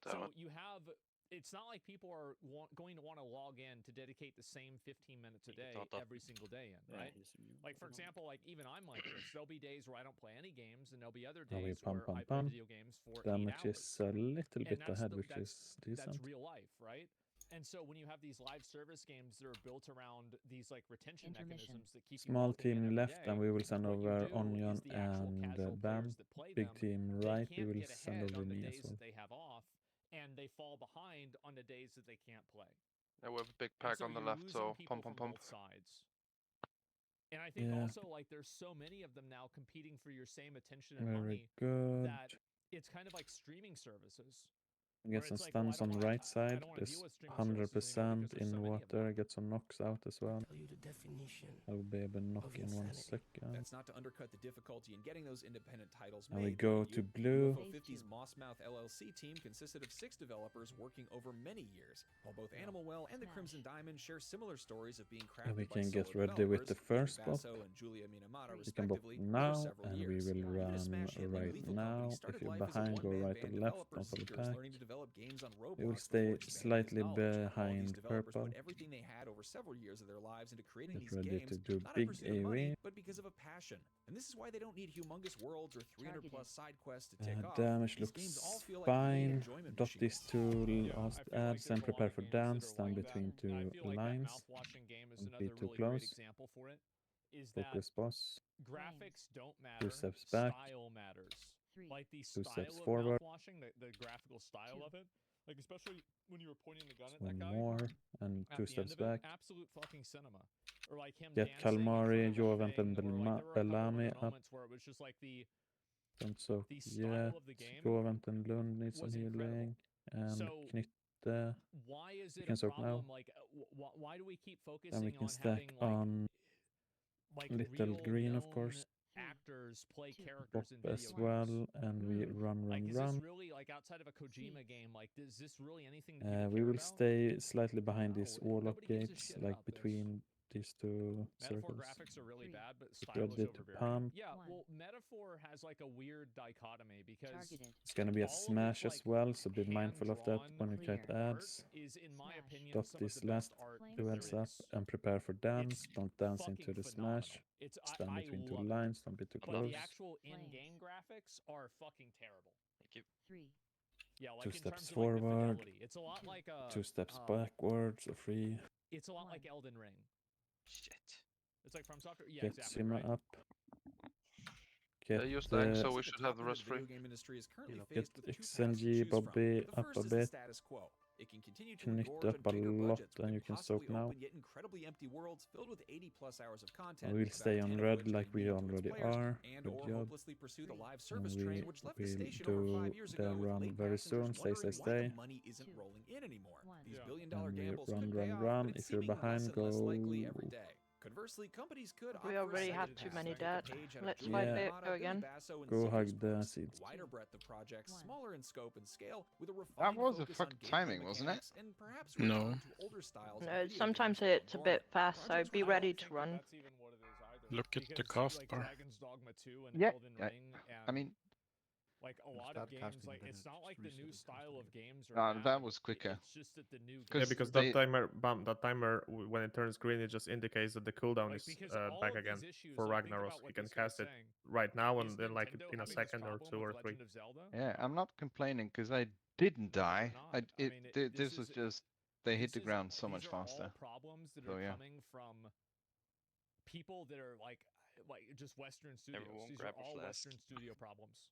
So you have, it's not like people are going to want to log in to dedicate the same 15 minutes a day every single day in, right? Like, for example, like even I'm like this. There'll be days where I don't play any games, and there'll be other days where I play video games for 8 Damage hours. is a little bit And ahead, which is that's decent. real life, right? And so when you have these live service games that are built around these like retention mechanisms that keep Small you logging in team every left, day, and we will send what you over do Onion is the actual and casual Bam. players that play Big them, team they right, we can't will get send ahead over on the me as days well. that they have off, and they fall behind on the days that they can't play. Yeah, we have a big And pack so on the you're left, losing so people pump, from pump, pump. both sides. And I think Yeah. also like there's so many of them now competing for your same attention and Very money good. that it's kind of like streaming services. Get some stuns on the right side. There's 100% in water. Get some knocks out as well. I will be able to knock in 1 second. That's not to undercut the difficulty in getting those independent titles And made. we go to blue. UFO 50's Mossmouth LLC team consisted of 6 developers working over many years, while both Animal Well and the Crimson Diamond share similar stories of being crafted And we by can get solo ready with the developers, first bop. Vaso and Julia Minamata, We can bop respectively, now, over several and we years. will Even a run smash hit like right Lethal now. Company If started you're life as a behind, go one-man right or band left. developers Don't follow seekers back. learning to develop games on We will Roblox stay before expanding slightly his knowledge. All these behind developers purple. put everything they had over several years of their lives into creating Get these ready games, to do not in big pursuit of money, AoE. but because of a passion. And this is why they don't need humongous worlds or 300 plus side quests to tick off. Damage These games all looks feel like fine. enjoyment Dot these machines. two last ads and prepare for dance. Stand between And I 2 feel like that lines. mouthwashing game is Don't be another too really great close. example for it. Is that Focus boss. graphics don't 2 matter, steps back. style matters. Like the 2 style steps of forward. mouthwashing, the graphical style of it, like especially when you were pointing the gun at One that guy. more and At 2 the end steps of it, back. absolute fucking cinema. Or like him Get dancing in Kalmari, front of a Jovent and thing, or like there were a couple Bellamy other up. moments where it was just like the Don't soak style yet. of the game Jovent and Lund need some was healing. And So Knytte. why is We it can a soak now. problem? Like, why do we keep Then we focusing can on stack having like on like Little real Green, of known course. actors actors play Bop characters in video as well, games. and we run. Is this really, outside of a Kojima game, is this really anything that people we care will about? stay slightly behind these warlock nobody gives a gates, shit like about this. between these two Metaphor circles. graphics are really bad, but Get style is ready to overbearing. pump. Yeah, well, Metaphor has a weird dichotomy because It's gonna be a smash as well, so be mindful of that when you create ads. is, in my opinion, Dot some these of the best last art two that ads there up is. and prepare for dance. Don't dance into Fucking the smash. phenomenal. Stand between two love it. lines, don't be too But close. the actual in-game graphics are fucking terrible. Thank you. 3. Yeah, Two in steps terms of forward, the fidelity. It's a lot like 2 steps backwards, or 3. It's a lot like Elden Ring. Shit. It's like From Software. Yeah, Get exactly. Simmer Right. up. Get Use the ink, so we should have the rest free. Get XNG Bobby up a bit. It can continue to Knytt engorge up on a bigger lot, budgets, and but you can possibly soak now. open yet incredibly empty worlds filled with 80+ hours of content. We'll about stay 10 on of red which like we lead to its already players, are. and Good or job. hopelessly pursue the live service And train, which left the we'll station over 5 years do ago the with run late very passengers soon. Stay, wondering stay, why the stay. money isn't rolling in anymore. These Yeah. billion-dollar And we gambles run, could pay off, run. but it's If you're seeming less behind, and less go. likely every day. Conversely, companies could We opt for a already had second too pass, many take the dead. page out of Let's Julian wipe Yeah. it. Mata, Go Billy again. Basso, and Go hug Citrus the Books. seeds. Wider breadth of projects, smaller in scope and scale, with a That refined was a focus fucking on gameplay timing, wasn't it? mechanics and perhaps No. return to older styles of No, video sometimes games it's a bit fast, so Projects be were ready don't to think run. That's even what it is either. Look at the Because, cast bar. Dragon's Dogma 2 and Yeah, Elden Ring and I mean, a lot of games, it's not like the new style of games are no, bad. that was quicker. It's just that the new Yeah, games because they- that timer, when it turns green, it just indicates that the cooldown is because all back of these again issues, for think Ragnaros. about what You can this guy's cast it saying. right now and Is then Nintendo in a having this second or problem 2 or with 3. Legend of Zelda? Yeah, I'm not complaining because I didn't die. not. This was just they hit the ground so much These are faster. all problems that So, are yeah. coming from people that are like just Western studios. Everyone These grab are a all flask. Western studio problems.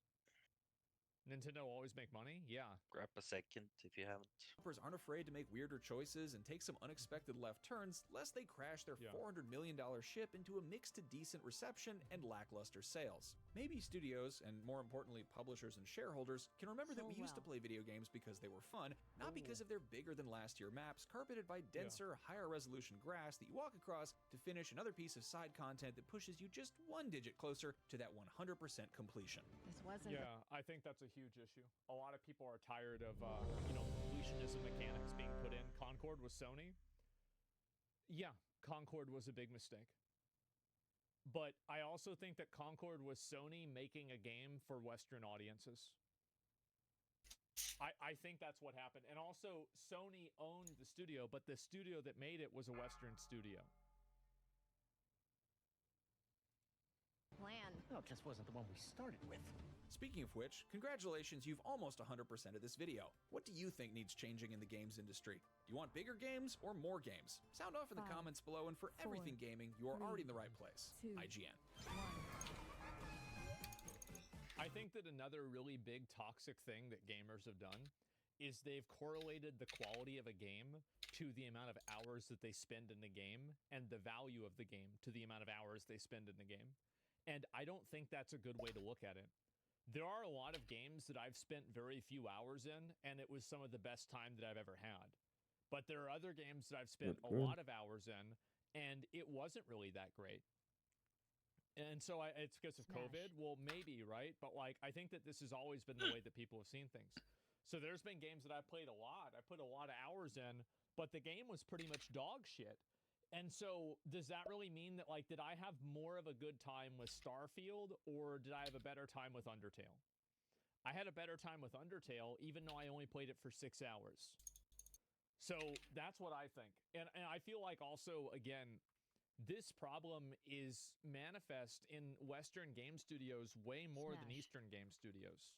Nintendo always make money? Yeah. Grab a second if you haven't. Developers aren't afraid to make weirder choices and take some unexpected left turns, lest they crash their $400 million ship into a mixed to decent reception and lackluster sales. Maybe studios, and more importantly publishers and shareholders, can remember that we used to play video games because they were fun, not because of their bigger than last year maps carpeted by denser, higher resolution grass that you walk across to finish another piece of side content that pushes you just one digit closer to that 100% completion. This wasn't. Yeah, I think that's a huge issue. A lot of people are tired of, completionism mechanics being put in. Concord was Sony. Yeah, Concord was a big mistake. But I also think that Concord was Sony making a game for Western audiences. I think that's what happened. And also, Sony owned the studio, but the studio that made it was a Western studio. Plan. No, it just wasn't the one we started with. Speaking of which, congratulations, you've almost 100% of this video. What do you think needs changing in the games industry? Do you want bigger games or more games? Sound off in the comments below, and for everything gaming, you are already in the right place. IGN. I think that another really big toxic thing that gamers have done is they've correlated the quality of a game to the amount of hours that they spend in the game and the value of the game to the amount of hours they spend in the game. And I don't think that's a good way to look at it. There are a lot of games that I've spent very few hours in, and it was some of the best time that I've ever had. But there are other games that I've spent a lot of hours in, and it wasn't really that great. And so it's because of COVID? Well, maybe, right? But I think that this has always been the way that people have seen things. So there's been games that I've played a lot. I put a lot of hours in, but the game was pretty much dog shit. And so does that really mean that, did I have more of a good time with Starfield, or did I have a better time with Undertale? I had a better time with Undertale, even though I only played it for 6 hours. So that's what I think. And I feel like also, again, this problem is manifest in Western game studios way more than Eastern game studios.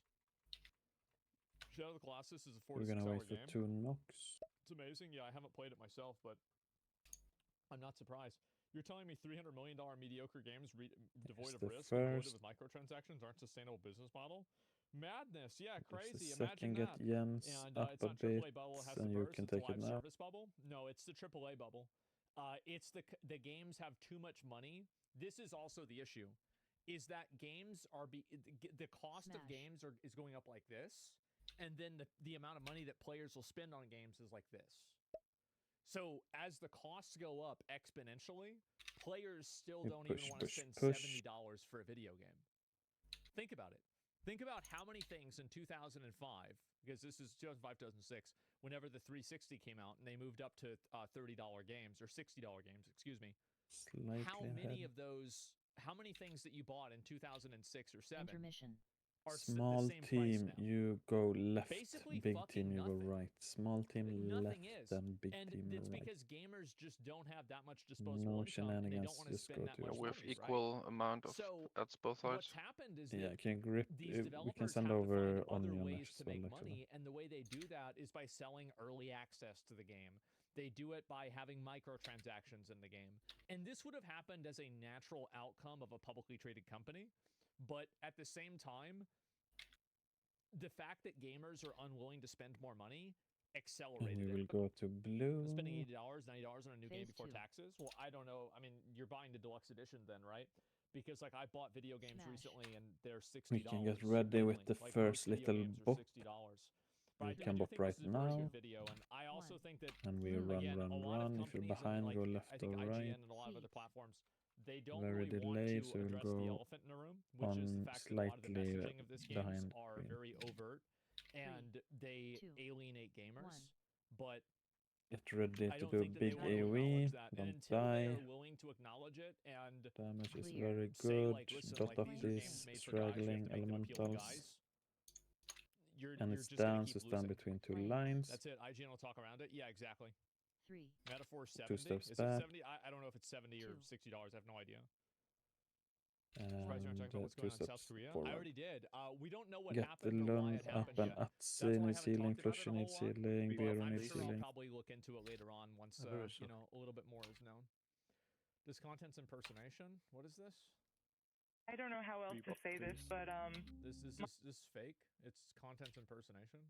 Shadow of the Colossus is a 4 to 6 hour game. We're gonna wait for 2 knocks. It's amazing. Yeah, I haven't played it myself, but I'm not surprised. You're telling me $300 million mediocre games devoid of risk and loaded with microtransactions aren't a sustainable business model? Madness, yeah, crazy. Imagine that. Jens and up it's a not bit, AAA bubble, it has and the you burst, can it's a take it live now. service bubble. No, it's the AAA bubble. It's the games have too much money. This is also the issue, is that games are the cost of games is going up like this, and then the amount of money that players will spend on games is like this. So as the costs go up exponentially, players still don't even want to spend $70 for a video game. Think about it. Think about how many things in 2005, because this is 2005, 2006, whenever the 360 came out and they moved up to $30 games or $60 games, excuse me. Slightly how many ahead. of those, how many things that you bought in 2006 or 7 are Small the same team, price now? you go left. Basically Big fucking team, you go nothing. right. Small team Nothing left, is. then big And team it's right. because gamers just don't have that much No disposable income and they don't shenanigans, want to just spend go that to much With money, equal right? amount of So ads both sides. what's happened is Yeah, that can grip. these We developers can send have to find over other Onion ways as to well, make actually. money, and the way they do that is by selling early access to the game. They do it by having microtransactions in the game. And this would have happened as a natural outcome of a publicly traded company, but at the same time, the fact that gamers are unwilling to spend more money And accelerated we it. will go to blue. Spending $80, $90 on a new game before taxes? Well, I don't know. I mean, you're buying the deluxe edition then, right? Because like I bought video games recently and they're $60. We can get ready with the like, first most video little games bop. are $60. We But I can do bop think right this is a really now. good video, and I also think that And we run, again, run, a lot run. of If you're companies behind, and like go left I think or IGN right. and a lot of other platforms, they don't Very really want delayed, to so we'll address the go elephant in the room, which is the fact that a lot of the slightly messaging of this games behind are green. very overt and they alienate gamers. But Get ready I to don't do think that big they want to acknowledge AoE. that. And Don't until they die. are willing to acknowledge it and Damage is very say good. like, listen, Dot like up these are these games made for guys, we have straggling to make them appeal to elementals. guys. You're It's just gonna down, keep so stand losing. between two lines. That's it. IGN will talk around it. Yeah, exactly. 3. Metaphor 70. Two steps Is back. it 70? I don't know if it's 70 or $60. I have no idea. And Surprised you're not talking about what's two going on in steps South Korea. forward. I already did. We don't know what Get the happened or why lung it up happened and yet. Atsi That's why I needs haven't healing, talked about it Flushy a whole needs lot. healing, But Bero I'm needs sure I'll healing. probably look into it later on once you know, a little bit more is known. This content's impersonation. What is this? I don't know how else to say this, but This is fake. It's content's impersonation.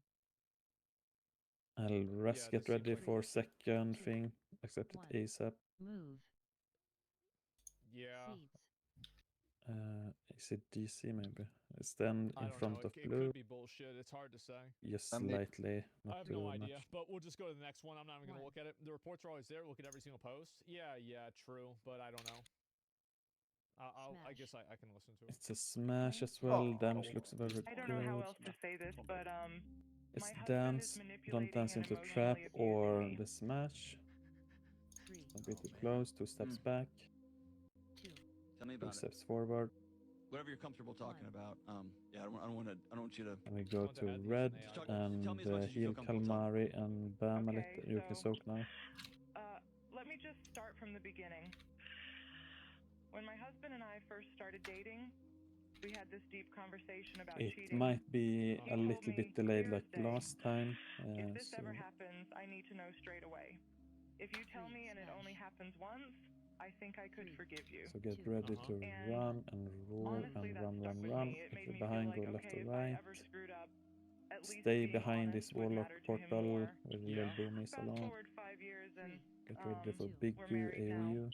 I'll rest, Yeah, get ready for second thing. Accept it ASAP. Move. Yeah. Is it DC maybe? Stand I in don't front know. of It blue. could be bullshit. It's hard to say. Just slightly, I not have too no much. idea, but we'll just go to the next one. I'm not even going to look at it. The reports are always there. Look at every single post. Yeah, true, but I don't know. I guess I can listen to it. It's a smash as well. Damage looks very good. I don't know how else to say this, but It's my husband dance. is manipulating Don't dance and into emotionally trap abusing or me. the smash. 3. A bit too close. 2 steps back. 2. Tell me 2 about it. steps forward. Whatever you're comfortable talking about. Yeah, I don't want you to. And we go to red and tell me as much as you heal feel comfortable Kalmari and Bam a Okay, little. You can so- soak now. Let me just start from the beginning. When my husband and I first started dating, we had this deep conversation about It cheating. might be He a told little me bit delayed clear like as day, last time. if this So ever happens, I need to know straight away. If you tell me and it only happens once, I think I could forgive you. get ready to And run and roar honestly, and that run, stuck run, with run. me. It If made you're me feel behind, like, go left okay, or if I right. ever screwed up, at least Stay being behind honest this would warlock matter to him portal more. with the little boomies Fast along. forward 5 years and Get ready for we're big U married now. AOU.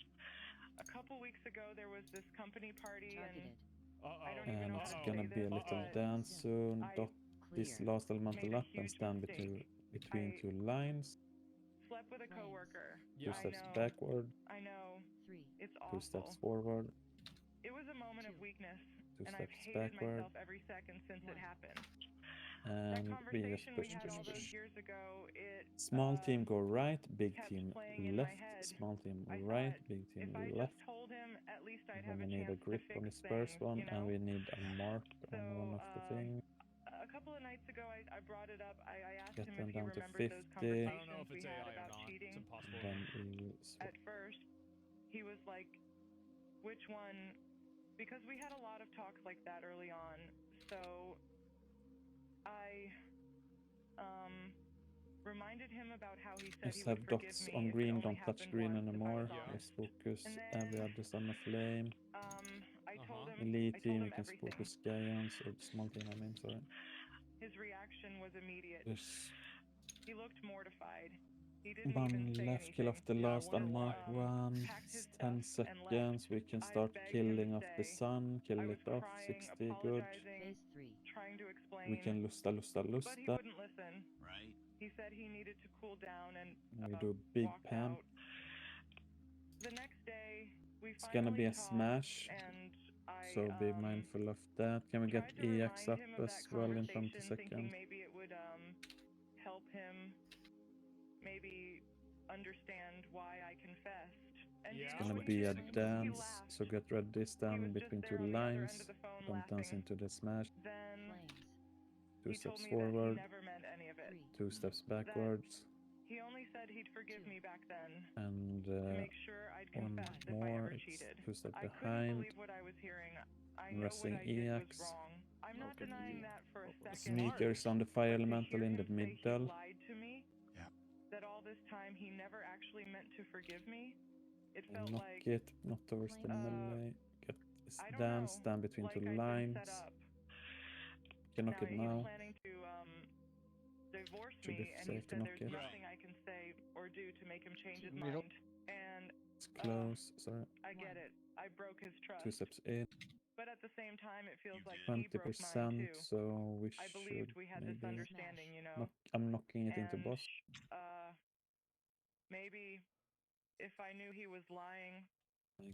A couple weeks ago, there was this company party, and I don't And even know it's how to gonna say be a this, little but dance soon. I Dot this last elemental made a up and huge stand mistake. between I two lines. slept with a coworker. 2 steps backward. I know. 3. It's 2 awful. steps forward. It was a moment of weakness, 2 and I've steps hated backward. myself every second since it happened. That And we just conversation we push, had all push, those push. years ago, it Small team go right, big kept team playing in my left. head. Small team I right, thought, big team if I left. just told him, at least I'd And have we a need a chance grip to on fix this first things, one, you know? and we need a mark So, on one of the things. a couple of nights ago, I brought it up. I asked Get him them if he down to remembered those 50. I don't know conversations if it's we had AI or about not. cheating. It's impossible. Then we At first, he was like, which one? Because we had a lot of talks like that early on. So I reminded him about how he said just he would have forgive dots me on if it green, only don't touch happened green once if I anymore. was honest. Just focus And every then, other on the flame. I told him Elite I told team, him you can everything. focus Giants or small team, I mean, sorry. His reaction was immediate. There's He looked mortified. He didn't one even say left, kill anything. off the last unmarked one. Packed his 10 stuff and left. seconds, we can I start begged him to killing off the stay. sun, kill I it was off, crying, 60, good. apologizing, trying to explain. We can lusta, lusta, But he lusta. wouldn't listen. Right. He said he needed to cool down and We do big walked Pam. out. The next day, we It's gonna be finally a talked, smash. and I So be mindful of that. Can we get EX up as well in 20 seconds? Thinking maybe it would help him maybe understand why I confessed. And It's gonna be a dance, so get ready, stand between two lines. Don't dance into the smash. Then 2 steps forward, 2 steps backwards. He only said he'd forgive me back then. And make sure I'd one confessed if I more, ever it's cheated. 2 steps I couldn't behind. believe what I was hearing. I know what Resting I did was EX. wrong. I'm not denying that for a second. Meteors on the fire elemental in the middle. He lied to me. That all this time he never actually meant to forgive me. It felt Knock like it, not towards the melee. Get dance, stand between two lines. Can knock it now. Planning to divorce Should be me, and he safe to said knock there's it. nothing I can say or do to make him change his mind. And It's close, sorry. I get it. I broke his trust. 2 steps in. But at the same time, it feels like 20%, he broke mine too. so we I should believed we had this maybe understanding, you know. I'm knocking it into boss. Maybe if I knew he was lying,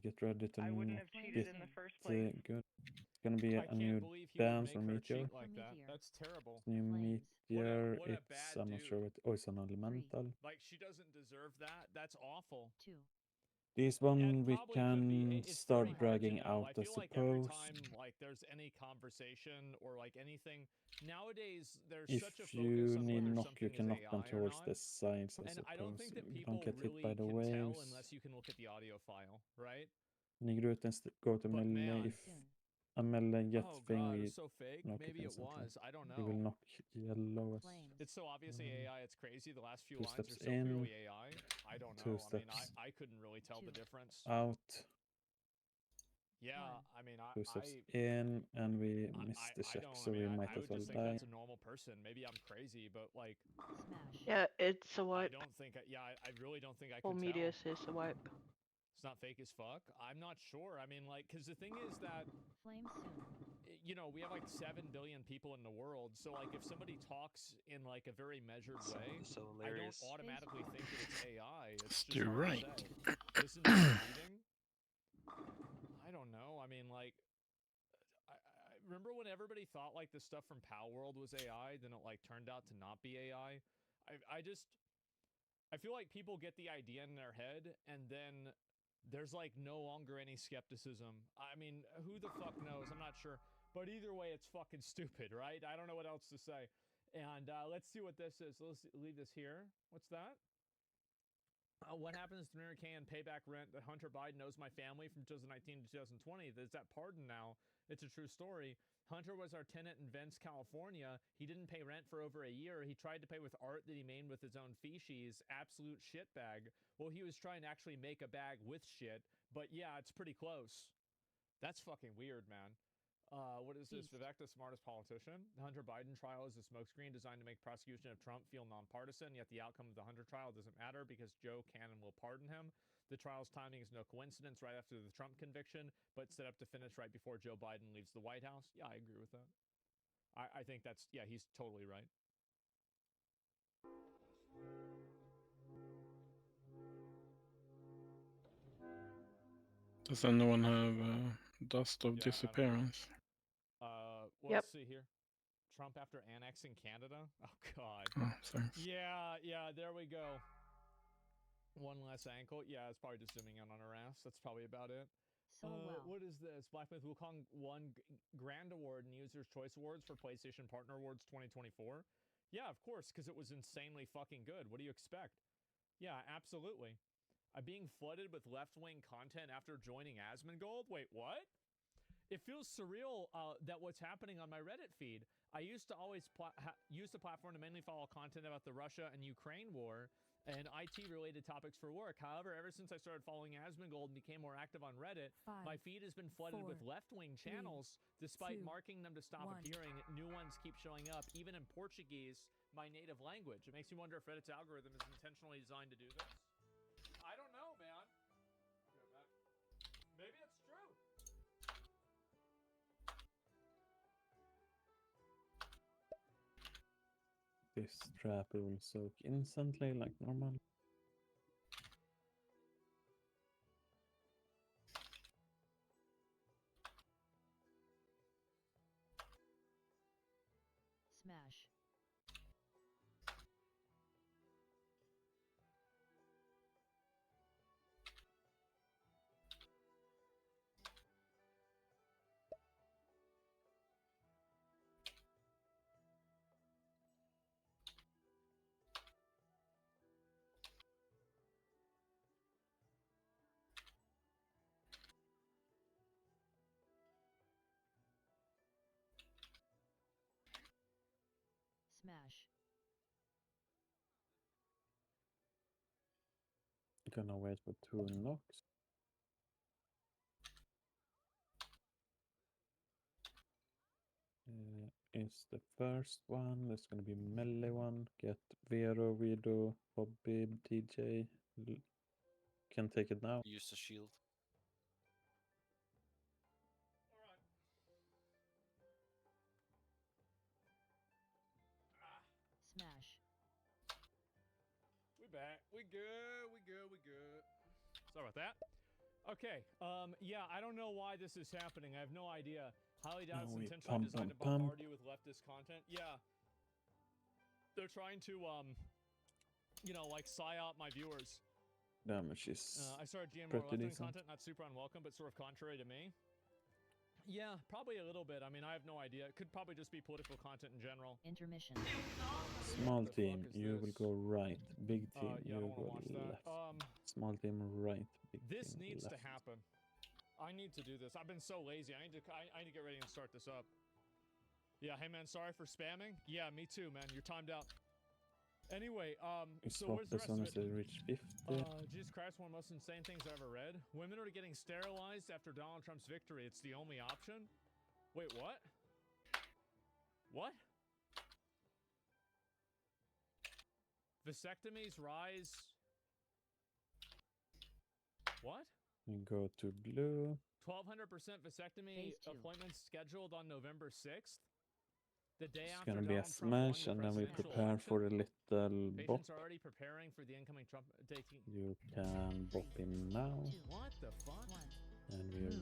Get ready to I wouldn't knock have cheated in the first place. Good. It's gonna be a new dance or meteor. Like that. That's terrible. New meteor. What a It's bad I'm not dude. sure what. Oh, it's an elemental. Like she doesn't deserve that. That's awful. This one we can It's start very hard to dragging know. out, I I feel like every suppose. time like there's any conversation or like anything nowadays, there's If such a focus you on need whether knock, you something can is knock them AI or towards not. the sides, I And suppose. I don't think that You people don't get hit really by the can tell waves. unless you can look at the audio file, right? Nigrut and go to But melee. man. If a melee get Oh thing, god, we it's so fake. knock Maybe it instantly. was. I don't He will know. knock yellow as It's so obviously AI. It's crazy. The last few 2 lines are steps so in, clearly AI. I don't 2 know. I mean, steps I couldn't really tell the difference. out, Yeah, I mean, 2 steps in, and we missed the check, don't. so I mean, we might I as would well just think die. that's a normal person. Maybe I'm crazy, but like, Yeah, it's a I wipe. don't think. I really don't think I Or could Medius tell. is a wipe. It's not fake as fuck. I'm not sure. I mean, like, because the thing is that, you know, we have like 7 billion people in the world. So like, if somebody talks in like a very measured way, I don't automatically think that it's AI. It's just You're hard right. to say. Listen to the reading. I don't know. I mean, like, I remember when everybody thought like the stuff from Pal World was AI, then it like turned out to not be AI. I feel like people get the idea in their head and then there's like no longer any skepticism. I mean, who the fuck knows? I'm not sure. But either way, it's fucking stupid, right? I don't know what else to say. And let's see what this is. Let's leave this here. What's that? What happens to Mary Kay and payback rent that Hunter Biden owes my family from 2019 to 2020? There's that pardon now. It's a true story. Hunter was our tenant in Vence, California. He didn't pay rent for over a year. He tried to pay with art that he made with his own feces. Absolute shit bag. Well, he was trying to actually make a bag with shit. But yeah, it's pretty close. That's fucking weird, man. What is this? Vivek, the smartest politician. The Hunter Biden trial is a smokescreen designed to make prosecution of Trump feel nonpartisan, yet the outcome of the Hunter trial doesn't matter because Joe Cannon will pardon him. The trial's timing is no coincidence right after the Trump conviction, but set up to finish right before Joe Biden leaves the White House. Yeah, I agree with that. I think that's, yeah, he's totally right. Does anyone have dust of disappearance? Well, let's see here. Trump after annexing Canada? Oh, God. Oh, thanks. Yeah, there we go. One less ankle. Yeah, it's probably just zooming in on her ass. That's probably about it. What is this? Black Myth Wukong won Grand Award and User's Choice Awards for PlayStation Partner Awards 2024. Yeah, of course, because it was insanely fucking good. What do you expect? Yeah, absolutely. I'm being flooded with left-wing content after joining Asmongold? Wait, what? It feels surreal that what's happening on my Reddit feed. I used to always use the platform to mainly follow content about the Russia and Ukraine war and IT-related topics for work. However, ever since I started following Asmongold and became more active on Reddit, my feed has been flooded with left-wing channels. Despite marking them to stop appearing, new ones keep showing up, even in Portuguese, my native language. It makes me wonder if Reddit's algorithm is intentionally designed to do this. I don't know, man. Maybe it's true. This trap will soak instantly like normal. Smash. Smash. Gonna wait for 2 knocks. Is the first one. There's gonna be melee one. Get Vero, Vido, Bobby, DJ. Can take it now. Use the shield. Smash. We back. We good. We good. We good. Sorry about that. Okay. Yeah, I don't know why this is happening. I have no idea. Highly doubt it's intentionally designed to bombard you with leftist content. Yeah. They're trying to, you know, like, psyop my viewers. Damage is I started GM more pretty left-wing decent. content, not super unwelcome, but sort of contrary to me. Yeah, probably a little bit. I mean, I have no idea. It could probably just be political content in general. Intermission. Small team, you will go right. Big team, yeah, you go left. Small team, right. Big This team, needs left. to happen. I need to do this. I've been so lazy. I need to get ready and start this up. Yeah, hey man, sorry for spamming. Yeah, me too, man. You're timed out. Anyway, so where's the as rest soon of as it? they reach 50. Jesus Christ, one of the most insane things I've ever read. Women are getting sterilized after Donald Trump's victory. It's the only option. Wait, what? What? Vasectomies rise. What? You go to blue. 1200% vasectomy appointments scheduled on November 6th. The day It's after gonna be a Donald Trump won smash, the and then we presidential prepare election. for a little bop. Patients are already preparing for the incoming Trump taking. You can bop him now. What the fuck? And we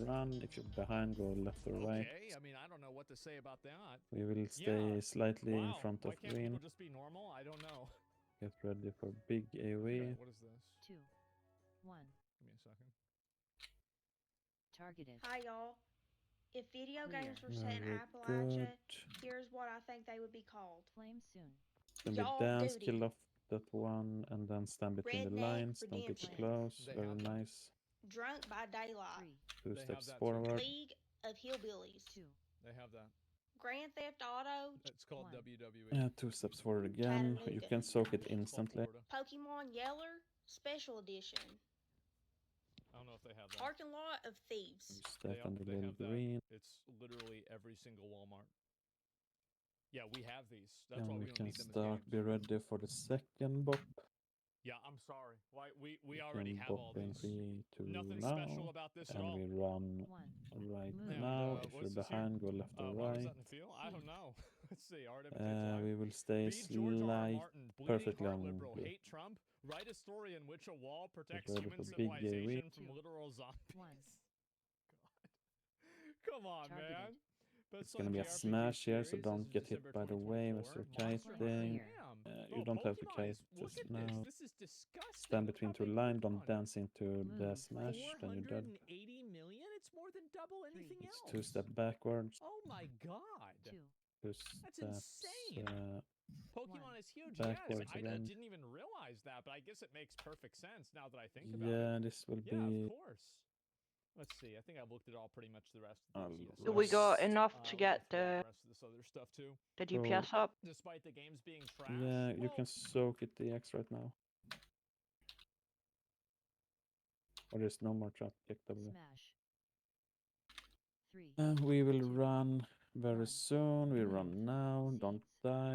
run. If you're behind, go left or right. Okay, I mean, I don't know what to say about that. We will stay slightly in front Why of can't green. people just be normal? I don't know. Get ready for big AoE. What is this? 2, 1. Give me a second. Targeted. Hi, y'all. If video games were set in Very Appalachia, good. here's what I think they would be called. Flame soon. Then Y'all we dance, duty. kill off that one, and then stand between the Redneck lines. Don't get too redemption. close. They Very have that. nice. Drunk by Daylight. 2 They have steps that too. forward. League of Hillbillies. 2. They have that. Grand Theft Auto. It's called WWE. Yeah, 2 steps forward again. You Chattanooga. can soak it It's called instantly. Florida. Pokemon Yeller Special Edition. I don't know if they have that. Parking Lot of Thieves. Step on the They little have that. green. It's literally every single Walmart. Yeah, we have these. That's And why we we don't can need them as start, games. be ready for the second bop. Yeah, I'm sorry. Why we We already can have all bop in these. 3, 2 Nothing now. special about this at And all. we run 1. right And, now. If what's you're this here? behind, go left or Why was right. that in the field? I don't know. Let's see. Art imitates We will stay Read George R. R. slight, Martin, bleeding perfectly heart on liberal, blue. hate Trump, write a story in which a wall protects ready human for big civilization AoE. from literal zombies. 1. Come on, Targeted. man. It's gonna be a smash here, so don't get hit by the wave as you're kiting. You don't have to kite just now. This is disgusting. Stand between 2 lines, don't dance into the smash, then you're dead. 480 million? It's more than double anything It's else. 2 step backwards. Oh my god. 2. 2 That's steps. insane. Pokemon is huge. Backwards Yes, I again. didn't even realize that, but I guess it makes perfect sense now that I think about it. Yeah, this will Yeah, be. of course. Let's see. I think I've looked at all pretty much the rest of I'll the look. We got enough to we'll get go through all the rest of this other stuff too. DPS up. Despite the games being trash. Yeah, you can soak it DX right now. Or there's no more trap kick W. Smash. 3. And we will run very soon. We run now. Don't die.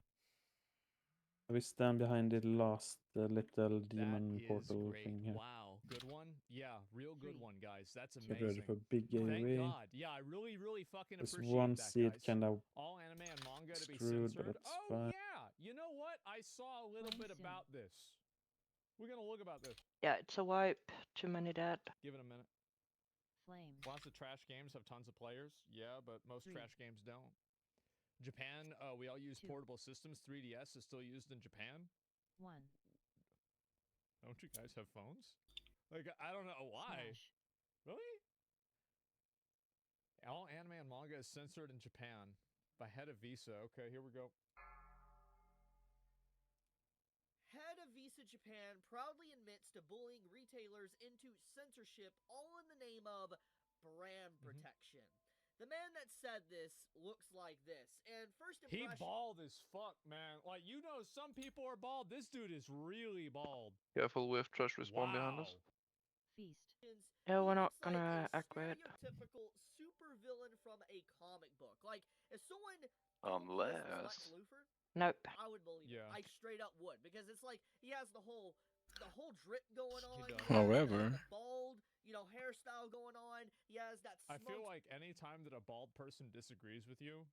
We stand behind the last little demon That is portal great. thing here. Wow, good one. Yeah, real good one, guys. That's Get ready amazing. for big Thank AoE. God. Yeah, I really fucking There's appreciate one that, seed guys. kind of All anime and manga to be screwed, but censored. that's Oh fine. yeah, you know what? I saw a little bit about this. We're gonna look about this. Yeah, it's a wipe. Too many dead. Give it a minute. Flame. Lots of trash games have tons of players. Yeah, but most trash games don't. Japan, we all use portable systems. 3DS is still used in Japan. 1. Don't you guys have phones? Like, I don't know why. Smash. Really? All anime and manga is censored in Japan by head of Visa. Okay, here we go. Head of Visa Japan proudly admits to bullying retailers into censorship, all in the name of brand protection. The man that said this looks like this, and first impression... He bald as fuck, man. Like, you know, some people are bald. This dude is really bald. Careful with trash respawn behind us. Feast. Yeah, we're not He looks gonna like a aggro it. stereotypical super villain from a comic book. Like, if someone Unless... Lex Luthor, nope. I would believe it. I straight up would, because it's like he has the whole drip going on. However, the bald, hairstyle going on. He has that. I feel like any time that a bald person disagrees with you,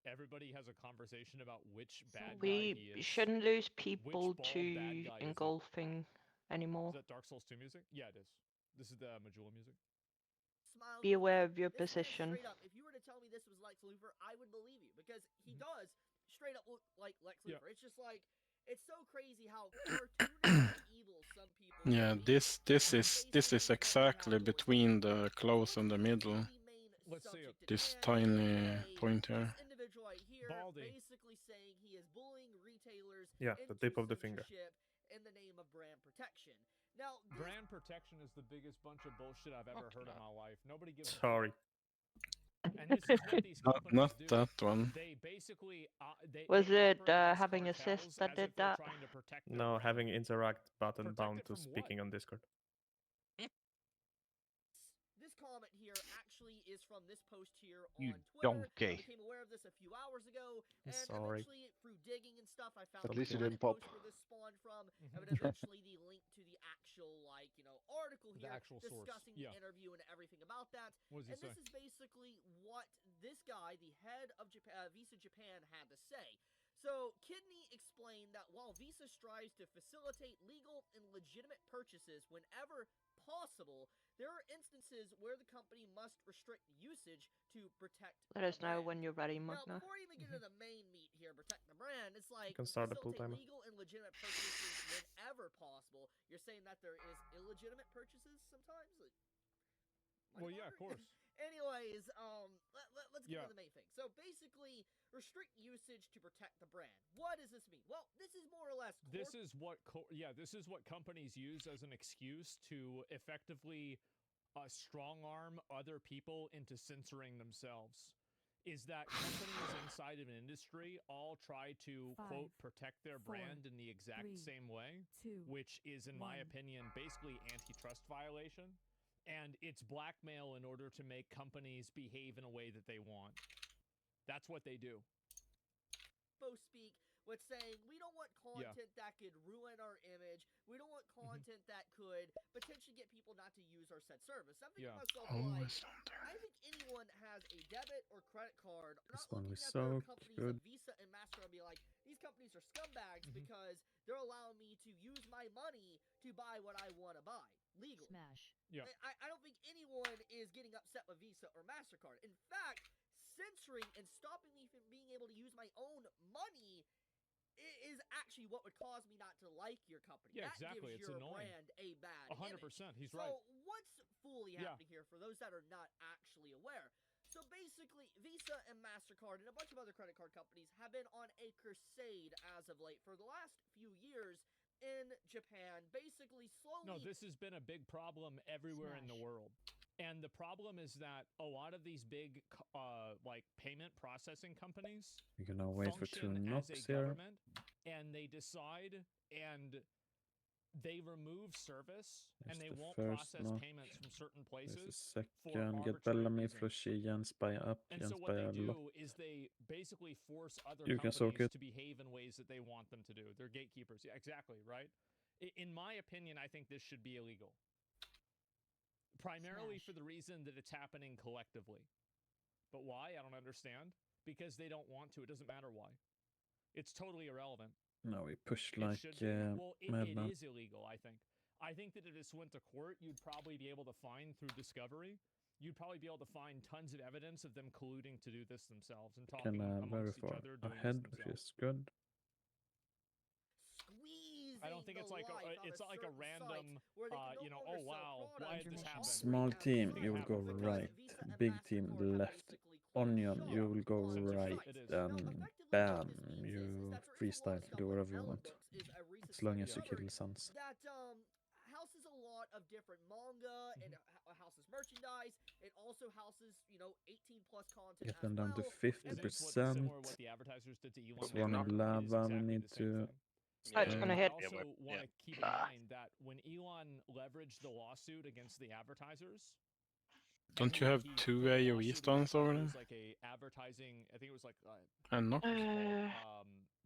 everybody has a conversation about which bad guy he is. We shouldn't lose people Which to bald bad guy engulfing anymore. Is that Dark Souls 2 music? Yeah, it is. This is the Majula music. Be aware of your position. Straight up, if you were to tell me this was Lex Luthor, I would believe you, because he does straight up look like Lex Luthor. It's just like, it's so crazy how cartoonish evil some people. Yeah, this is exactly between the close and the middle. Let's see this tiny point here. This individual right here, basically saying he is bullying retailers. Yeah, the tip of the finger. In the name of brand protection. Now, brand protection is the biggest bunch of bullshit I've ever heard in my life. Nobody gives a Sorry. And this is what these not do. that one. They basically was it having assist that did that? No, having interact button bound to speaking on Discord. This comment here actually is from this post here You on Twitter. donkey. I became aware of this a few hours ago, and Sorry. eventually through digging and stuff, I found At least it the didn't pop. post where this spawned from, and then eventually the link to the actual article here discussing the interview and everything about that. What does and this is basically what this guy, the head of Visa Japan, had to say. So, Kidney explained that while Visa strives to facilitate legal and legitimate purchases whenever possible, there are instances where the company must restrict usage to protect Let us know when you're ready, Magna. Now, before you even get into the main meat here, protect the brand, it's like can start a pull facilitate timer. legal and legitimate purchases whenever possible. You're saying that there is illegitimate purchases sometimes? Well, yeah, of course. Anyways, let's get into the main thing. So basically, restrict usage to protect the brand. What does this mean? Well, this is more or less. This is what companies use as an excuse to effectively strong arm other people into censoring themselves. Is that companies inside of an industry all try to quote protect their brand in the exact same way, which is, in my opinion, basically antitrust violation. And it's blackmail in order to make companies behave in a way that they want. That's what they do. Speak with saying we don't want content that could ruin our image. We don't want content that could potentially get people not to use our said service. I'm thinking to myself, I think anyone has a debit or credit card. This one was so good. Like Visa and MasterCard be like, these companies are scumbags because they're allowing me to use my money to buy what I want to buy legally. Smash. Yeah. I don't think anyone is getting upset with Visa or MasterCard. In fact, censoring and stopping me from being able to use my own money is actually what would cause me not to like your company. Yeah, that exactly. Gives it's your annoying. Brand a bad 100%. Image. He's right. So what's fully happening here for those that are not actually aware? So basically, Visa and MasterCard and a bunch of other credit card companies have been on a crusade as of late for the last few years in Japan, basically slowly... No, this has been a big problem everywhere in the world. And the problem is that a lot of these big, payment processing companies You're gonna wait for 2 knocks as a here. government, and they decide and they remove service, and they won't process payments from certain places. There's a second. Get Bellamy, Flushy, Jens by up. And Jens so by what a they lot. do is they basically force other You can companies soak it. to behave in ways that they want them to do. They're gatekeepers. Yeah, exactly, right? In my opinion, I think this should be illegal. Primarily for the reason that it's happening collectively. But why? I don't understand. Because they don't want to. It doesn't matter why. It's totally irrelevant. No, we push It like should be. Well, it madman. is illegal, I think. I think that if this went to court, you'd probably be able to find through discovery you'd probably be able to find tons of evidence of them colluding to do this themselves and talking Can amongst each verify other doing ahead, this which themselves. is good. I don't think it's like it's not like a random, you know, oh wow, why did this happen? Small team, you will go right. Big team, left. Onion, you will go right. Then bam, you freestyle, do whatever you want. As long as you kill the suns. That houses a lot of different manga and houses merchandise. It also houses, you know, 18 plus content. Get them down to 50%. Similar what the advertisers did to Elon. It's one in lava, we need to... Oh, it's gonna hit. I also want to keep in mind that when Elon leveraged the lawsuit against the advertisers, don't you have 2 AoE stuns over there? It was like a advertising. I think it was like and not.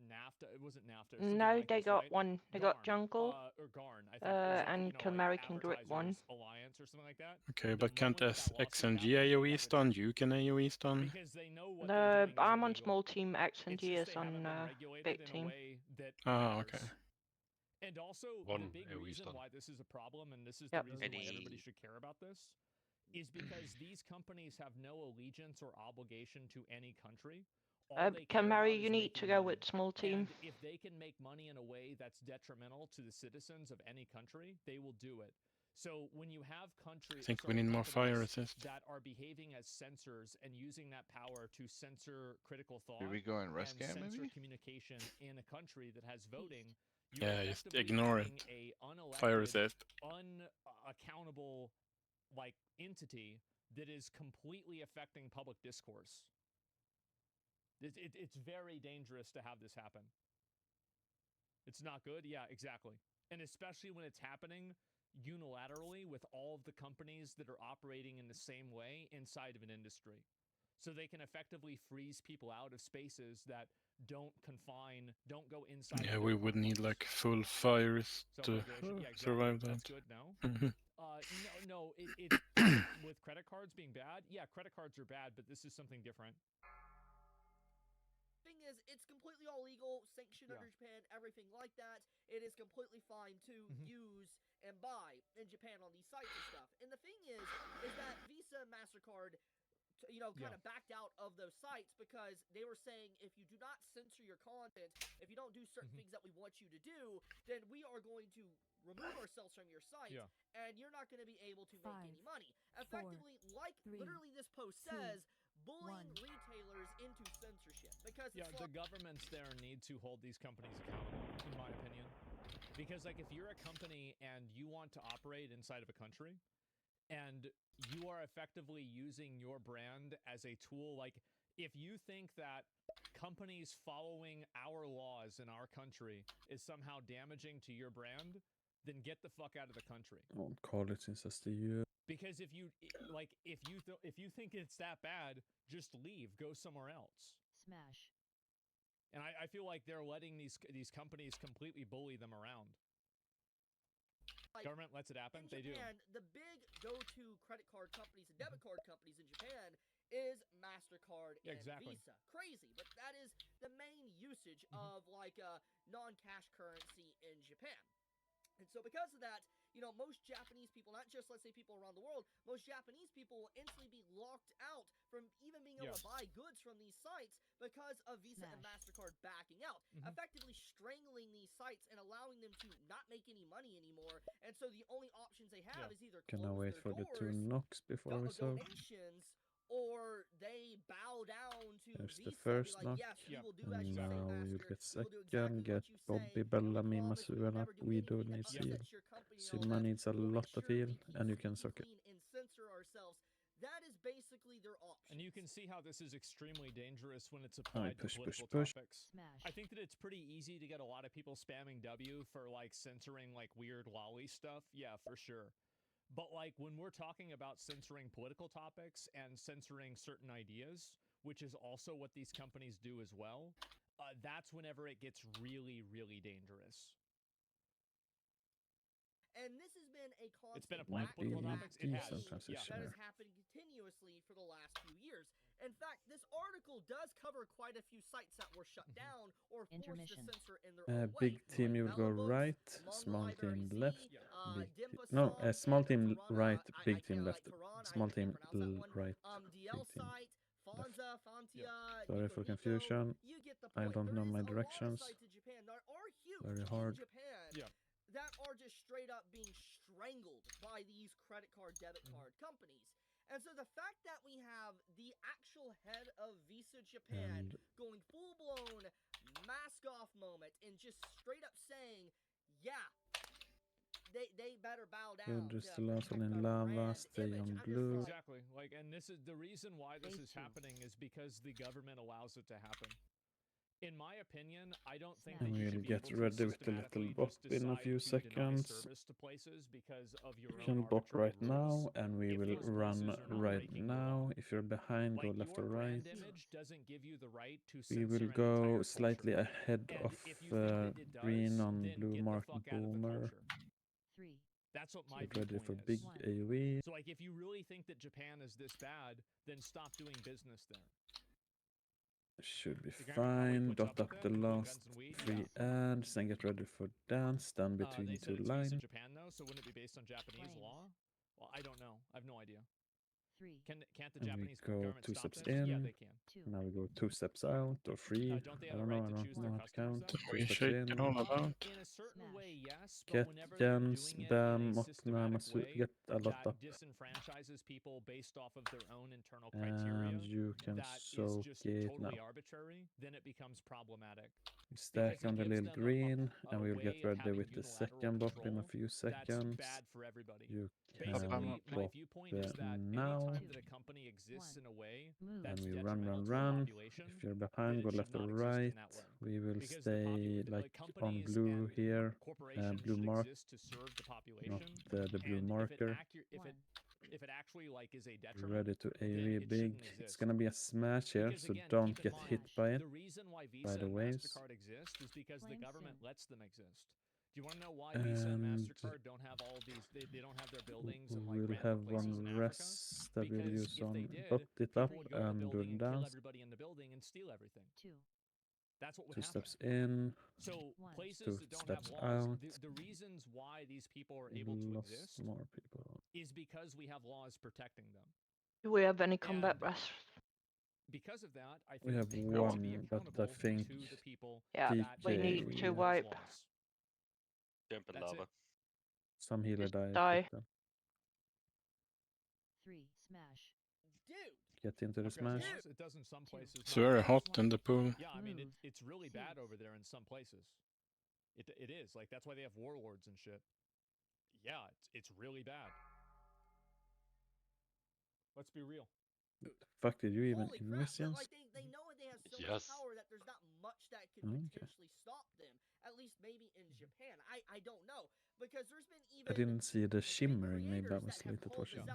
NAFTA. It wasn't NAFTA. No, like they this, got right? one. They got Jungle. Or Garn. I think it was like, and you know, Calmari like can grip one. Alliance or something like that. Okay, but can't XNG AoE stun? You can AoE stun. Because they know what No, I'm on small team. X and G is on big team. Oh, okay. And also, the big reason why this is a problem, and this is the reason why everybody should care about this, is because these companies have no allegiance or obligation to any country. Calmari, you need to go with small team. And if they can make money in a way that's detrimental to the citizens of any country, they will do it. So when you have countries, I think we need more fire assist that are behaving as censors and using that power to censor critical thought, Here we go in and rescue, censor maybe? communication in a country that has voting. Yeah, just ignore it. Fire assist. Unaccountable, like, entity that is completely affecting public discourse. It's very dangerous to have this happen. It's not good. Yeah, exactly. And especially when it's happening unilaterally with all of the companies that are operating in the same way inside of an industry. So they can effectively freeze people out of spaces that don't go inside. Yeah, we would need like full fires to survive that. That's good, no? No, it's with credit cards being bad. Yeah, credit cards are bad, but this is something different. Thing is, it's completely all legal, sanctioned under Japan, everything like that. It is completely fine to use and buy in Japan on these sites and stuff. And the thing is that Visa and MasterCard, you know, kind of backed out of those sites because they were saying, if you do not censor your content, if you don't do certain things that we want you to do, then we are going to remove ourselves from your site, and you're not going to be able to make any money. Effectively, literally this post says, bullying retailers into censorship. Because the governments there need to hold these companies accountable, in my opinion. Because, like, if you're a company and you want to operate inside of a country, and you are effectively using your brand as a tool, like, if you think that companies following our laws in our country is somehow damaging to your brand, then get the fuck out of the country. I won't call it since that's the year. Because if you think it's that bad, just leave, go somewhere else. Smash. And I feel like they're letting these companies completely bully them around. Like, government lets it happen. They do. And the big go-to credit card companies and debit card companies in Japan is MasterCard and Visa. Crazy, but that is the main usage of like non-cash currency in Japan. And so because of that, you know, most Japanese people, not just, let's say, people around the world, most Japanese people will instantly be locked out from even being able to buy goods from these sites because of Visa and MasterCard backing out, effectively strangling these sites and allowing them to not make any money anymore. And so the only options they have is either Can I wait for the 2 knocks before we solve? Donations, or they bow down to There's Visa, the first like, knock, yes, we will do as and you say, now Master. you get We'll do second, get Bobby, Bellamy, Masuela, Guido needs heal, Sima needs a lot of heal, and you can suck it. And censor ourselves. That is basically their option. And you can see how this is extremely dangerous when it's applied to political topics. I think that it's pretty easy to get a lot of people spamming W for like censoring like weird lolly stuff. Yeah, for sure. But like when we're talking about censoring political topics and censoring certain ideas, which is also what these companies do as well, that's whenever it gets really, really dangerous. And this has been a constant it's been applied to political topics. It has. that has happened continuously for the last few years. In fact, this article does cover quite a few sites that were shut down or forced to censor in their own way. Big team, you will go right. Small team left. No, small team right. Big team left. Small team right. Big team left. Sorry for confusion. I don't know my directions. Very hard. That are just straight up being strangled by these credit card, debit card companies. And so the fact that we have the actual head of Visa Japan going full-blown mask-off moment and just straight up saying, yeah, they better bow down. Just the last one in lava, stay on blue. Exactly. Like, and this is the reason why this is happening is because the government allows it to happen. In my opinion, I don't think that you should be get ready with the little bot in a few seconds. You can bot right now, and we will run right now. If you're behind, go left or right. We will go slightly ahead of green on blue mark boomer. That's what my get ready for is. big AoE. So like, if you really think that Japan is this bad, then stop doing business there. Should be fine. Dot up the last 3 ads and get ready for dance. Stand between two lines. Japan though, so wouldn't it be based on Japanese law? Well, I don't know. I have no idea. Can't the Japanese government stop 2 steps this? in. Yeah, they can. Now we go 2 steps out or 3. I don't know. I don't know how to count. We shake it all about. In a certain way, yes. Get Jens, Bam, Mokna, Masu. Get a lot up. Disenfranchises people based off of their own internal criteria. And you can soak it now. Arbitrary, then it becomes problematic. We stack on the little green, and we will get ready with the second bot in a few seconds. Bad for everybody. You can bot now. And we run. If you're behind, go left or right. We will stay like on blue here, blue mark, not the blue marker. If it actually like is a detriment, ready to AoE big. It's gonna be a smash here, so don't get hit by it. The reason why Visa by the and waves. MasterCard exist is because the government lets them exist. Do you want to know why Visa and MasterCard don't have all these? They don't have their buildings in like we'll have one rest that we'll use on put it up and do dance. Everybody in the building and steal everything. That's what would 2 happen. steps in. So places 2 that don't steps have laws, out. the reasons why these people are able to exist more people. is because we have laws protecting them. Do we have any combat rest? Because of that, I think We have they will one, be but I accountable think to the people Yeah, that we DK need to wipe. Jump in That's lava. it. Some healer died. Die. 3. Smash. Dude. Get into the smash. It does in some places. It's very hot in the pool. Yeah, I mean it's really bad over there in some places. It is like that's why they have warlords and shit. Yeah, it's really bad. Let's be real. The fuck did you even Holy invest, crap, Jens? like they know they have so Yes. much power that there's not much that could potentially stop them. At least maybe in Japan. I don't know. Because there's been even I didn't see the shimmering. Maybe I was late at watching.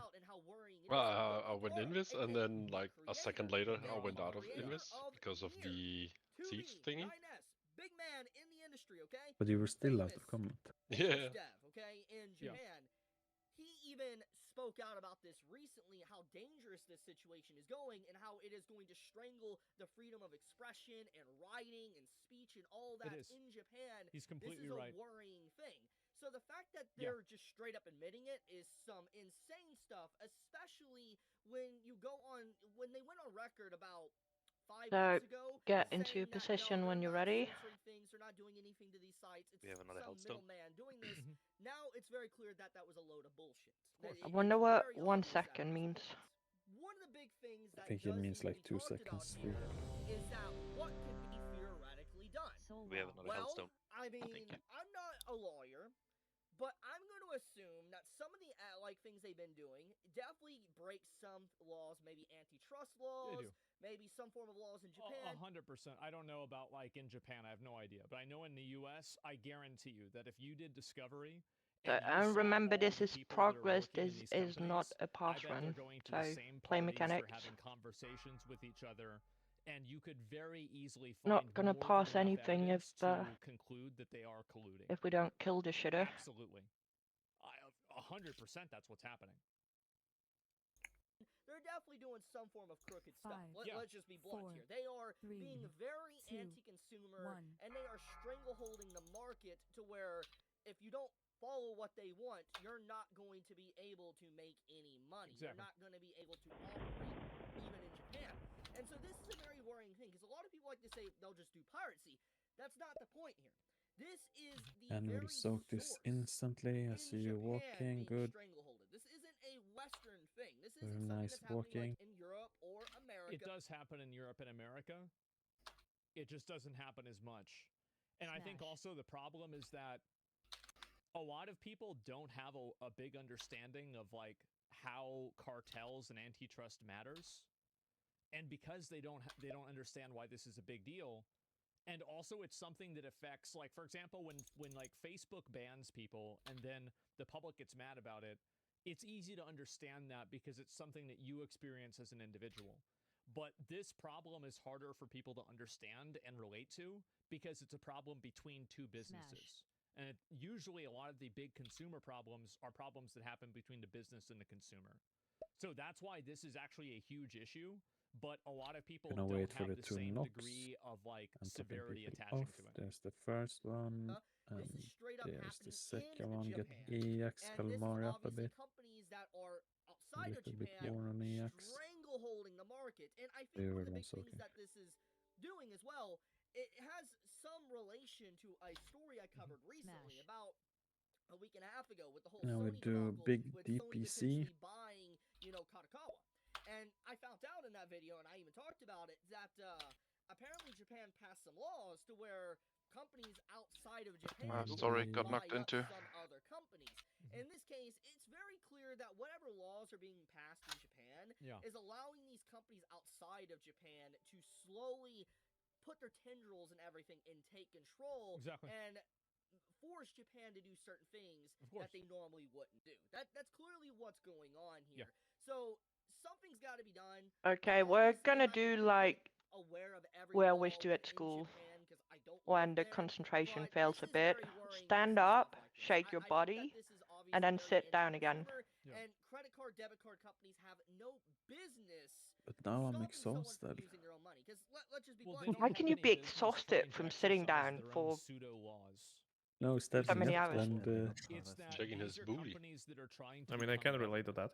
I went Invis, and then like a second later, I went out of Invis because of the siege thingy. Big man in the industry, okay? But you were still out of comment. Yeah. Okay, in Japan. He even spoke out about this recently, how dangerous this situation is going and how it is going to strangle the freedom of expression and writing and speech and all that in Japan. He's completely this is right. a worrying thing. So the fact that they're just straight up admitting it is some insane stuff, especially when you go on, when they went on record about 5 weeks ago. Get into position when you're ready. Things, they're not doing anything to these sites. It's we have another some healthstone. middleman doing this. Now it's very clear that that was a load of bullshit. I wonder what 1 second means. One of the big things that I think it means like 2 seconds. Is that what could be theoretically done? We have another healthstone. I mean, I'm not a lawyer, but I'm going to assume that some of the like things they've been doing definitely break some laws, maybe antitrust laws, maybe some form of laws in Japan. 100%. I don't know about like in Japan. I have no idea, but I know in the U.S. I guarantee you that if you did discovery. And remember, this is progress. This is not a pass run. So play mechanics. Having conversations with each other. And you could very easily find not gonna pass anything if conclude that they are colluding. If we don't kill the shitter. Absolutely, 100%. That's what's happening. There are definitely doing some form of crooked stuff. 5, Let's just be blunt 4, here. They are 3, being very 2, anti-consumer, 1. and they are strangleholding the market to where if you don't follow what they want, you're not going to be able to make any money. Exactly. You're not going to be able to operate even in Japan. And so this is a very worrying thing, because a lot of people like to say they'll just do piracy. That's not the point here. This is the And we'll very soak this instantly. I see you walking. Good. strangleholded. This isn't a Western thing. This Very isn't something nice that's happening walking. like in Europe or America. It does happen in Europe and America. It just doesn't happen as much. And I think also the problem is that a lot of people don't have a big understanding of like how cartels and antitrust matters. And because they don't understand why this is a big deal. And also it's something that affects, like, for example, when like Facebook bans people and then the public gets mad about it, it's easy to understand that because it's something that you experience as an individual. But this problem is harder for people to understand and relate to because it's a problem between two businesses. And usually a lot of the big consumer problems are problems that happen between the business and the consumer. So that's why this is actually a huge issue. But a lot of people don't have the same degree of like severity attaching to it. There's the first one, and there's the second one. Get EX Kalmari up a bit. Companies that are outside of A bit Japan more on EX. strangleholding the market. And I think one of the big things that this is doing as well, it has some relation to a story I covered recently about a week and a half ago with the whole Now we Sony do debacle, big with Sony DPC. potentially buying, Cata. And I found out in that video, and I even talked about it, that apparently Japan passed some laws to where companies outside of Japan Sorry, got buy knocked up into. some other companies. In this case, it's very clear that whatever laws are being passed in Japan is allowing these companies outside of Japan to slowly put their tendrils and everything and take control and force Japan to do certain things that they normally wouldn't do. That's clearly what's going on here. So something's got to be done. Okay, we're gonna do like we always do at school when the concentration fails a bit. Stand up, shake your body, and then sit down again. And credit card, debit card companies have no business. But now I'm exhausted. Using their own money. Let's just be blunt. Why can you be exhausted from sitting down for No, so many hours? And checking his booty. I mean, I can relate to that.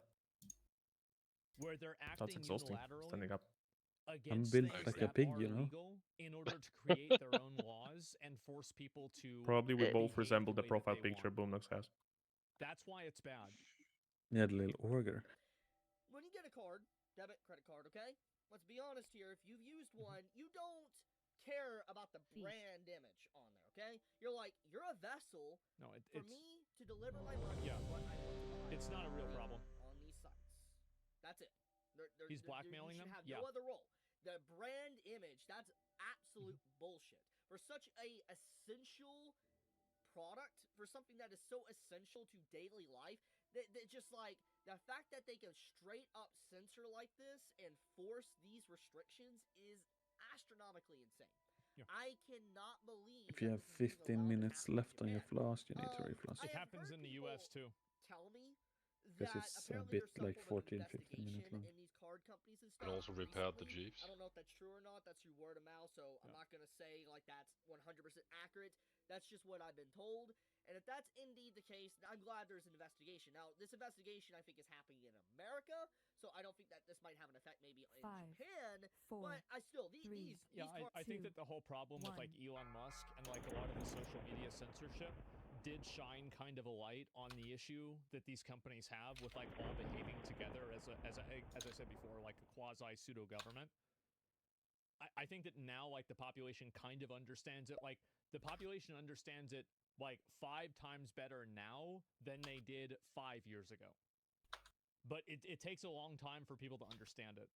Where they're That's acting exhausting. unilaterally Standing up. I'm against built things like a that pig, are you know. illegal in order to create their own laws and force people to Probably we both behave resemble the way that profile they picture want. Boomnox has. That's why it's bad. Yeah, the little ogre. When you get a card, debit, credit card, okay? Let's be honest here. If you've used one, you don't care about the brand image on there, okay? You're like, you're a vessel for me to deliver my money to what I want to buy. It's not a real problem. On these sites. That's it. He's blackmailing you them? should have no other role. The brand image, that's absolute bullshit. For such a essential product, for something that is so essential to daily life, that just like the fact that they can straight up censor like this and force these restrictions is astronomically insane. Yeah. I cannot believe If you have 15 minutes left on your flask, you need to reflask. It happens in the US too. Tell me Because that it's a apparently bit there's some like form of 14-15 minutes long. in these card companies and And stuff. also repaired the recently. Jeeps. I don't know if that's true or not. That's through word of mouth, so I'm not gonna say like that's 100% accurate. That's just what I've been told. And if that's indeed the case, I'm glad there's an investigation. Now, this investigation I think is happening in America, so I don't think that this might have an effect maybe in 5, Japan. 4, but I still I think that the whole problem with like Elon Musk and like a lot of the social media censorship did shine kind of a light on the issue that these companies have with like all behaving together as I said before, like a quasi pseudo government. I think that now like the population kind of understands it. Like the population understands it like 5 times better now than they did 5 years ago. But it takes a long time for people to understand it.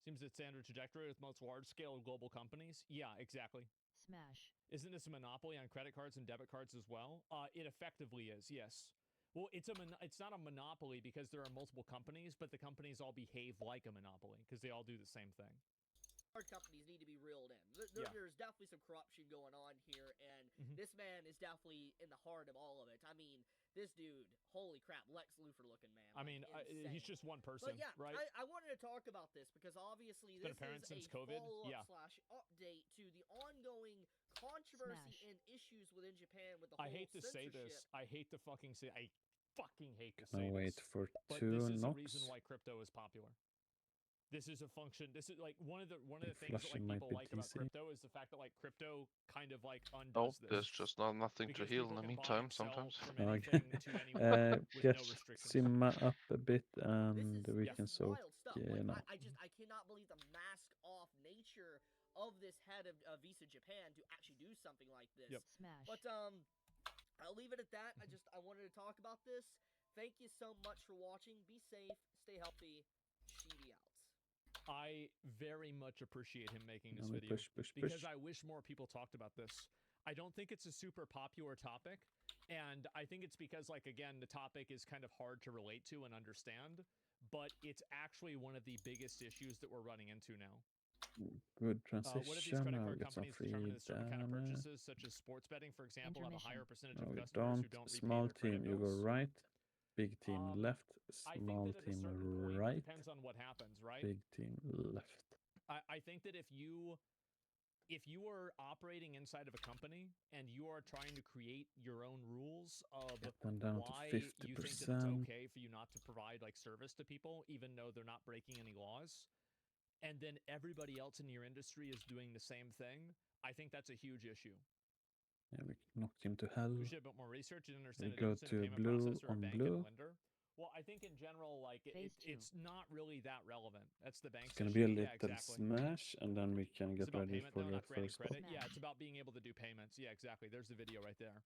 Seems that standard trajectory with most large-scale global companies. Yeah, exactly. Smash. Isn't this a monopoly on credit cards and debit cards as well? It effectively is, yes. Well, it's not a monopoly because there are multiple companies, but the companies all behave like a monopoly because they all do the same thing. companies need to be reeled in. There's definitely some corruption going on here, and this man is definitely in the heart of all of it. I mean, this dude, holy crap, Lex Luthor looking man. I mean, he's just one person, but yeah, right? I wanted to talk about this because obviously this is a follow-up / update to the ongoing controversy and issues within Japan with the whole I hate to say this. I hate to fucking say. I fucking hate to say Gonna wait this. for But 2 this is the knocks. reason why crypto is popular. This is a function. This is like one of the things that Flushing like might people be like about DC. crypto is the fact that like crypto kind of like undoes Oh, this. there's just nothing to Because heal in people the can buy meantime and sell sometimes. from Okay. anything to anyone with Get no restrictions. Simma up a bit and we This can is soak wild stuff. Like, now. I cannot believe the mask-off nature of this head of Visa Japan to actually do something like this. Yep. Smash. But I'll leave it at that. I wanted to talk about this. Thank you so much for watching. Be safe, stay healthy. Sheedy out. I very much appreciate him making this Now we video push. because I wish more people talked about this. I don't think it's a super popular topic, and I think it's because, like, again, the topic is kind of hard to relate to and understand, but it's actually one of the biggest issues that we're running into now. Good transition. What if these credit Now card we get some companies free determine that certain kind of damage. purchases, such as sports betting, for example, have a higher percentage No, of we customers don't. who don't repay Small their credit team, you go bills? right. Big team left. I think Small that at a team certain point, right. it depends on what happens, right? Big team left. I think that if you are operating inside of a company and you are trying to create your own rules of Get them down why to you think that it's 50%. okay for you not to provide like service to people, even though they're not breaking any laws, and then everybody else in your industry is doing the same thing, I think that's a huge issue. Yeah, we knocked him to hell. We should have a bit more research and understand We the go difference in a to payment blue processor, a on bank, blue. and a lender. Well, I think in general, like it's not really that relevant. That's the bank's It's gonna issue. be a little Yeah, exactly. smash, and then we can It's get about ready payment for though, the not granting first spot. credit. Yeah, it's about being able to do payments. Yeah, exactly. There's the video right there.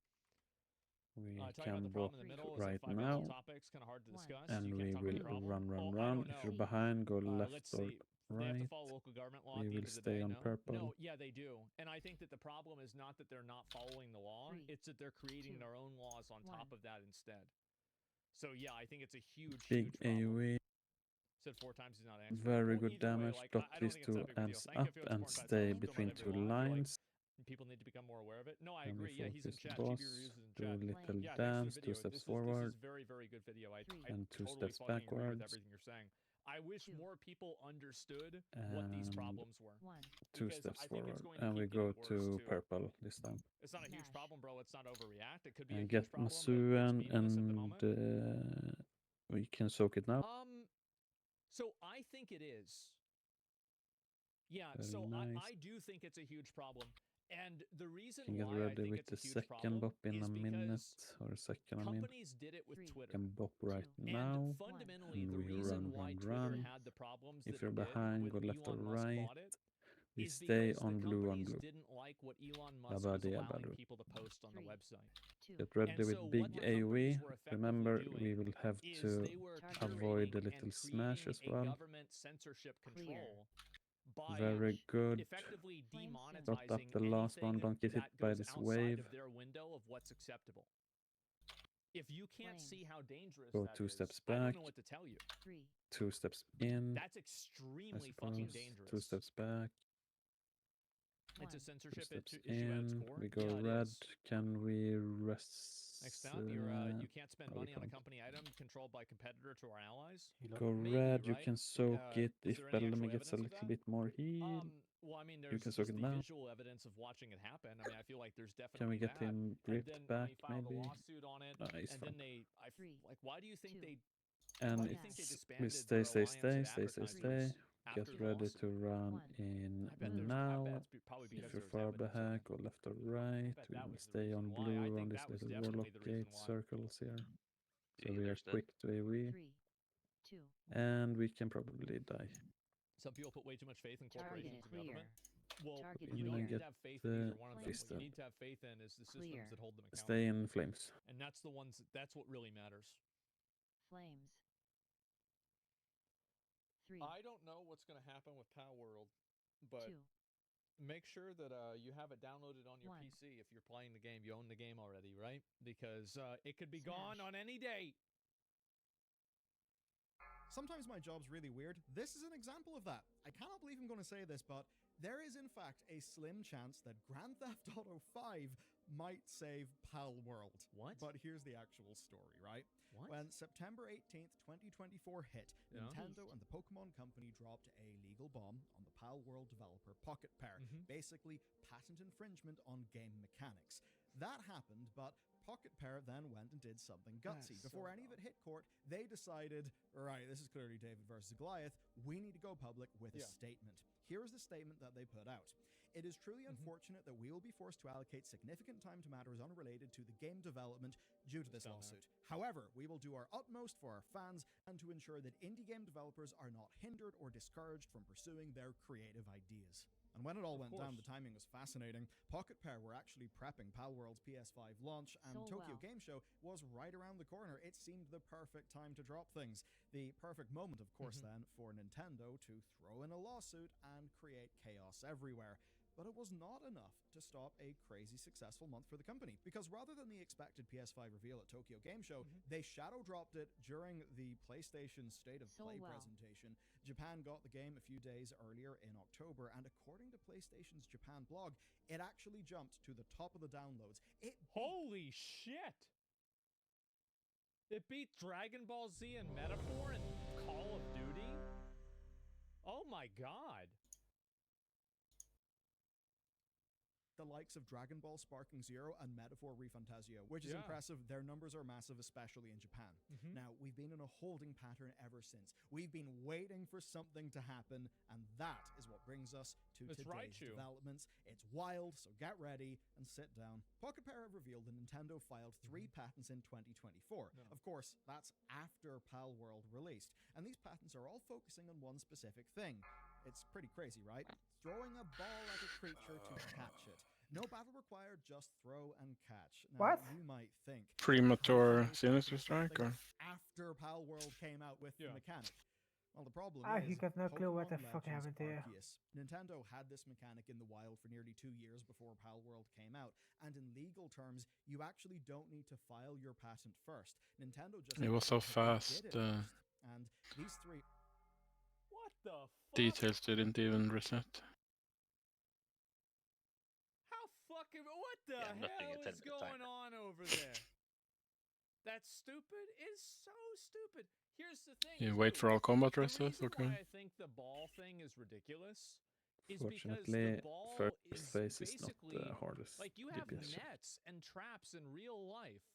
We Talking about can the block problem in the middle is right a 5 now, topic. It's kind of hard to discuss. and You we can't talk about will the problem. run. I don't If know. you're behind, go left Let's or see. They have to right. follow local government law at We the end will of the stay day, on no? purple. No, yeah, they do. And I think that the problem is not that they're not following the law. It's that they're creating their own laws on top of that instead. So yeah, I think it's a huge, Big huge problem. AoE. Said 4 times he's not answering. Very Well, good either way, damage. like, Dot I don't these think it's two that big of a deal. ends Thank you up if you and want to stay support between us. two I feel like lines. people need to become more aware of it. No, I And agree. Yeah, before he's in this chat. boss, GPU users in do chat. a little Yeah, dance, thanks for the 2 video. steps This forward, is very, very good video. I and 2 totally steps fucking agree with backwards. everything you're saying. I wish more people understood what these And problems were. 2 Because steps I think it's forward, going to and we keep go getting to worse, too. purple this time. It's not a huge problem, bro. Let's not overreact. It could be a And huge get problem, but it's Masuan, meaningless at the and moment. we can soak it now. So I think it is. Yeah, Very so nice. I do think it's a huge problem. And the reason Can get why I ready think with it's the a huge second problem bop in is a minute, because or a second, I mean. companies did it with Twitter. Can bop right And now, fundamentally, and the we reason why Twitter run. had the problems If that you're it did behind, go when left or Elon Musk right. bought it We is stay because on the blue, companies didn't like what Elon Musk was Yabba allowing dabba. people to post on the website. Get ready And with so big what the AoE. companies were effectively Remember, doing we will have is to they were avoid the curating little and smash creating as a well. government censorship control by Very good. effectively Got demonetizing up the last one. anything Don't get hit that by goes this outside wave. of their window of what's acceptable. If you can't see how dangerous Go that 2 is, steps I don't back. know what to tell you. 2 steps in. That's I extremely fucking suppose. dangerous. 2 steps back. It's a 2 censorship steps issue at its in. core. We go Yeah, it red. is. Can we rest? Next up, you can't spend money on a company item controlled by competitor to our allies. Go Maybe, red. You right? can soak it Is if there any Bellamy actual gets a evidence of little that? bit more heal. Well, I mean, You there's can just soak it the now. visual evidence of watching it happen. I mean, I feel like there's definitely Can we get that. him And ripped then back, we filed maybe? a lawsuit on it, Nice and fun. then like, why do you think they? And Why do you think they disbanded we stay, their stay, alliance stay, of stay, stay, advertisers stay. Get after the ready lawsuit? to run in I bet now. it's probably If because you're there's far evidence of back, it. go left or right. bet We that will was the stay reason on why. I blue think on this that was little definitely warlock the reason gate why. circles here. So we are Healer's dead. quick to AoE. 3, 2, And we can probably die. Some people put way too much faith in corporations and government. Well, Target you don't clear. need to have faith in either Get one of them. fist What you up. need to have faith in is the systems Clear. that hold them accountable. Stay in flames. And that's the ones. That's what really matters. Flames. 3, I don't know what's going to happen with Pow World, but 2, make sure that you have it downloaded on your 1. PC. If you're playing the game, you own the game already, right? Because it could be Smash. gone on any day. Sometimes my job's really weird. This is an example of that. I cannot believe I'm going to say this, but there is in fact a slim chance that Grand Theft Auto 5 might save Pal World. What? But here's the actual story, right? What? When September 18th, 2024 hit, Yeah. Nintendo and the Pokemon Company dropped a legal bomb on the Pal World developer Pocket Pair, basically patent infringement on game mechanics. That happened, but Pocket Pair then went and did something gutsy. That's Before so any of it hit court, they decided, right, this is clearly David versus Goliath. We need to go public with a statement. Here is the statement that they put out. It is truly unfortunate that we will be forced to allocate significant time to matters unrelated to the game development due to this lawsuit. However, we will do our utmost for our fans and to ensure that indie game developers are not hindered or discouraged from pursuing their creative ideas. And when it all went down, the timing was fascinating. Pocket Pair were actually prepping Pal World's PS5 launch, and Tokyo Game Show was right around the corner. It seemed the perfect time to drop things. The perfect moment, of course, then, for Nintendo to throw in a lawsuit and create chaos everywhere. But it was not enough to stop a crazy successful month for the company, because rather than the expected PS5 reveal at Tokyo Game Show, they shadow dropped it during the PlayStation State of Play presentation. Japan got the game a few days earlier in October, and according to PlayStation's Japan blog, it actually jumped to the top of the downloads. Holy shit! It beat Dragon Ball Z and Metaphor and Call of Duty? Oh my god. The likes of Dragon Ball Sparking Zero and Metaphor ReFantazio, which is impressive. Their numbers are massive, especially in Japan. Now, we've been in a holding pattern ever since. We've been waiting for something to happen, and that is what brings us to today's developments. It's wild, so get ready and sit down. Pocket Pair have revealed that Nintendo filed 3 patents in 2024. Of course, that's after Pal World released, and these patents are all focusing on one specific thing. It's pretty crazy, right? Throwing a ball at a creature to catch it. No battle required, just throw and catch. Now, you might think... Premature Sinister Strike, or? After Pal World came out with the mechanic. Well, the problem He is... got no clue what the Pokemon fuck happened Legends there. Arceus. Nintendo had this mechanic in the wild for nearly 2 years before Pal World came out, and in legal terms, you actually don't need to file your patent first. Nintendo just... It was so fast. And these 3... What the fuck? Details didn't even reset. How fucking... What the hell is going on over there? That's stupid. It's so stupid. Here's the thing. You wait for all combat resets? The reason Okay. why I think the ball thing is ridiculous is because Fortunately, the ball first phase is not basically the hardest like you have DPS. nets and traps in real life.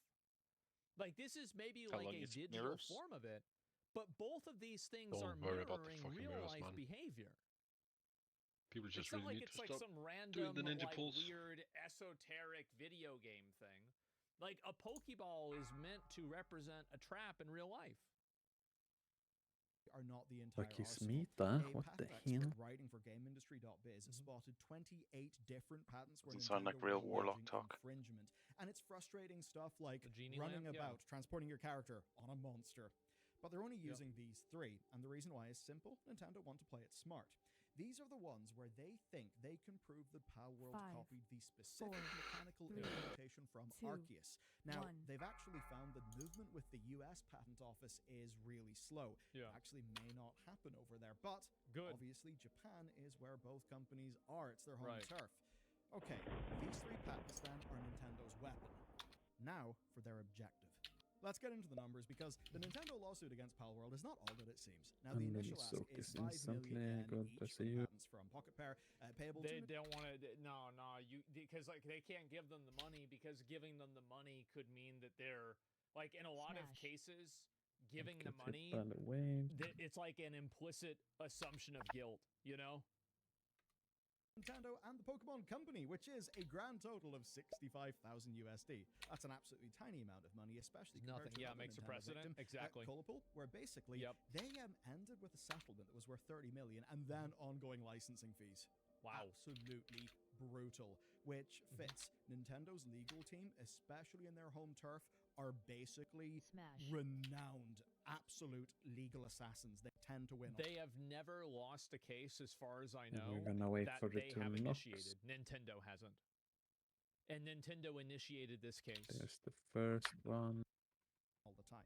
Like this is maybe How like long a is digital mirrors? form of it, but both of these things Don't are worry about the mirroring fucking real mirrors, life man. behavior. People just It's not really like need it's to like stop some doing random the ninja like pulls. weird esoteric video game thing. Like a Pokeball is meant to represent a trap in real life. Are not the entire Like his arsenal. meat, A what the patent hell? expert writing for GameIndustry.biz spotted 28 different patents where Doesn't sound like Nintendo real were Warlock alleging talk. infringement. And it's frustrating stuff like The genie running lamp, yeah. about, transporting your character on a monster. But they're only using these 3, and the reason why is simple. Nintendo want to play it smart. These are the ones where they think they can prove that Pal World 5, copied the specific 4, mechanical 3, implementation from 2, Arceus. Now, 1. they've actually found that movement with the US Patent Office is really slow. Yeah. It actually may not happen over there, but Good. obviously Japan is where both companies are. It's their home Right. turf. Okay, these 3 patents then are Nintendo's weapon. Now for their objective. Let's get into the numbers, because the Nintendo lawsuit against Pal World is not all that it seems. Now, the And initial then ask soak is this 5 instantly. million yen God each bless for you. patents from Pocket Pair, payable They to... don't want to. No, you because like they can't give them the money because giving them the money could mean that they're like in a lot of Smash. cases giving Get the hit money. by the wave. It's like an implicit assumption of guilt, you know. Nintendo and the Pokemon Company, which is a grand total of 65,000 USD. That's an absolutely tiny amount of money, especially compared Nothing. to Yeah, another makes a Nintendo precedent. victim, Exactly. Colapul, where basically they ended with a settlement that was worth 30 million and then ongoing licensing fees. Wow. Absolutely brutal, which fits. Nintendo's legal team, especially in their home turf, are basically Smash. renowned, absolute legal assassins. They tend to win. They have never lost a case, as far as I And know, we're gonna wait that for they it to have knock. initiated. Nintendo hasn't. And Nintendo initiated this case. There's the first one. All the time.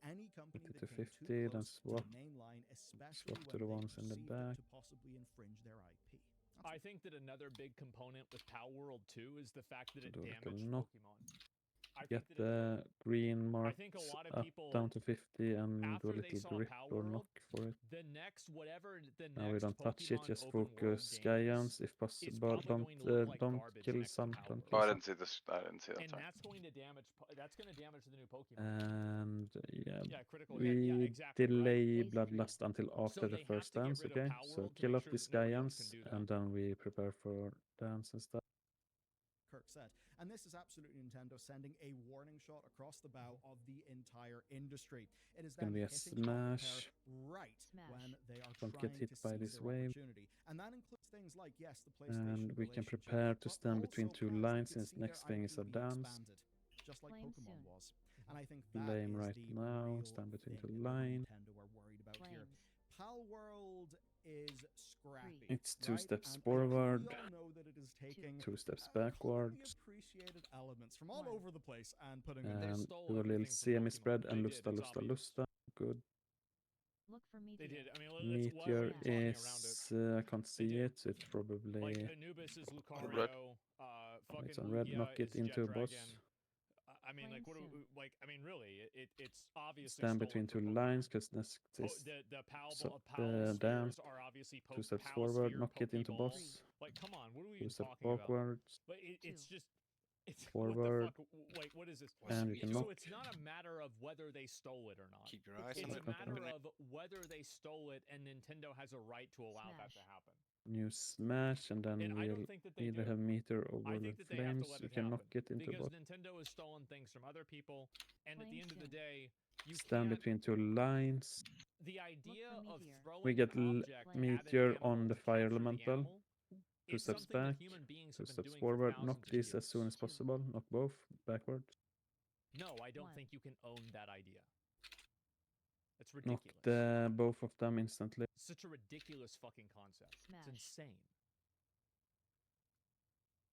any company Put it that to came 50, too then close swap. to the main line, especially Swap to when the they ones in the perceived back. it to possibly infringe their IP. I think that another big component with Power World 2 is the fact that it Do a damaged little knock. Pokemon. get the green marks up down to 50 and do a little grip or knock for it. Now we don't touch it, just focus Giants if possible. Don't kill some. Don't kill Oh, I some. didn't see this. I didn't see that. And Sorry. that's going to damage. That's going to damage the new Pokemon. And critical hit. Yeah, we exactly. delay Bloodlust until after the they first have to get dance. rid of Okay, Power so World to kill make off sure these that nobody else Giants, can do that. and then we prepare for dance and stuff. Kirk said. And this is absolutely Nintendo sending a warning shot across the bow of the entire industry. It is Gonna them be a hitting Shot smash. Repair right when they are Don't trying get hit to by seize this their wave. opportunity. And that includes things like, yes, the PlayStation And we can relationship, prepare to but stand between also two plans that lines could since see their next thing is a IP be dance. expanded, just like Pokemon was. And I think that Lame is right the now. real Stand between thing two that lines. Nintendo are worried about here. Pal World is scrappy. It's 2 right? steps And forward, we all know that it is taking 2 steps commonly backwards, appreciated elements from all over the place and putting and them do a little semi-spread and lusta. Good. Look for They Meteor. did. I mean, Meteor it's talking around is I can't see it, so it's probably Like Anubis is Lucario. red. Fucking It's on red. Lugia Knock it is into a Jet boss. Dragon. I mean, like, what do like? I mean, really, it's obviously Stand between two lines because this is the dance. are obviously 2 steps forward, knock it into boss. Like, come on, what are we 2 even steps talking about? backwards, But it's just. It's forward, what the fuck? Like, what is this? and you can So knock. it's not a matter of whether they stole it or not. Keep your eyes It's on a it. matter of whether they stole it and Nintendo has a right to allow that to happen. New smash, and then And I we'll don't think that they either do. have Meteor or I Whirl think of that they have to Flames. let You it can happen knock it into because boss. Nintendo has stolen things from other people, and at the end of the day, you Stand can't. between two lines. The idea of throwing We get an object at an Meteor animal on the to capture fire the elemental. animal 2 is steps something that back, human beings 2 have been steps doing for forward. Knock thousands of these as years. soon as possible. Knock both backwards. No, I don't think you can own that idea. It's Knock ridiculous. both of them instantly. Such a ridiculous fucking concept. It's insane.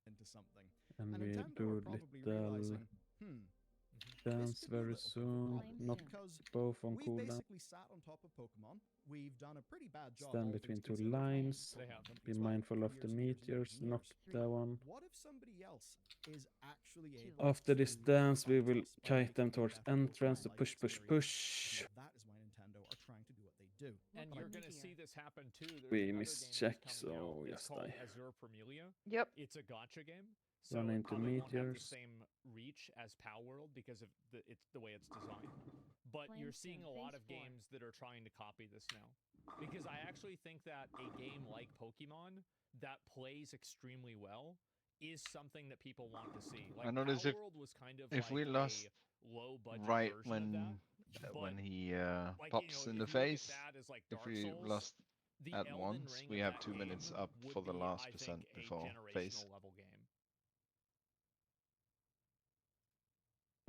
Into something. And we Nintendo do are probably realizing, dance very soon. Knock because both on we cooldown. basically sat on top of Pokemon. We've done a pretty bad job. Stand between two lines. Be mindful of the meteors. Knock that one. What if somebody else is actually able After this to dance, we fight will us by kite making them towards Breath of the entrance to Wild push, like push, it's push. that is why Nintendo are trying to do what they do. And you're going to see this happen too. There's We another missed game check, that's coming out. so It's yes, called die. Azure Formilia. Yep. It's a gotcha game. So Run it into probably won't have the meteors. same reach as Power World because of the way it's designed. But you're seeing a lot of games that are trying to copy this now. Because I actually think that a game like Pokemon that plays extremely well is something that people want to see. Like I noticed Power World was kind of if like we lost a low budget right version of that. when he like, pops you in know, the if you look at face, that as like if Dark we Souls, lost the at Elden once, Ring we of have that 2 minutes game up would for the be, last I percent think, before a phase. generational level game.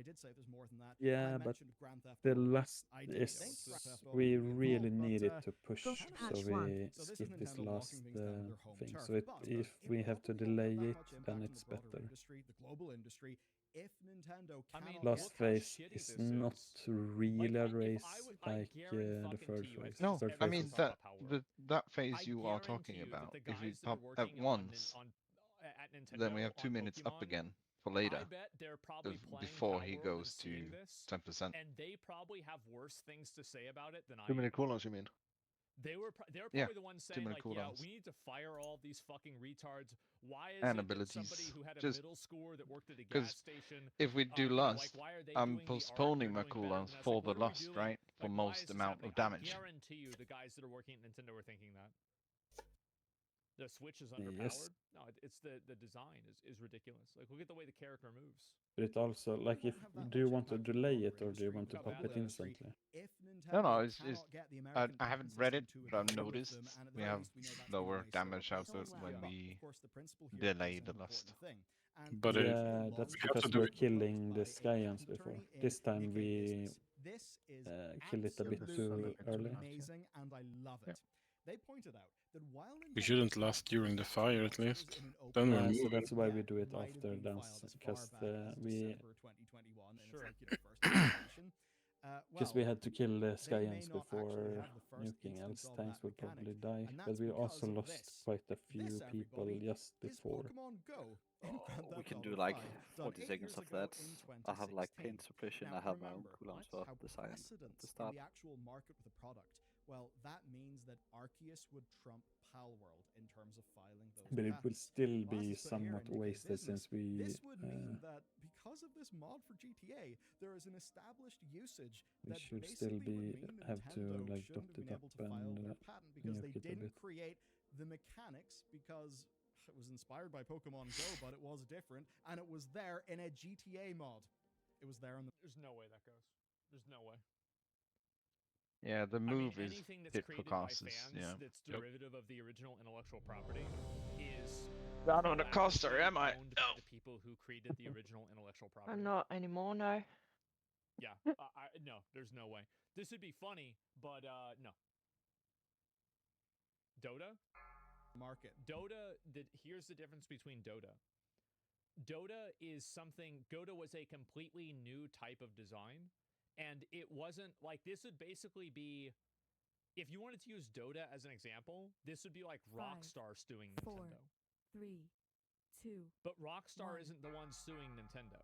I did say there's more than that. Yeah, I but mentioned Grand Theft the Auto. last I did is think Grand Theft Auto we would be really involved, but, needed to push, Ghost so Patch we 1. So this is skip this Nintendo last locking things down their home thing. turf. So But if it we have to probably won't delay have it, much impact then on it's the broader better. industry, the global industry, if Nintendo cannot Last get phase shitty is this not is. really a race I like guarantee the fucking third to you, phase. No, Third I phase mean is that phase I you are talking guarantee you about. that the If we guys that are pop at working once, at Nintendo then we have 2 on minutes up Pokemon, again for later. I bet they're probably playing Before Power he World goes and to seeing this, 10%. and they probably have worse things to say about it than I 2 do. minute cooldowns, you mean? They were Yeah, probably the ones 2 saying minute like, yeah, cooldowns. we need to fire all these fucking retards. Why is And it that abilities. somebody who had a Just middle schooler that worked at a 'cause gas station, if we do you know, lust, like, why are they I'm doing the art, postponing they're my doing better cooldowns than us? for Like, the what are we lust, doing? right? For Like, why most is this amount happening? of damage. I guarantee you the guys that are working at Nintendo are thinking that. The Switch is Yes. underpowered. No, it's the design is ridiculous. Like, look at the way the character moves. But it also like if do you want to delay it or do you want to pop it instantly? No, it's I haven't read it, but I've noticed we have lower damage output when we delay the lust. But yeah, that's we have because to do we're it. killing the Skyans before. This time we This is killed it a bit too early. amazing, and I love it. They pointed out that while We shouldn't last during the fire at least. Then we're So moving. that's why we do it after dance, because we 2021 and it's like, first generation. Because we had to kill the Skyans before nuking, else tanks would probably die. But we also lost quite a few people just before. We can do like 40 seconds of that. I have like paint suppression, I have my own cooldowns for the science at the start. The actual market with the product, well, that means that Arceus would trump Palworld in terms of filing those But it will patents. still be somewhat wasted since we... This would mean that because of this mod for GTA, there is an established usage we that should still basically be would mean have to Nintendo like shouldn't dot have it been up able to file their and patent because they nuke it a didn't bit. create the mechanics because it was inspired by Pokemon Go, but it was different, and it was there in a GTA mod. It was there in the... There's no way that goes. There's no way. Yeah, the move is anything that's hit for created by casters. fans Yeah. that's derivative of the original intellectual property is Not on the caster, am I? owned by the people who created the original intellectual property. I'm not anymore, no. Yeah, no, there's no way. This would be funny, but no. Dota? Market. Dota, here's the difference between Dota. Dota is something, Dota was a completely new type of design, and it wasn't, like, this would basically be, if you wanted to use Dota as an example, this would be like Rockstar suing Nintendo. 4, 3, 2. But Rockstar 1. isn't the one suing Nintendo.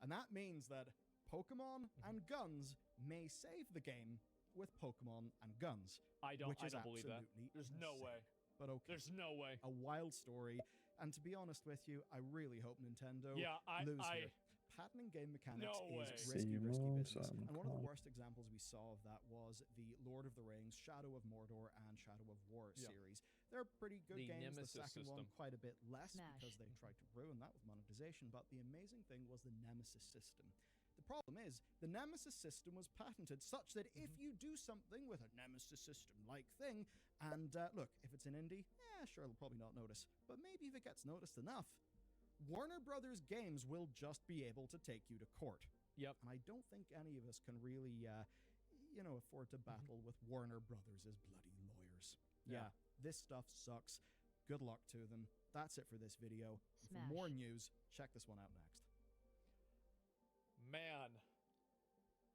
And that means that Pokemon and guns may save the game with Pokemon and guns. I don't believe that. Absolutely There's no way. But okay. There's no way. A wild story. And to be honest with you, I really hope Nintendo lose here. Patenting game mechanics is risky business. And one of the worst examples we saw of that was the Lord of the Rings, Shadow of Mordor, and Shadow of War series. They're pretty good games. The second one quite a bit less because they tried to ruin that with monetization. But the amazing thing was the Nemesis system. The problem is, the Nemesis system was patented such that if you do something with a Nemesis system-like thing, and look, if it's an indie, sure, they'll probably not notice, but maybe if it gets noticed enough, Warner Brothers games will just be able to take you to court. Yep. And I don't think any of us can really, afford to battle with Warner Brothers as bloody lawyers. Yeah, this stuff sucks. Good luck to them. That's it for this video. For more news, check this one out next. Man,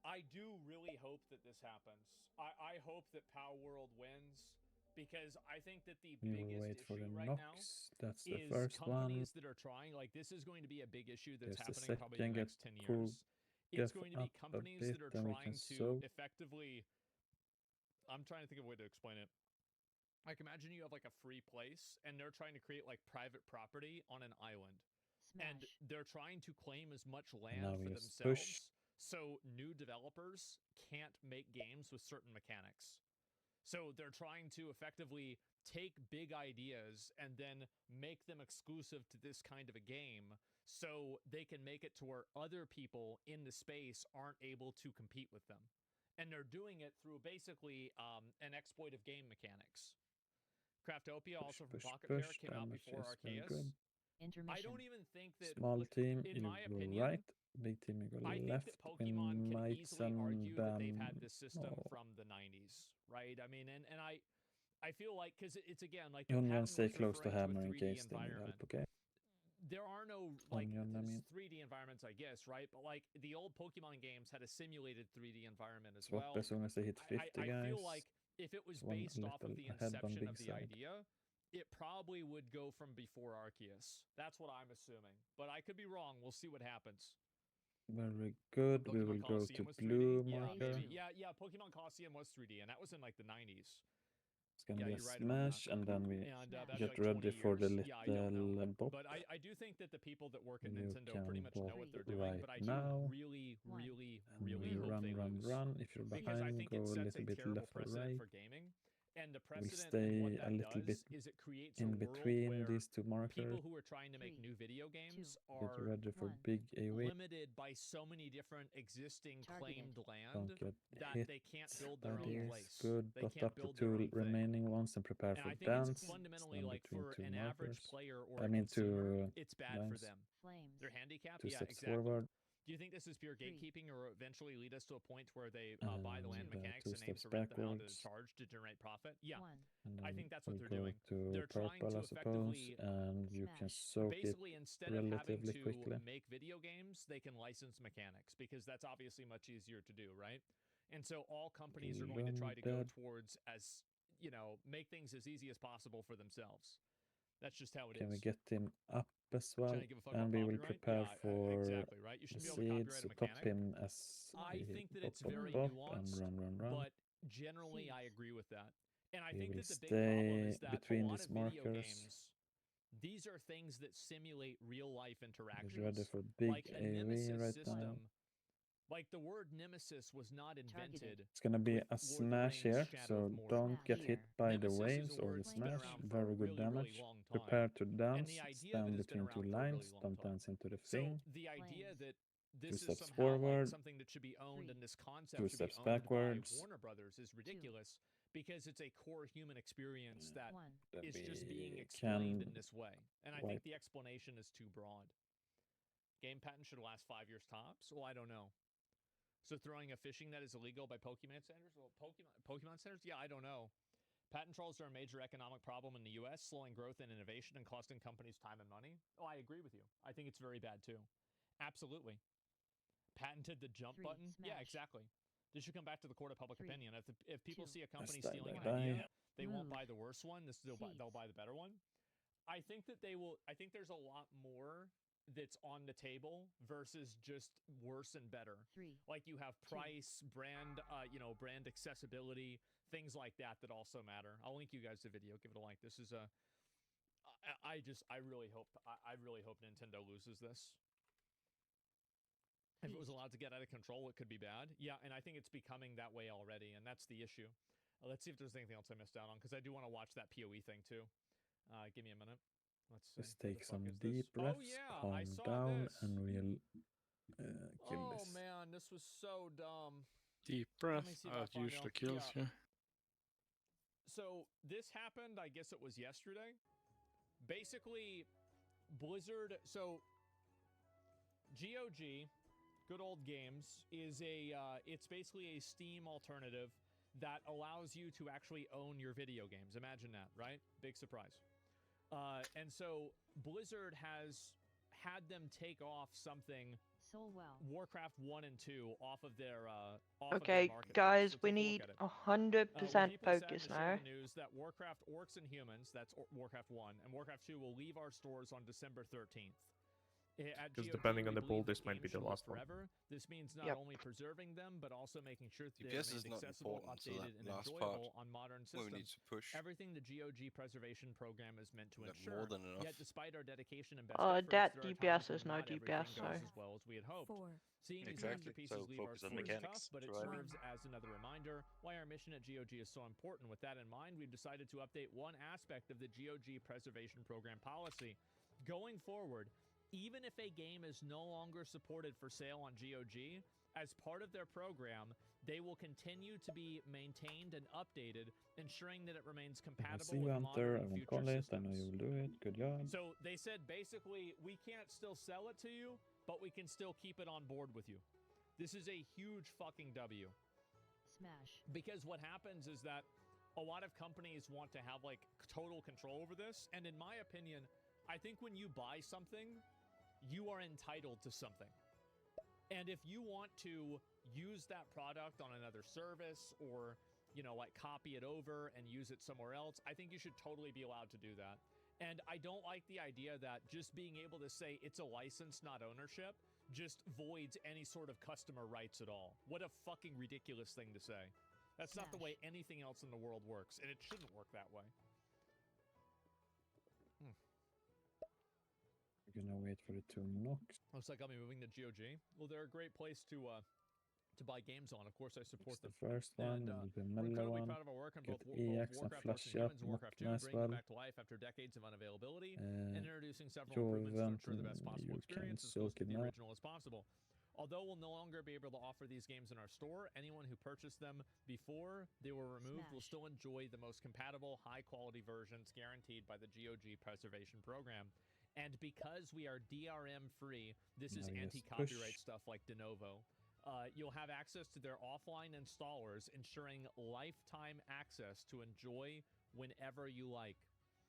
I do really hope that this happens. I hope that Palworld wins because I think that the biggest issue right now That's the is first companies one. that are trying. Like, this is going to be a big issue that's There's the happening probably in the next 10 years. It's going to be companies that are trying to effectively... I'm trying to think of a way to explain it. Like, imagine you have like a free place and they're trying to create like private property on an island. And they're trying to claim as much land for themselves, so new developers can't make games with certain mechanics. So they're trying to effectively take big ideas and then make them exclusive to this kind of a game, so they can make it to where other people in the space aren't able to compete with them. And they're doing it through basically an exploit of game mechanics. Craftopia, also from Pocket Pair, came out before Arceus. I don't even think that small team, in my you opinion, go right, big team, you go I left. think that Pokemon can easily argue that they've had this system no. from the 90s, right? I mean, and I feel like, because it's again like Onion, stay close to hammer in case they need help, okay? There are no like Onion, 3D environments, I guess, right? But like the old Pokemon games had a simulated 3D environment as Swap well. as soon as they hit 50 guys. I feel like if it was based off of the inception of the idea, it probably would go from before Arceus. That's what I'm assuming. But I could be wrong. We'll see what happens. Very good. Pokemon We will go Colosseum to was blue 3D. marker. Yeah, Pokemon Colosseum was 3D, and that was in like the 90s. It's gonna be a right smash, and then we that'd get be like ready 20 for the years. little bop. But I do think that the people that work at You Nintendo can pretty much know what they're doing. right But I do now. really And we hope run, they lose. run. If you're Because I behind, think go it a sets little a bit terrible left or precedent right. for gaming. And the We'll precedent stay and what a that little bit does is it creates in a world between where these two people markers. who are trying to make new video games Get are ready for big AoE. limited by so many different existing claimed Don't land get that hit. they can't build their That own is place. good. They Dot can't up the build their two own thing. remaining ones and prepare And for I think dance. it's fundamentally Stand like between for two an average markers. player or I a mean consumer, two it's bad for lines. them. They're handicapped. 2 Yeah, steps exactly. forward. Do you think this is pure gatekeeping, or eventually lead us to a point where they buy the land And mechanics two and aim steps to rent them out at a backwards. charge to generate profit? Yeah, And I then think that's what we'll they're go doing. to They're trying purple, to I suppose, effectively, and you can soak it basically, instead of having relatively to quickly. make video games, they can license mechanics, because that's obviously much easier to do, right? And so all companies are going to try to go Lunded. towards, as you know, make things as easy as possible for themselves. That's just how it Can we is. get him up as well? Trying to give a fuck And about we will copyright? prepare Yeah, for exactly, right? You the shouldn't be able to seeds copyright to a top mechanic. him as I he think that bop, it's bop, very bop, nuanced, and run. but generally I agree with that. And I He think will that the big problem stay is that a between lot these of video markers. games, these are things that simulate real life He's interactions. ready for big Like a AoE Nemesis right system. now. Like the word Nemesis was not invented. It's gonna be with a Lord of the smash Rings, here, Shadow of so Mordor. don't get hit by the Nemesis is a waves or word the that's been smash. around for a Very good really, really damage. long time. Prepare to And dance. the idea Stand that it's been between two around for a really lines. long Don't time. dance into the So thing. the idea that Two this is steps somehow forward. like something that should be owned and this concept Two should be steps owned backwards. by Warner Brothers is ridiculous, because it's a core human experience that Then is just we being explained can in this way. And I wipe. think the explanation is too broad. Game patent should last 5 years tops? Well, I don't know. So throwing a fishing net is illegal by Pokemon centers? Well, Pokemon centers? Yeah, I don't know. Patent trolls are a major economic problem in the US, slowing growth and innovation and costing companies time and money. Oh, I agree with you. I think it's very bad too. Absolutely. Patented the jump button? Yeah, exactly. This should come back to the court of public opinion. If people see a company stealing an idea, they won't buy the worst one. They'll buy the better one. I think that they will. I think there's a lot more that's on the table versus just worse and better. Like you have price, brand, brand accessibility, things like that also matter. I'll link you guys the video. Give it a like. This is a. I really hope Nintendo loses this. If it was allowed to get out of control, it could be bad. Yeah, and I think it's becoming that way already, and that's the issue. Let's see if there's anything else I missed out on, because I do want to watch that PoE thing too. Give me a minute. Let's see. Just take some deep breaths, calm down, and we'll kill this. Oh man, this was so dumb. Deep breath. That usually kills you. So this happened, I guess it was yesterday. Basically, Blizzard. So GOG, Good Old Games, is it's basically a Steam alternative that allows you to actually own your video games. Imagine that, right? Big surprise. And so Blizzard has had them take off something, Warcraft 1 and 2, off of their Okay, guys, we need 100% focus now. The news that Warcraft Orcs and Humans, that's Warcraft 1, and Warcraft 2 will leave our stores on December 13th. Because depending on the pool, this might be the last one. This means not only preserving them, but also making sure that they remain accessible, updated, and enjoyable on modern systems. We need to push. Everything the GOG preservation program is meant to ensure. More than enough. Yet, despite our dedication and best efforts, that there are DPS times is when no not DPS, everything so. goes as well as we had hoped. Seeing these masterpieces leave our stores is tough, but it serves as another reminder why our mission at GOG is so important. With that in mind, we've decided to update one aspect of the GOG preservation program policy. Going forward, even if a game is no longer supported for sale on GOG, as part of their program, they will continue to be maintained and updated, ensuring that it remains compatible with modern and future systems. I know you will do it. Good job. So they said basically, we can't still sell it to you, but we can still keep it on board with you. This is a huge fucking W. Smash. Because what happens is that a lot of companies want to have like total control over this, and in my opinion, I think when you buy something, you are entitled to something. And if you want to use that product on another service or, like copy it over and use it somewhere else, I think you should totally be allowed to do that. And I don't like the idea that just being able to say it's a license, not ownership, just voids any sort of customer rights at all. What a fucking ridiculous thing to say. That's not the way anything else in the world works, and it shouldn't work that way. We're gonna wait for it to knock. Looks like I'll be moving to GOG. Well, they're a great place to buy games on. Of course, I support them. The first one, and the middle one. Proud of our work on Get both EX and Warcraft flash Orcs and up, Humans and Warcraft 2, nice bringing well. them back to life after decades of unavailability, and introducing several your improvements to ensure event, the best possible you experience can as close soak to it the now. original as possible. Although we'll no longer be able to offer these games in our store, anyone who purchased them before they were removed will still enjoy the most compatible, high-quality versions guaranteed by the GOG preservation program. And because we are DRM free, this is anti-copyright stuff like de novo. You'll have access to their offline installers, ensuring lifetime access to enjoy whenever you like.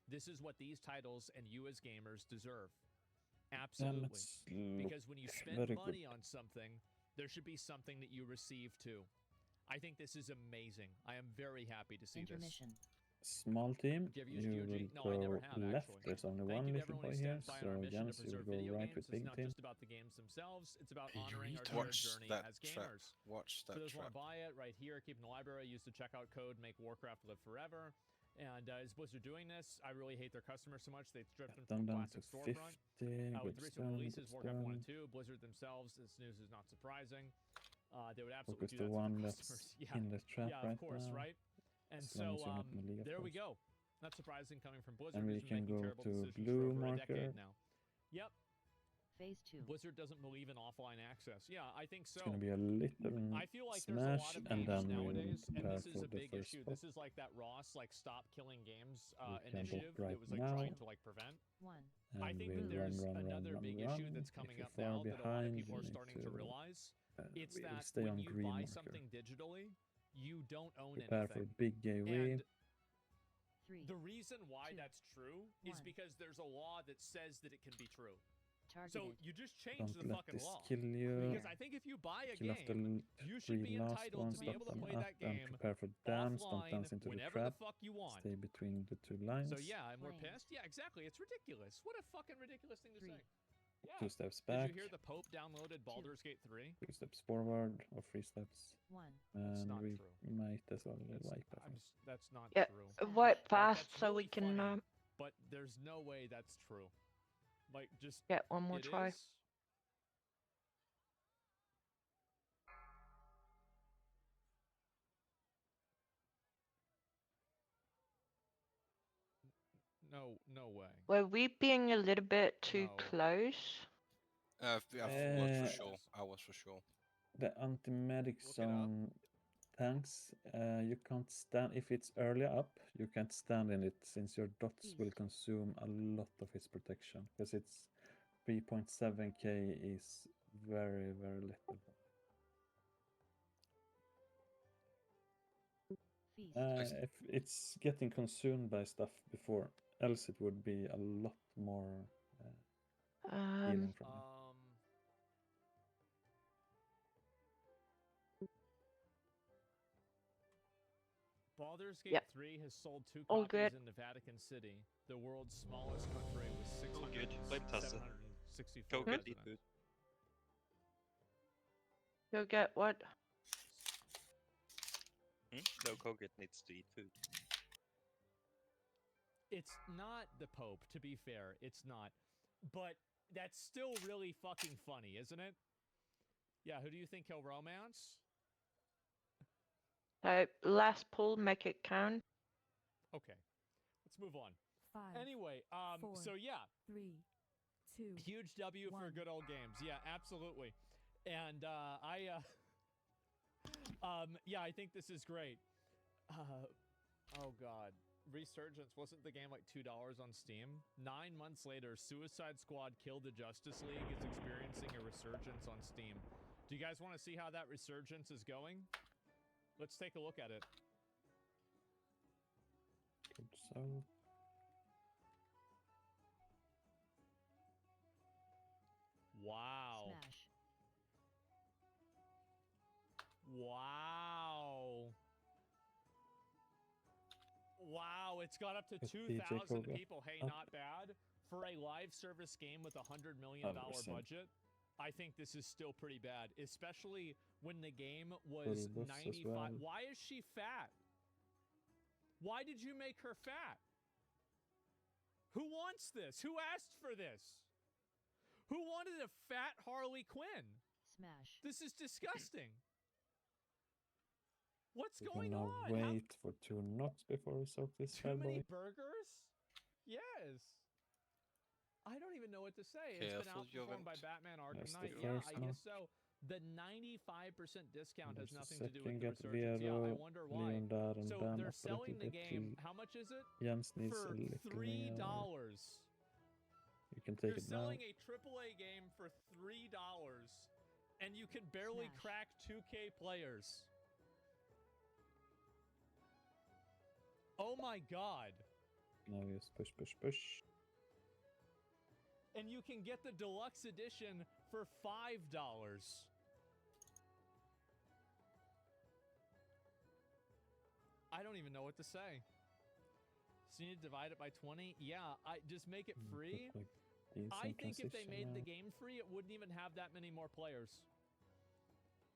This is what these titles and you as gamers deserve. Absolutely. Because when you spend money on something, there should be something that you receive too. I think this is amazing. I am very happy to see this. Small team, you will go left. There's only one little boy here, so Jens, you will go right with big team. It's not just about the games themselves, it's about honoring our journey as gamers. Watch that. For those who want to buy it, right here, keep in the library, use the checkout code, make Warcraft live forever. And is Blizzard doing this? I really hate their customers so much. They've stripped them from the classic storefront. With recent releases, Warcraft 1 and 2, Blizzard themselves, this news is not surprising. They would absolutely do that to their customers. In the trap of course, right? And so, there we go. Not surprising coming from Blizzard. And we can go to blue marker. Now. Yep. Phase 2. Blizzard doesn't believe in offline access. Yeah, I think so. It's gonna be a little I feel like there's a lot of games nowadays, and this is a the big issue. spot. This is like that Ross stop killing games can initiative vote right that was like now. trying to like prevent. And I think that we'll there's run, another big issue that's coming up now that a lot of people are starting to realize. It's that when you buy something digitally, you don't own Prepare anything. for big gateway. And the reason why that's true is because there's a law that says that it can be true. So you just change the fucking law. Kill you. Because I think if you buy a Kill game, you should be entitled to be able to play that game prepare for dance, don't offline dance into the whenever trap. the fuck you want. Stay between the two lines. So yeah, and we're pissed. Yeah, exactly. It's ridiculous. What a fucking ridiculous thing to say. Yeah. 2 steps back. Did you hear the Pope downloaded Baldur's Gate 3? 2 steps forward or 3 steps. 1. And not we true. might as well wipe. I think. That's not true. Wipe fast That's so we really can funny, but there's no way that's true. Like, just get one more try. Is. No way. Were we being a little bit too close? I was for sure. The anti-medic zone tanks, you can't stand if it's early up. You can't stand in it since your dots will consume a lot of his protection because it's 3.7k is very little. If it's getting consumed by stuff before, else it would be a lot more healing from it. Baldur's Gate 3 has sold 2 copies in the Vatican City, the world's smallest country with 764 Go get the residents. Go get what? No, Koget needs to eat food. It's not the Pope, to be fair. It's not. But that's still really fucking funny, isn't it? Yeah, who do you think he'll romance? Last pull, make it count. Okay, let's move on. 5. Anyway, 4, so yeah. 3, 2. Huge W 1. for good old games. Yeah, absolutely. And yeah, I think this is great. Oh god. Resurgence, wasn't the game like $2 on Steam? 9 months later, Suicide Squad Kill the Justice League is experiencing a resurgence on Steam. Do you guys want to see how that resurgence is going? Let's take a look at it. So wow. Smash. Wow. Wow, it's got up to 2,000 people. Hey, not bad. For a live service game with a $100 million 100%. budget, I think this is still pretty bad, especially when the game was 95. Well. Why is she fat? Why did you make her fat? Who wants this? Who asked for this? Who wanted a fat Harley Quinn? Smash. This is disgusting. What's We're going gonna on? wait for 2 knocks before we soak this Too many boy. burgers? Yes. I don't even know what to say. It's been outperformed by Batman Arkham That's the Knight. Yeah, first I guess so. The 95% discount has There's the nothing to do with second, the get resurgence. Yeah, I Vero, wonder why. Leondar, and So Dan they're up a little selling the bit. game. How much is it? Jens needs For a little $3. more. You can take it now. You're selling a AAA game for $3, and you can barely crack 2K players. Oh my god. Now just push, push, push. And you can get the deluxe edition for $5. I don't even know what to say. So you need to divide it by 20? Yeah, just make it free. I think if they made the game free, it wouldn't even have that many more players.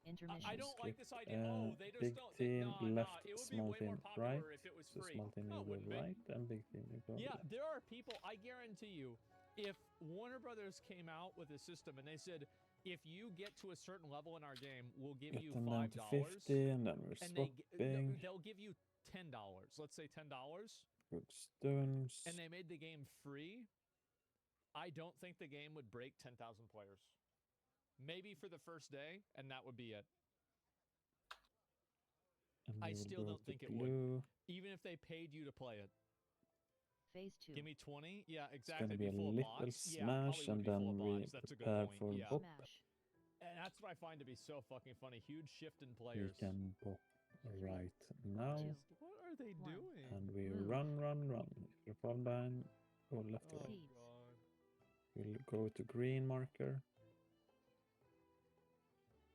Intermission. I don't like this idea. Oh, they just big don't. team left, it would small be way more team right. popular if it was So free. small team No, you it go wouldn't be. right, and big team you go Yeah, left. there are people, I guarantee you, if Warner Brothers came out with a system and they said, if you get to a certain level in our game, we'll give Get you them $5. down to 50, and then we're swapping. They'll give you $10. Let's say $10. Good stones. And they made the game free. I don't think the game would break 10,000 players. Maybe for the first day, and that would be it. And I we will still go don't to think it blue. would. Even if they paid you to play it. Phase 2. Give me 20? Yeah, It's exactly. gonna be a full of little bots. smash, and then we prepare for Yeah. bop. And that's what I find to be so fucking funny. Huge shift in We players. can bop right now. What are they doing? And we run. If you fall behind, go left or right. God. We'll go to green marker.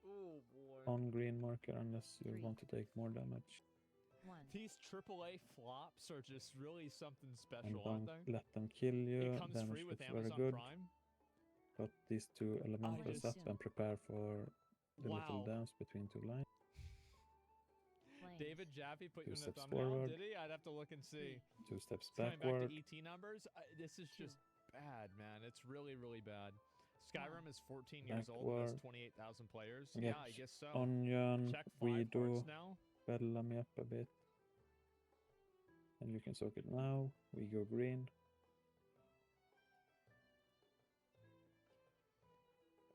Oh boy. On green marker, unless you want to take more damage. These AAA flops are just really something And special, aren't don't they? let them kill you. It comes Damage free with looks very Amazon good. Prime. Put these two elementals up and prepare for the little dance between two lines. David Jaffe put you in the steps thumbnail, forward. did he? I'd have to look and see. 2 steps Coming backward. back to ET numbers, this is just bad, man. It's really, really bad. Skyrim is 14 years old and has Backward. 28,000 players. Get Yeah, I guess so. Onion, Check 5 we do hearts now. Bellamy up a bit. And you can soak it now. We go green.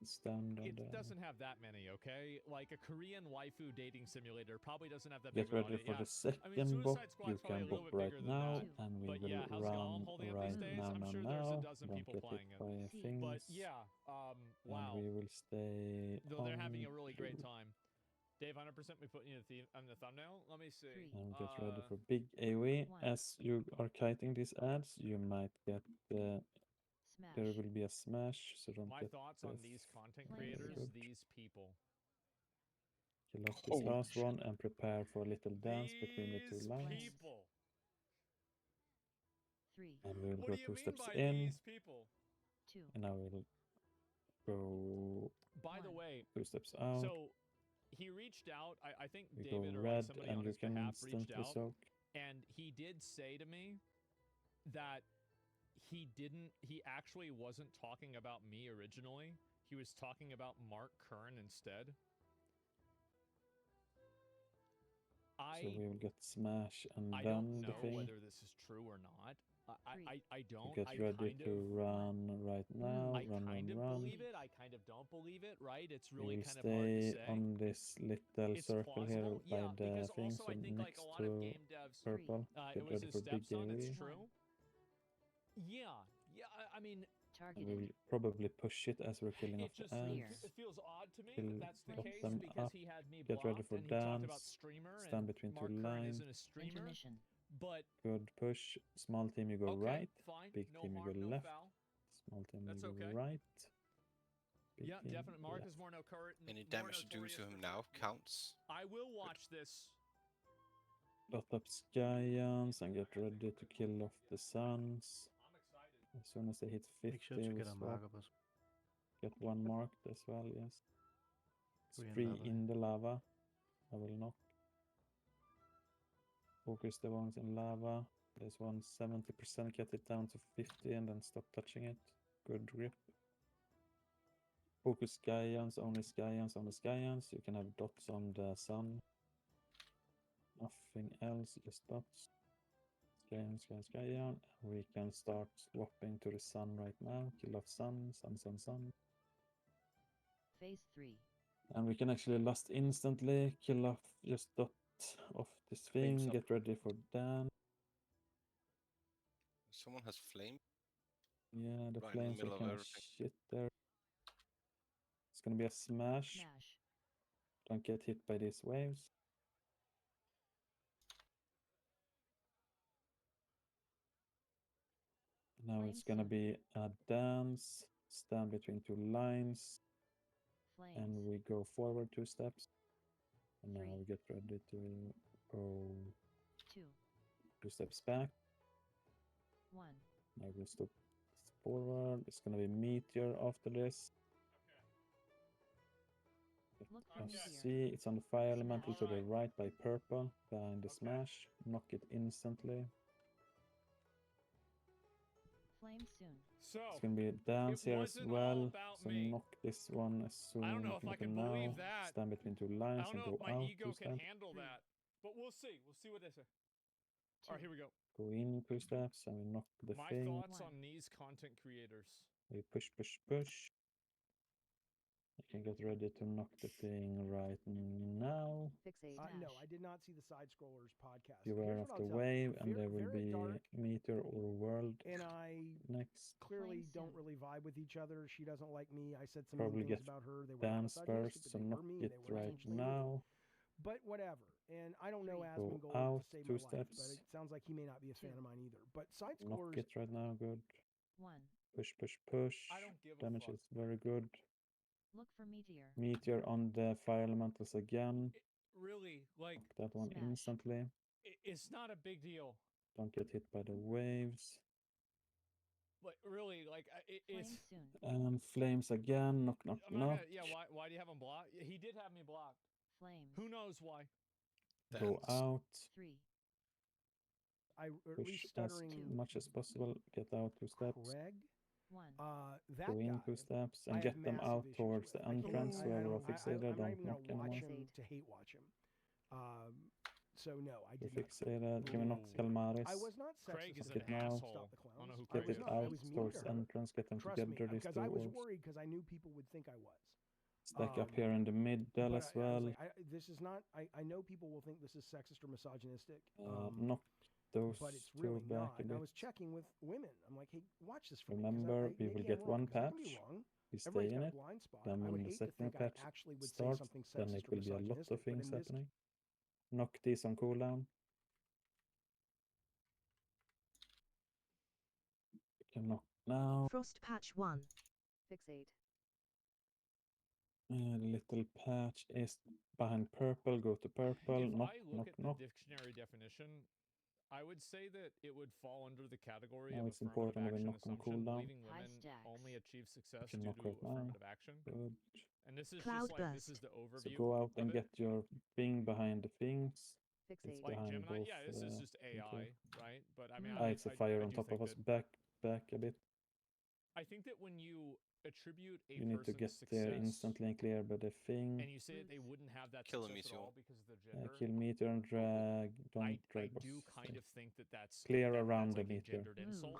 Stand on It doesn't have that many, okay? Like a Korean waifu dating simulator probably doesn't have that Get big of ready an for audience. the I mean, second bop. Suicide Squad's You probably can a little bop bit right bigger than now, that. and we But will yeah, how's run Gollum holding up right these days? now, I'm now, sure there's a now. dozen Don't people get hit playing it. by things. But yeah, wow. And we will stay Though they're having a on really great blue. time. Dave, 100% we put you on the thumbnail. Let me see. And get ready for big AoE. As you are kiting these ads, you might get there will be a smash, so don't My get thoughts on these content very creators, good. these people. Kill off this last one and prepare for a little dance between the two lines. People. 3. And we'll What go do you 2 mean steps by in, these people? 2. and I will go By the way, 2 steps out. so he reached out. I think We David go or red, somebody and on you his can behalf reached instantly out, soak. and he did say to me that he actually wasn't talking about me originally. He was talking about Mark Kern instead. So we will get smash and I then don't the know thing. whether this is true or not. I don't. Get I ready kind to of, run right now. I Run, kind of run. believe it. I kind of don't believe it. Right? It's We really will kind of hard to stay say. on this little It's circle here plausible, by yeah, the because thing, also so I think like next a lot to of game devs, purple. it Get was ready his for big stepson. It's AoE. true. Yeah, I mean, We will probably push it as we're killing off the ads. it feels odd to me Kill, that that's the drop case them because up. he had me Get ready blocked for and he talked about dance. streamer Stand and between Mark two Kern lines. isn't a streamer. But Good push. Small team, you go okay, right. fine, Big no team, you harm, go no left. foul. Small team, That's you go okay. right. Big Yeah, team, definitely. Mark left. is more Any damage to do to him now counts. I will watch this. Dot up Skyans and get ready to kill off the suns. As soon as they hit 50, Make sure to we'll get a swap. mag of us. Get one marked as well, yes. It's Green free lava. in the lava. I will knock. Focus the ones in lava. This one 70%, get it down to 50 and then stop touching it. Good grip. Focus Skyans, only Skyans, only Skyans. You can have dots on the sun. Nothing else, just dots. Skyan, Skyan, Skyan. We can start swapping to the sun right now. Kill off sun, sun, sun, sun. Phase 3. And we can actually lust instantly. Kill off just dot off this thing. Flames up. Get ready for dance. Someone has flame. Yeah, the Right in the flames are middle of kind of everything. shit there. It's gonna be a smash. Don't get hit by these waves. Now it's gonna be a dance. Stand between two lines. And we go forward 2 steps. And now we get ready to go 2 steps back. 1. Now we step forward. It's gonna be meteor after this. See, it's on the fire elemental to the right by purple, behind the smash. Knock it instantly. Flame soon. So it's gonna be a dance here as well. So me. knock this one as soon I don't know as if I you can now. believe that. Stand between two I lines don't and know go if my out ego 2 can steps. handle that, but we'll see. We'll see what they say. All right, here we go. Go in 2 steps and we knock the My thing. thoughts on these content creators. We push, push, push. You can get ready to knock the thing right now. No, I did not see the Side Scrollers podcast. Beware of the wave, and there will be meteor or world and I next. clearly don't really vibe with each other. She doesn't like me. I said some Probably mean get things about her. They were dance misogynistic, first, but so they knock were me. it They were right essentially now. But whatever. And I don't know Go Asmongold out to save 2 my life, steps. but it sounds like he may not be a fan of mine either. But Side Knock Scrollers, it right now, good. 1. Push, push, push. I don't give a Damage fuck. is very good. Look for meteor. Meteor on the fire elementals again. Really, like Knock that one instantly. it's not a big deal. Don't get hit by the waves. But really, like it's. And flames again. Knock, knock, knock. Yeah, why do you have him blocked? He did have me blocked. Flames. Who knows why? Go out. 3. or at Push least as stuttering much as possible. Get out 2 steps. Craig. 1. That Go in guy, 2 steps I and have get them massive out issues towards with. the I can't- entrance. I Whoever are don't- fixated, I'm not don't even knock gonna watch anymore. him to hate watch him. So no, I You're did not. fixated. Give me knock Calmaris. I was not Craig sexist. is Get an now. asshole. Stop the I clowns. don't know who I Get Craig was it is. not. I out was mean towards to her. entrance. Get them Trust me, together. These because 2 I was orbs. worried because I knew people would think I was. Stack up here in the middle But as I was well. like, this is not. I know people will think this is sexist or misogynistic. Knock those But it's 2 really back not. a And I bit. was checking with women. I'm like, hey, watch this for me. Remember, we will maybe get I'm wrong, 1 'cause I can be patch. wrong. We stay Everybody's in got a it. blind spot. Then I would when the hate to second think I patch actually would say starts, something then sexist it or will be a lot of misogynistic. But things in this happening. Knock these on cooldown. You can knock now. Frost patch 1. Fixate. Little patch is behind purple. Go to purple. If Knock, I knock, look at knock. the dictionary definition, I would say that it would fall under the category Now of it's affirmative important that we action knock on assumption, cooldown. believing women only achieve success You can due knock to right now. affirmative action. Good. And this is Cloud just like this burst. is the So overview. go out of and it. get your thing behind the things. It's Fixate. Like behind Gemini, both. yeah, this is just AI, right? But I mean, It's a fire on top of us. Back a bit. I think that when you attribute a You need to get person's there success instantly and clear by the thing. and you say that they wouldn't have that Kill him, success at Meteor. all because of their gender, Kill meteor and drag. Don't drag. I do kind of think that that's clear that's around like the a meteor. gendered insult,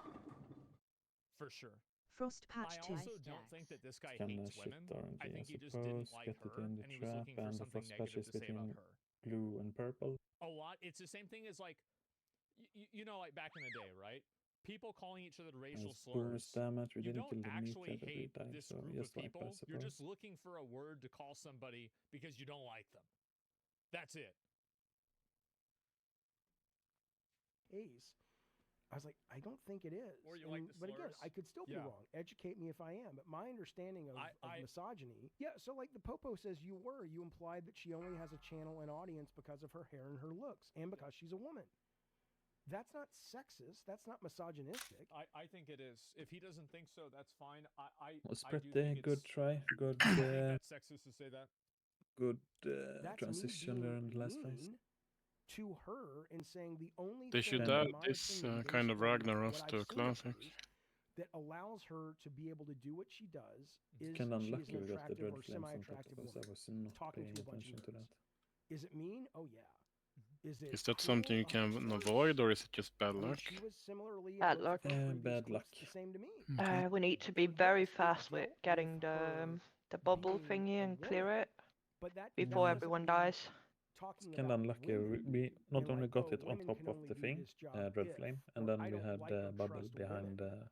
for sure. Frost patch I 2. also don't think that this guy Kinda hates shit women. RNG, I think he just suppose. didn't like Get it her, in the and he was trap, looking for and the something frost patch negative is to say about between her. blue and purple. A lot. It's the same thing as like, you know, like back in the day, right? People calling each other racial Nice slurs. bonus damage. We You didn't don't kill the actually meteor, but we hate died. this So group yes, of like I people. You're suppose. just looking for a word to call somebody because you don't like them. That's it. Ace. I was like, I don't think it is. Or you like the but again, slurs? I could still be Yeah. wrong. Educate me if I am. But my understanding of misogyny, yeah. So like the Popo says, you implied that she only has a channel and audience because of her hair and her looks, and because she's a woman. That's not sexist. That's not misogynistic. I think it is. If he doesn't think so, that's fine. Was I do pretty think good it's- try. Good. I think that's sexist to say that. Good That's transition me there being in the last phase. mean to her and saying the only They thing should in add my this opinion, kind of based on Ragnarok what I've to seen of Classic. hers, that allows her to be able to do what she does is Kind of she's unlucky an we got the attractive dread or flames on top semi-attractive of us. I woman was not talking paying to a bunch of attention to nerds. that. Is it mean? Oh yeah. Is it? Is that cool? something you can 100%. avoid, or is it just bad I mean, luck? she was similarly Bad luck. Bad luck. the same to me. We need to be very fast with getting the bubble thingy and clear it But that before Yeah. everyone dies. talking Kind of about unlucky. women We not and only like, got oh, it on women top can of only the do thing, this job Dread if, Flame, or and then I we don't had like or bubble trust a behind woman. the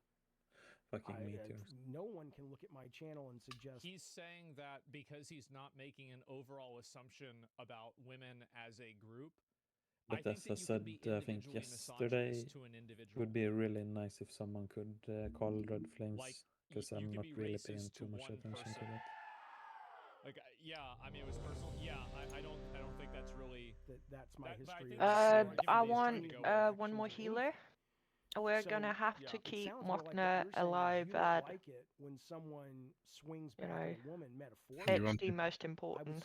fucking meteors. No one can look at my channel and suggest. He's saying that because he's not making an overall assumption about women as a group. But as I said, I think yesterday, it would be really nice if someone could call Red Flames, because I'm not really paying too much attention to that. Like, yeah, I mean, it was personal. Yeah, I don't think that's really. That's my history. I want one more healer. We're gonna have to keep Mochna alive at, when someone swings you back know, at a woman, metaphorically. it's the most important.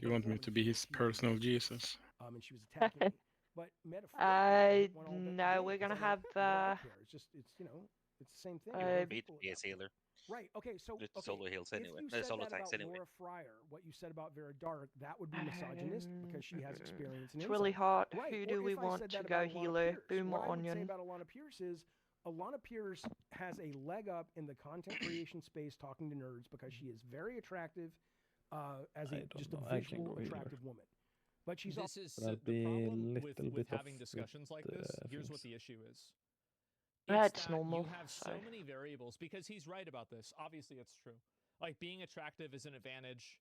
You want me to be his personal Jesus? And she was attacking me. But metaphorically, no, we're gonna have it's just, it's, you know, it's the same thing. Be a healer. Right. Okay. So solo heals anyway. If you said Solo that attacks about anyway. Laura Fryer, what you said about Vera Dark, that would be misogynistic because she has experience. And it's really hard. Right. Who do we want to go healer? Boom or Onion? What I would say about Alana Pierce is Alana Pierce has a leg up in the content creation space talking to nerds because she is very attractive as just a visual attractive woman. But she's this is the problem with having discussions like this. Here's what the issue is. It's normal. You have so many variables because he's right about this. Obviously, it's true. Like being attractive is an advantage,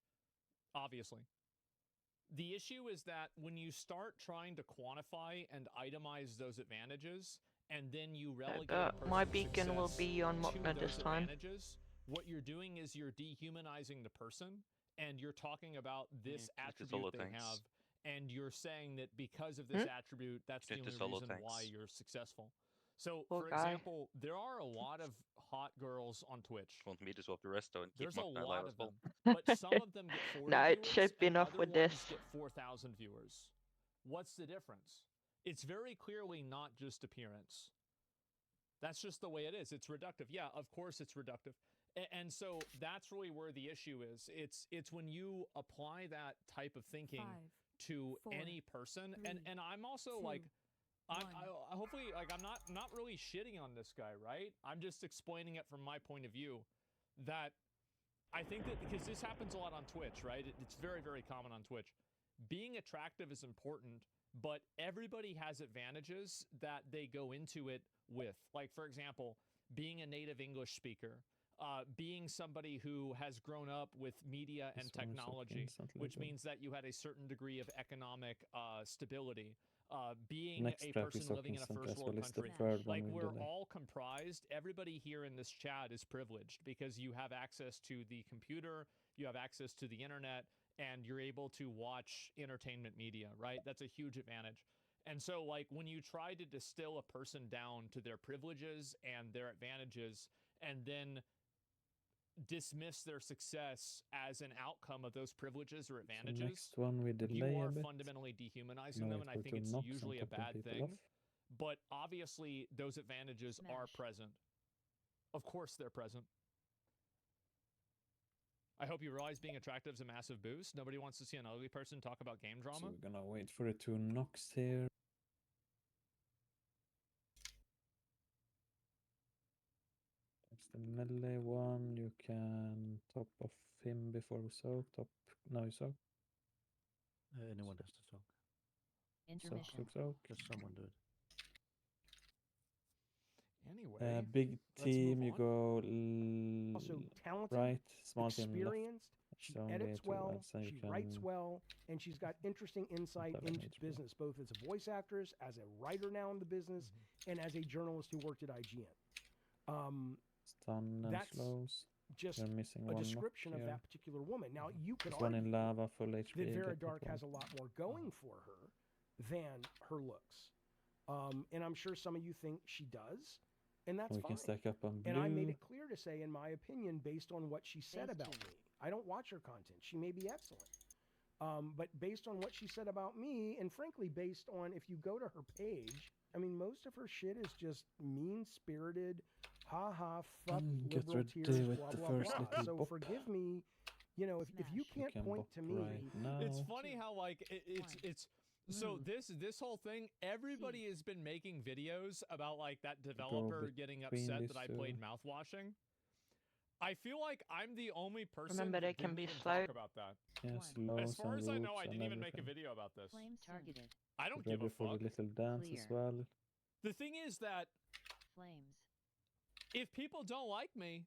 obviously. The issue is that when you start trying to quantify and itemize those advantages, and then you relegate my beacon will be on Mochna this time. What you're doing is you're dehumanizing the person, and you're talking about this attribute they have, and you're saying that because of this attribute, that's the only reason why you're successful. So, for example, there are a lot of hot girls on Twitch. Want me to swap the rest though and keep There's a Mochna lot alive of as well. them, but some of them get 40 no, viewers, it should be enough with this. Get 4,000 viewers. What's the difference? It's very clearly not just appearance. That's just the way it is. It's reductive. Yeah, of course it's reductive. And so that's really where the issue is. It's when you apply that type of thinking to any person. And I'm also like, I hopefully, like, I'm not really shitting on this guy, right? I'm just explaining it from my point of view that I think that because this happens a lot on Twitch, right? It's very, very common on Twitch. Being attractive is important, but everybody has advantages that they go into it with. Like, for example, being a native English speaker, being somebody who has grown up with media and technology, which means that you had a certain degree of economic stability. Being a person living in a first world country, like we're all comprised. Everybody here in this chat is privileged because you have access to the computer, you have access to the internet, and you're able to watch entertainment media, right? That's a huge advantage. And so, like, when you try to distill a person down to their privileges and their advantages, and then dismiss their success as an outcome of those privileges or advantages, you are fundamentally dehumanizing them, and I think it's usually a bad thing. But obviously, those advantages are present. Of course they're present. I hope you realize being attractive is a massive boost. Nobody wants to see an ugly person talk about game drama. So we're gonna wait for it to Nox here. The melee one, you can top off him before we soak. Now you soak. Anyone has to soak. Intermission. Soak. Just someone do it. Anyway, big team, you go also talented, right, small experienced. She edits well, she writes can... well, and she's got interesting insight into business, both as a voice actress, as a writer now in the business, and as a journalist who worked at IGN. Stun and that's slows. Just You're missing a one description of that particular woman. Now, you could one argue in lava, full HP, that Vera Dark has a lot more going for her than her looks. And I'm sure some of you think she does, and that's fine. We can stack up on blue. And I made it clear to say, in my opinion, based on what she said about me, I don't watch her content. She may be excellent. But based on what she said about me, and frankly, based on if you go to her page, I mean, most of her shit is just mean-spirited, ha-ha, fuck, liberal tears, blah, blah, blah. So forgive me, you know, if you can't point to me... It's funny how, like, it's so this whole thing, everybody has been making videos about, like, that developer getting upset that I played mouthwashing. I feel like I'm the only person that didn't even talk about that. As far as I know, I didn't even make a video about this. Targeted. I don't give a fuck. For the little dance as well. The thing is that Flames. If people don't like me,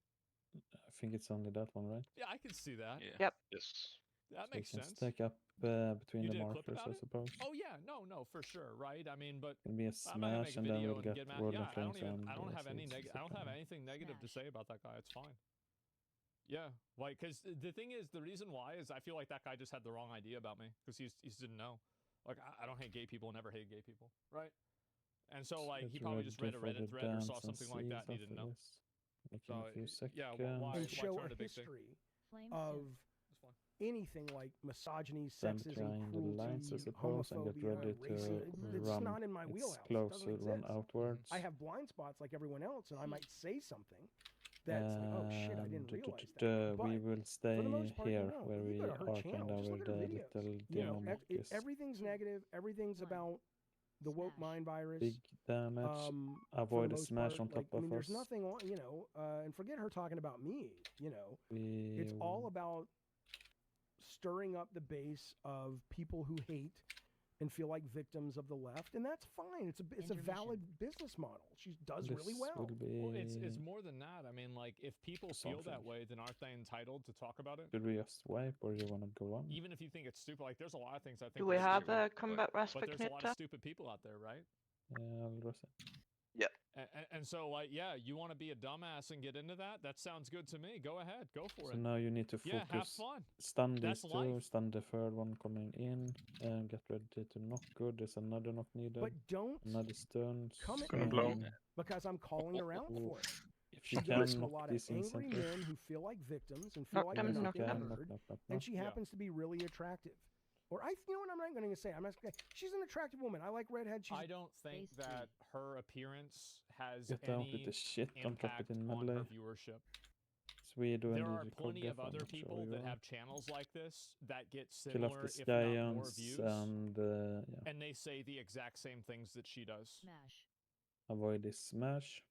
I think it's only that one, right? yeah, I can see that. Yeah. Yep. Yes. That So makes you can sense. stack up between You the did a clip markers, about I it? suppose. Oh yeah, no, for sure, right? I mean, but It'll be a I'm not gonna smash, make a and then video we'll and get get mad. World Yeah, of Flames and I don't have any it's I don't have fine. anything negative to Smash. say about that guy. It's fine. Yeah, like, cause the thing is, the reason why is I feel like that guy just had the wrong idea about me, cause he just didn't know. Like, I don't hate gay people, never hate gay people, right? And so like he probably just read a Reddit thread or saw something like that and he didn't know. In a few seconds. Yeah, And show turn a a big thing? history Flames of That's fine. anything like misogyny, Stand sexism, behind the lines, I cruelty, suppose, and get homophobia, ready to racism. It's run. not in my It's wheelhouse. It close doesn't to run exist. outwards. I have blind spots like everyone else, and I might say something that's like, oh shit, I didn't realize that. We But will stay for the most part, here you won't. where You we go to her are channel, kind of just where look at her the videos. little You know, demon is. everything's negative. Everything's about the woke Smash. mind virus. Big damage. For Avoid the a most smash part, on top like, I mean, of there's us. nothing on, you know, and forget her talking about me, you know. We It's all about stirring up the base of people who hate and feel like victims of the left, and that's fine. It's a valid business model. She does really well. Well, it's more than that. I mean, like, if people feel that way, then aren't they entitled to talk about it? Should we just swipe, or you want to go on? Even if you think it's stupid, like, there's a lot of things I think. Do we are have stupid, a combat but there's a lot respirator? of stupid people out there, right? Yeah, I'll roast it. Yeah. And so, like, yeah, you want to be a dumbass and get into that? That sounds good to me. Go ahead, go for it. So now you need to Yeah, have focus. fun. Stun That's these two, life. stun the third one coming in, and get ready to knock good. There's another knock needed. But don't another stun. come at Gonna me blow. because I'm calling her out for it. If She you goes can to a knock lot of these angry instantly. men who feel like victims and Knock feel like them, they're not knock being them. heard, and she happens to be really attractive. Or you know what I'm not going to say? I'm not gonna, she's an attractive woman. I like redhead. She's I don't think Phase that her appearance has Get out with any the shit, don't drop impact it in on melee. her viewership. Swede and There are the plenty of Cog other Def, I'm not people sure that you have channels like this that get Kill off similar, the if not more giants views, and yeah. and they say the exact same things that she does. Smash. Avoid this smash.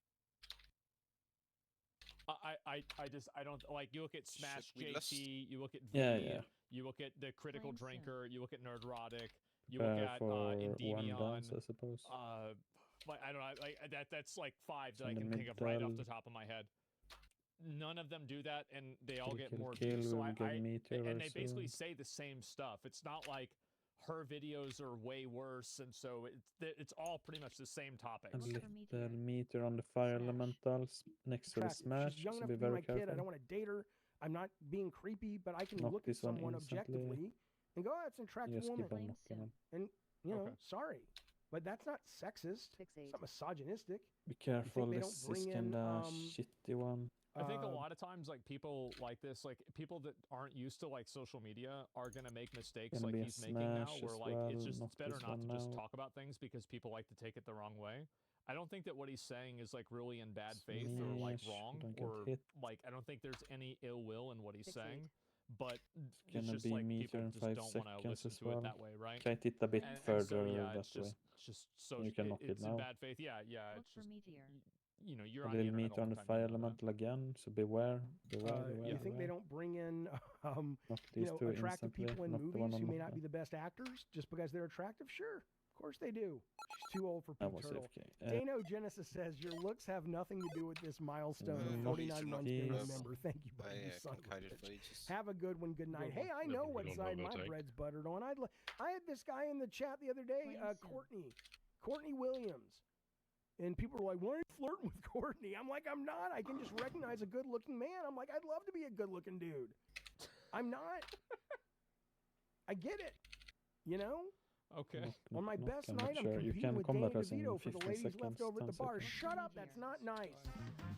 I don't like. You look at Smash Should we list? JT, you look at V, Yeah. you look at the Critical Flame Drinker, you look at Nerdrotic, you look at For one Endymion, dance, I suppose. like, I don't know, like that's like 5 that I In the can think of right off middle. the top of my head. None of them do that, and they all get Kill, more kill, views. So we'll get meteor and they soon. basically say the same stuff. It's not like her videos are way worse, and so it's all pretty much the same topics. A Look for little meteor. meteor on the fire Smash. elementals next to the attractive. smash, She's young so enough be to be very my kid. I careful. don't want to date her. I'm not being creepy, but I can Knock look at this one someone instantly. objectively and go, oh, that's an attractive Just keep woman. on knocking them. And, you know, Okay. sorry. But that's not sexist. Fixate. It's not misogynistic. Be careful, they this don't is bring in, kinda shitty one. I think a lot of times, like, people like this, like, people that aren't used to, like, social media are gonna make mistakes Gonna like be a he's making now, smash where, as like, well, it's knock better this not to one just out. talk about things because people like to take it the wrong way. I don't think that what he's saying is, like, really in bad faith or, like, Smash, wrong, don't get or, hit. like, I don't think there's any ill will in what he's Fixate. saying, but it's Gonna just be like meteor people in just 5 don't want to seconds listen as to it well. that way, right? Try it a bit And further so, yeah, that it's way. just so You can knock it it's in now. bad faith. Yeah, Look it's for just meteor. you know, you're A on the little internet meteor all on the the time, fire you know that. elemental again, so beware. Beware, You think they don't bring in, Knock you these know, two attractive instantly. people in Knock the one movies on who may knock not down. be the best actors just because they're attractive? Sure, of course they do. She's too old for That Pete was Turtle. AFK. Dano Genesis says your looks have nothing to do with this milestone of Mm, 49 months being a jeez. member. Thank you, buddy. You son of a Conquered bitch. for ages. Have a good one. Good night. Hey, I know what side my bread's buttered on. I had this guy in the chat the other day, Courtney Williams. And people were like, why are you flirting with Courtney? I'm like, I'm not. I can just recognize a good-looking man. I'm like, I'd love to be a good-looking dude. I'm not. I get it. You know? Okay. On my best I'm night, not I'm sure. You competing can with combat Dane us in DeVito for the 15 ladies seconds, left over at the 10 bar. seconds. Shut up. That's not nice.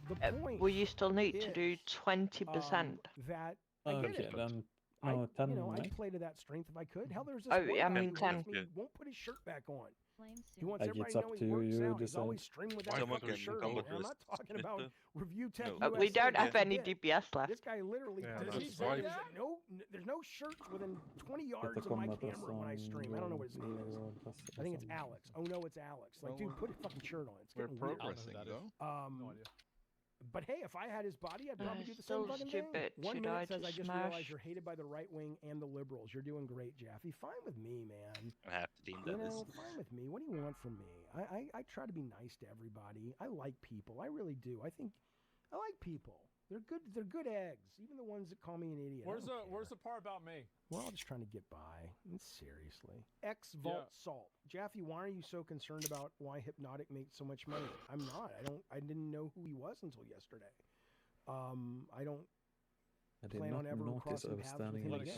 The point Well, you still need to do is, 20%. that I get Okay, it. then I, no, 10 you know, I'd max. play to that strength if I could. Hell, there's this Oh, one I guy mean, who 10. hates me, won't put his shirt back on. Flame He soon. wants Like, everybody it's to up know to he you, works you out. He's decide. always streaming with that Someone fucking can shirt come on. with And I'm this. not talking about Review Tech No. USA. We don't just have a any bit. DPS left. This guy literally Yeah, does that's he why. say there's no shirts within 20 Get yards the of my combat us camera when I on stream. I don't know what his name is. World Plus I think it's or Alex. Oh no, it's Alex. Like, Well, dude, put a fucking shirt on. It's We're getting weird. progressing, that though. No idea. But hey, if I had his body, I'd probably do the Still same fucking thing. stupid. 1 Should minute I says, I just just smash? realized you're hated by the right wing and the liberals. You're doing great, Jaffe. Fine with me, man. I have to deem You that as know, fine with me. What do you want from me? I try to be nice to everybody. I like people. I really do. I think I like people. They're good. They're good eggs. Even the ones that call me an idiot. Where's the part about me? We're all just trying to get by. Seriously. X Vault Salt. Jaffe, why are you so concerned about why Hypnotic makes so much money? I'm not. I didn't know who he was until yesterday. I plan on ever crossing paths with him again.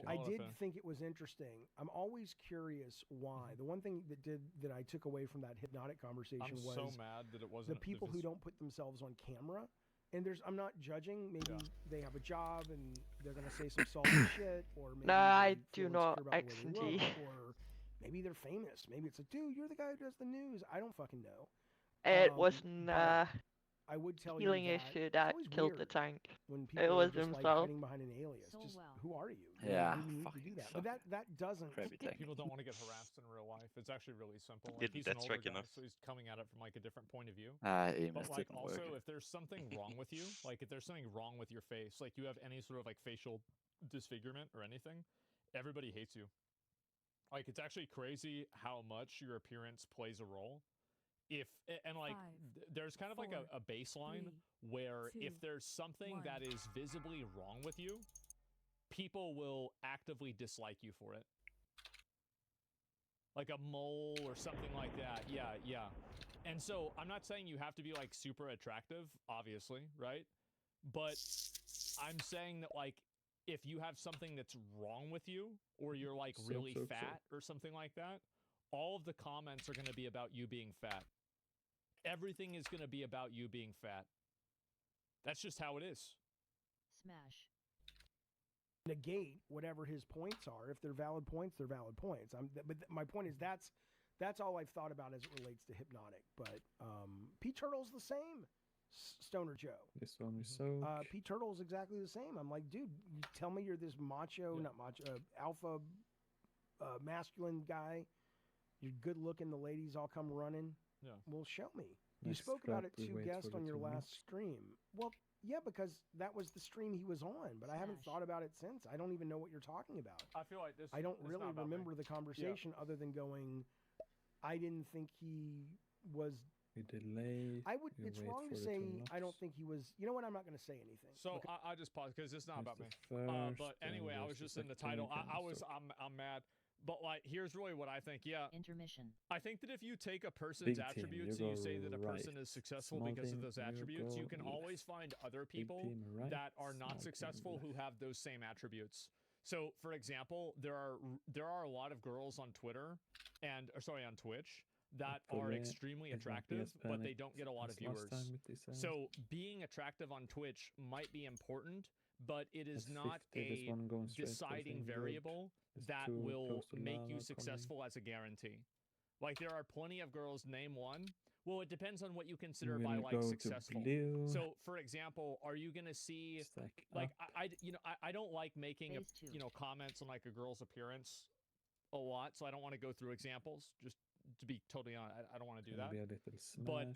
I did think it was interesting. I'm always curious why. The one thing that I took away from that Hypnotic conversation was so mad that it wasn't the people who don't put themselves on camera. And I'm not judging. Maybe they have a job and they're gonna say some salty shit, or maybe I do not X and D. Or maybe they're famous. Maybe it's like, dude, you're the guy who does the news. I don't fucking know. It wasn't I would tell healing you issue that killed the tank. When it people was are just himself. like hiding behind an alias. Just who are you? Yeah, you need to do that. But that doesn't. People don't want to get harassed in real life. It's actually really simple. Yeah, Like, he's an that's older right guy, enough. so he's coming at it from like a different point of view. But like also, if there's something wrong with you, like if there's something wrong with your face, like you have any sort of like facial disfigurement or anything, everybody hates you. Like it's actually crazy how much your appearance plays a role. There's kind of like a baseline where if there's something that is visibly wrong with you, people will actively dislike you for it. Like a mole or something like that. Yeah. And so I'm not saying you have to be like super attractive, obviously, right? But I'm saying that like if you have something that's wrong with you, or you're like really fat or something like that, all of the comments are going to be about you being fat. Everything is going to be about you being fat. That's just how it is. Smash. Negate whatever his points are. If they're valid points, they're valid points. But my point is that's all I've thought about as it relates to Hypnotic. But P Turtle's the same. Stoner Joe. This one is so. P Turtle's exactly the same. I'm like, dude, you tell me you're this macho, not macho, alpha, masculine guy. You're good looking. The ladies all come running. Yeah. Well, show me. You spoke about it to guest on your last stream. Well, yeah, because that was the stream he was on, but I haven't thought about it since. I don't even know what you're talking about. I feel like this. I don't really remember the conversation other than going, I didn't think he was. He delayed. It's wrong to say I don't think he was. You know what? I'm not going to say anything. So I just pause because it's not about me. But anyway, I was just in the title. I'm mad. But like, here's really what I think. Yeah. Intermission. I think that if you take a person's attributes and you say that a person is successful because of those attributes, you can always find other people that are not successful who have those same attributes. So, for example, there are a lot of girls on Twitter on Twitch that are extremely attractive, but they don't get a lot of viewers. So, being attractive on Twitch might be important, but it is not a deciding variable that will make you successful as a guarantee. Like, there are plenty of girls, name one. Well, it depends on what you consider by like successful. So, for example, are you gonna see like I don't like making comments on like a girl's appearance a lot, so I don't want to go through examples. Just to be totally honest, I don't want to do that. But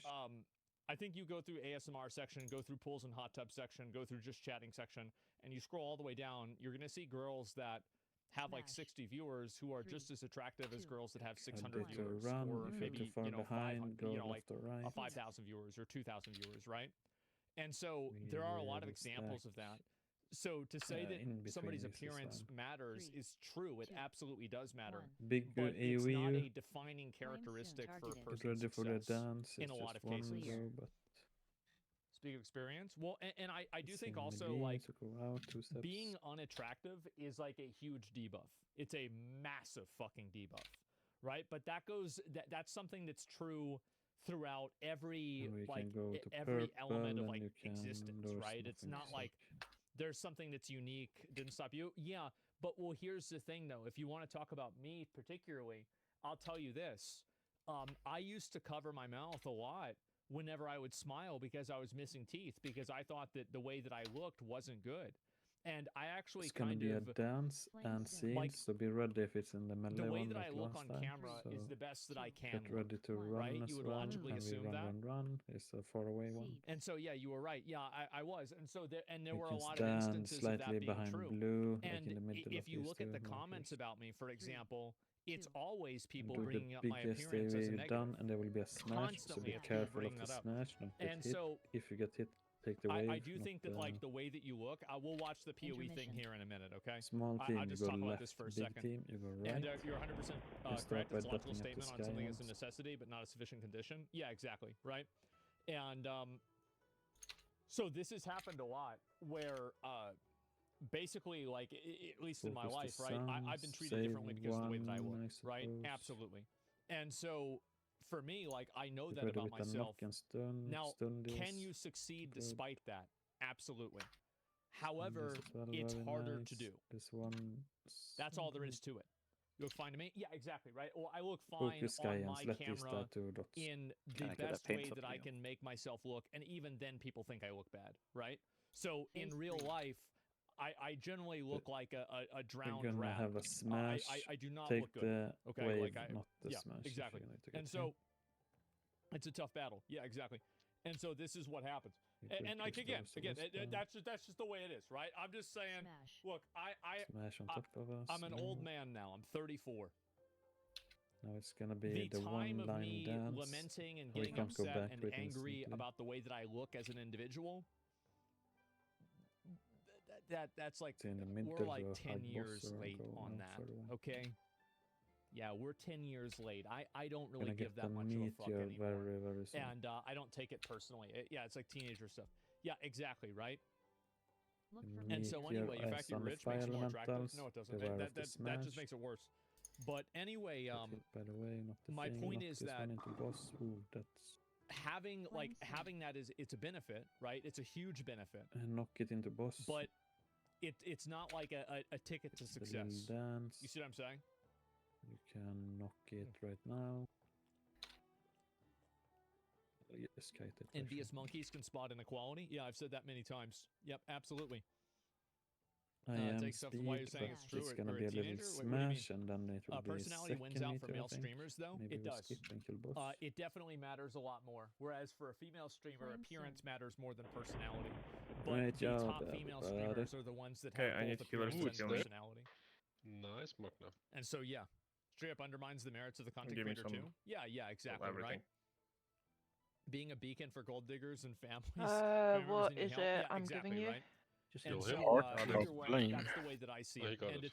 I think you go through ASMR section, go through pools and hot tub section, go through just chatting section, and you scroll all the way down, you're going to see girls that have like 60 viewers who are just as attractive as girls that have 600 viewers, or maybe 5,000 viewers or 2,000 viewers, right? And so there are a lot of examples of that. So to say that somebody's appearance matters is true. It absolutely does matter. But it's not a defining characteristic for a person's success in a lot of cases. Speak of experience. Well, and I do think also like being unattractive is like a huge debuff. It's a massive fucking debuff, right? But that's something that's true throughout every element of like existence, right? It's not like there's something that's unique, didn't stop you. Yeah, but well, here's the thing though. If you want to talk about me particularly, I'll tell you this. I used to cover my mouth a lot whenever I would smile because I was missing teeth, because I thought that the way that I looked wasn't good. And I actually be a dance and scenes, so be ready if it's in the melee. The way that I look on camera is the best that I can. Get ready to run right? as You would well. logically And we assume that. run. It's a faraway one. And so yeah, you were right. Yeah, I was. And so there You were a can lot of stand instances of that slightly being behind true. blue, like And in the middle if of you these look at the two comments markers. about me, for example, it's always people And do bringing the up my biggest appearance as a AoE negative. done, and there will be a smash. So Constantly be have people careful of bringing the that up. smash. Don't get And hit. so If you get hit, take the wave. I do think that like the way that you look, I will watch the PoE thing here in a minute, okay? Small team, I'll you just go talk about left. this for a Big second. team, you go right. And you're 100% You start correct. by It's a logical dotting up the statement on something as a skylands. necessity, but not a sufficient condition. Yeah, exactly, right? And so this has happened a lot where basically, like, at least in my life, right? I've been treated differently because of the way that I look, right? Absolutely. And so for me, like, I know that about myself. Now, can you succeed despite that? Absolutely. However, it's harder to do. This one. That's all there is to it. You look fine to me? Yeah, exactly, right? Well, I look fine on my camera in the best way that I can make myself look, and even then people think I look bad, right? So in real life, I generally look like a drowned You're gonna rat. have a smash. I do not Take look good. the Okay, wave, like not the yeah, smash. exactly. And so it's a tough battle. Yeah, exactly. And so this is what happens. And like again, that's just the way it is, right? I'm just saying. Look, Smash on top of us. I'm an old man now. I'm 34. Now it's gonna be the time of one-line me dance. lamenting and We getting can't go upset back and to it angry instantly. about the way that I look as an individual. That's like It's in the middle we're like of a 10 hard years boss or late go on no that. further one. Okay. Yeah, we're 10 years late. I don't really Gonna give get that the much of a fuck meteor anymore. very soon. And I don't take it personally. Yeah, it's like teenager stuff. Yeah, exactly, right? And so anyway, the fact that you're rich makes you more attractive. No, it doesn't. That just makes it worse. But anyway, by the way, not the my thing, point knock is this that one into boss. Ooh, that's having that it's a benefit, right? It's a huge benefit. and knock it into boss. But it's not like a ticket to Just a success. little dance. You see what I'm saying? You can knock it right now. Yes, kite it. Envious monkeys can spot inequality. Yeah, I've said that many times. Yep, absolutely. I am take stuff why you're speed, saying but it's true. it's or gonna a be a little teenager? What do you mean? smash, and then it will be Personality second wins out for meter, male I think. streamers, though. Maybe It we does. skip and kill boss. It definitely matters a lot more. Whereas for a female streamer, appearance matters more than personality. But Great the job, top female streamers are the ones that Okay, I have need both healers appearance to and kill me. personality. Nice, Mokna. And so yeah, straight up undermines the merits of the content Give me creator some too. Yeah, exactly, everything. right? Being a beacon for gold diggers and families. What needing is help. it Yeah, I'm exactly, giving you? right? Just And kill so, him. Hard either to way, blame. that's the way that I see Oh, he it, got and it.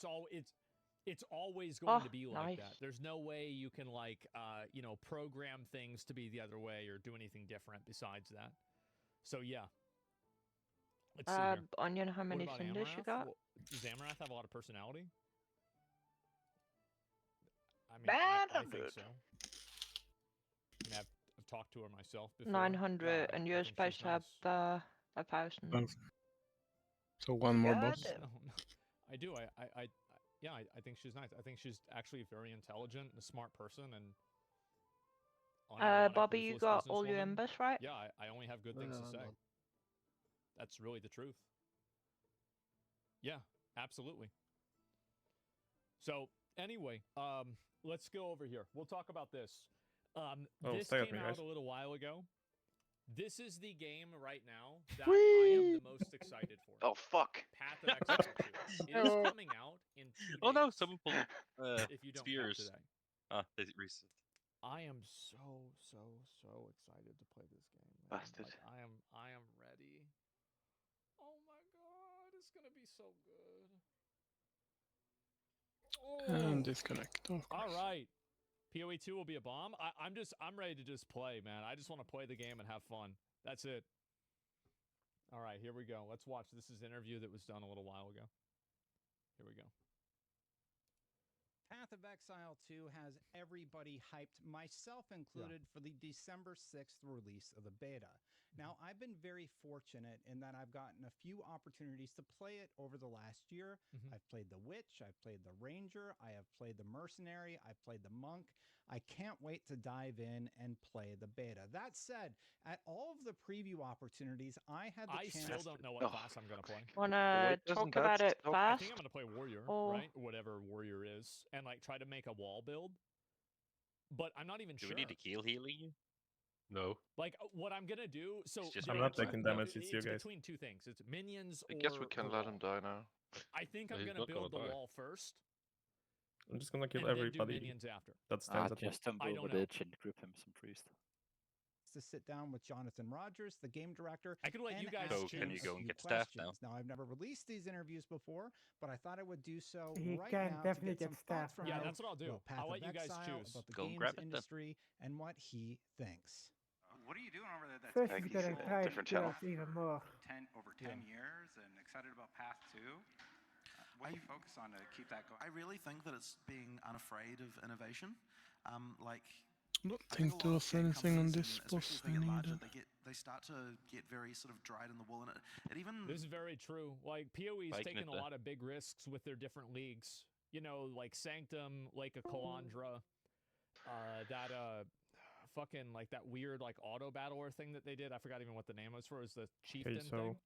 it's always going to be like nice. that. There's no way you can like program things to be the other way or do anything different besides that. So yeah. Let's see here. Onion, how many What about cinders you Amarath? got? Well, does Amarath have a lot of personality? I mean, I think so. I mean, I've talked to her myself before. 900, and you're I think supposed she's to have nice. 1,000. So one more Got boss. it. No, I do. I think she's nice. I think she's actually very intelligent and a smart person. And unironic, Bobby, you ruthless got all your businesswoman. embers, right? Yeah, I only have good things to say. That's really the truth. Yeah, absolutely. So anyway, let's go over here. We'll talk about this. This stay with came me, out guys. a little while ago. This is the game right now that I am the most excited for. Oh fuck! Path of Exile 2. It is coming out in 2 days. Oh no, someone pulled if you don't count spears. today. They reset. I am so excited to play this game. Man. Bastard. Like, I am ready. Oh my god, it's gonna be so good. And disconnect. Of course. All right. PoE 2 will be a bomb. I'm ready to just play, man. I just want to play the game and have fun. That's it. All right, here we go. Let's watch. This is an interview that was done a little while ago. Here we go. Path of Exile 2 has everybody hyped, myself included, for the December 6th release of the beta. Now, I've been very fortunate in that I've gotten a few opportunities to play it over the last year. I've played the Witch, I've played the Ranger, I have played the Mercenary, I've played the Monk. I can't wait to dive in and play the beta. That said, at all of the preview opportunities, I had the chance. I still don't know what class I'm going to play. Wanna talk about it I fast? think I'm going to play Warrior, or... right? Whatever Warrior is. And like try to make a wall build. but I'm not even Do sure. we need to heal you? No. Like what I'm gonna do. So I'm not taking damage. It's you guys. Between two things. It's minions. I guess we can let him die now. I think I'm gonna build the wall first. I'm just gonna kill and everybody. Then do minions after. That stands at just tumble over the edge and group him some priest. To sit down with Jonathan Rogers, the game director. I could let you guys choose. Can you go and get questions. staff now? Now, I've never released these interviews before, but I thought I would do so He right can now definitely to get get some thoughts staff from Yeah, him that's what I'll do. about Path I'll of let you guys Exile, choose. about the Go and games grab it then. industry and what he thinks. What are you doing over there? That's First, big? he's getting a tired different channel. even more. Over 10 years and excited about Path 2. What do you focus on to keep that going? I really think that it's being unafraid of innovation. Like, I don't think there was anything on this boss I needed. They start to get very sort of dried in the wool, and it even. This is very true. Like PoE's taken a lot of big risks with their different leagues. You know, like Sanctum, Lake of Calandra, that fucking like that weird like auto battler thing that they did. I forgot even what the name was for. It was the chieftain thing.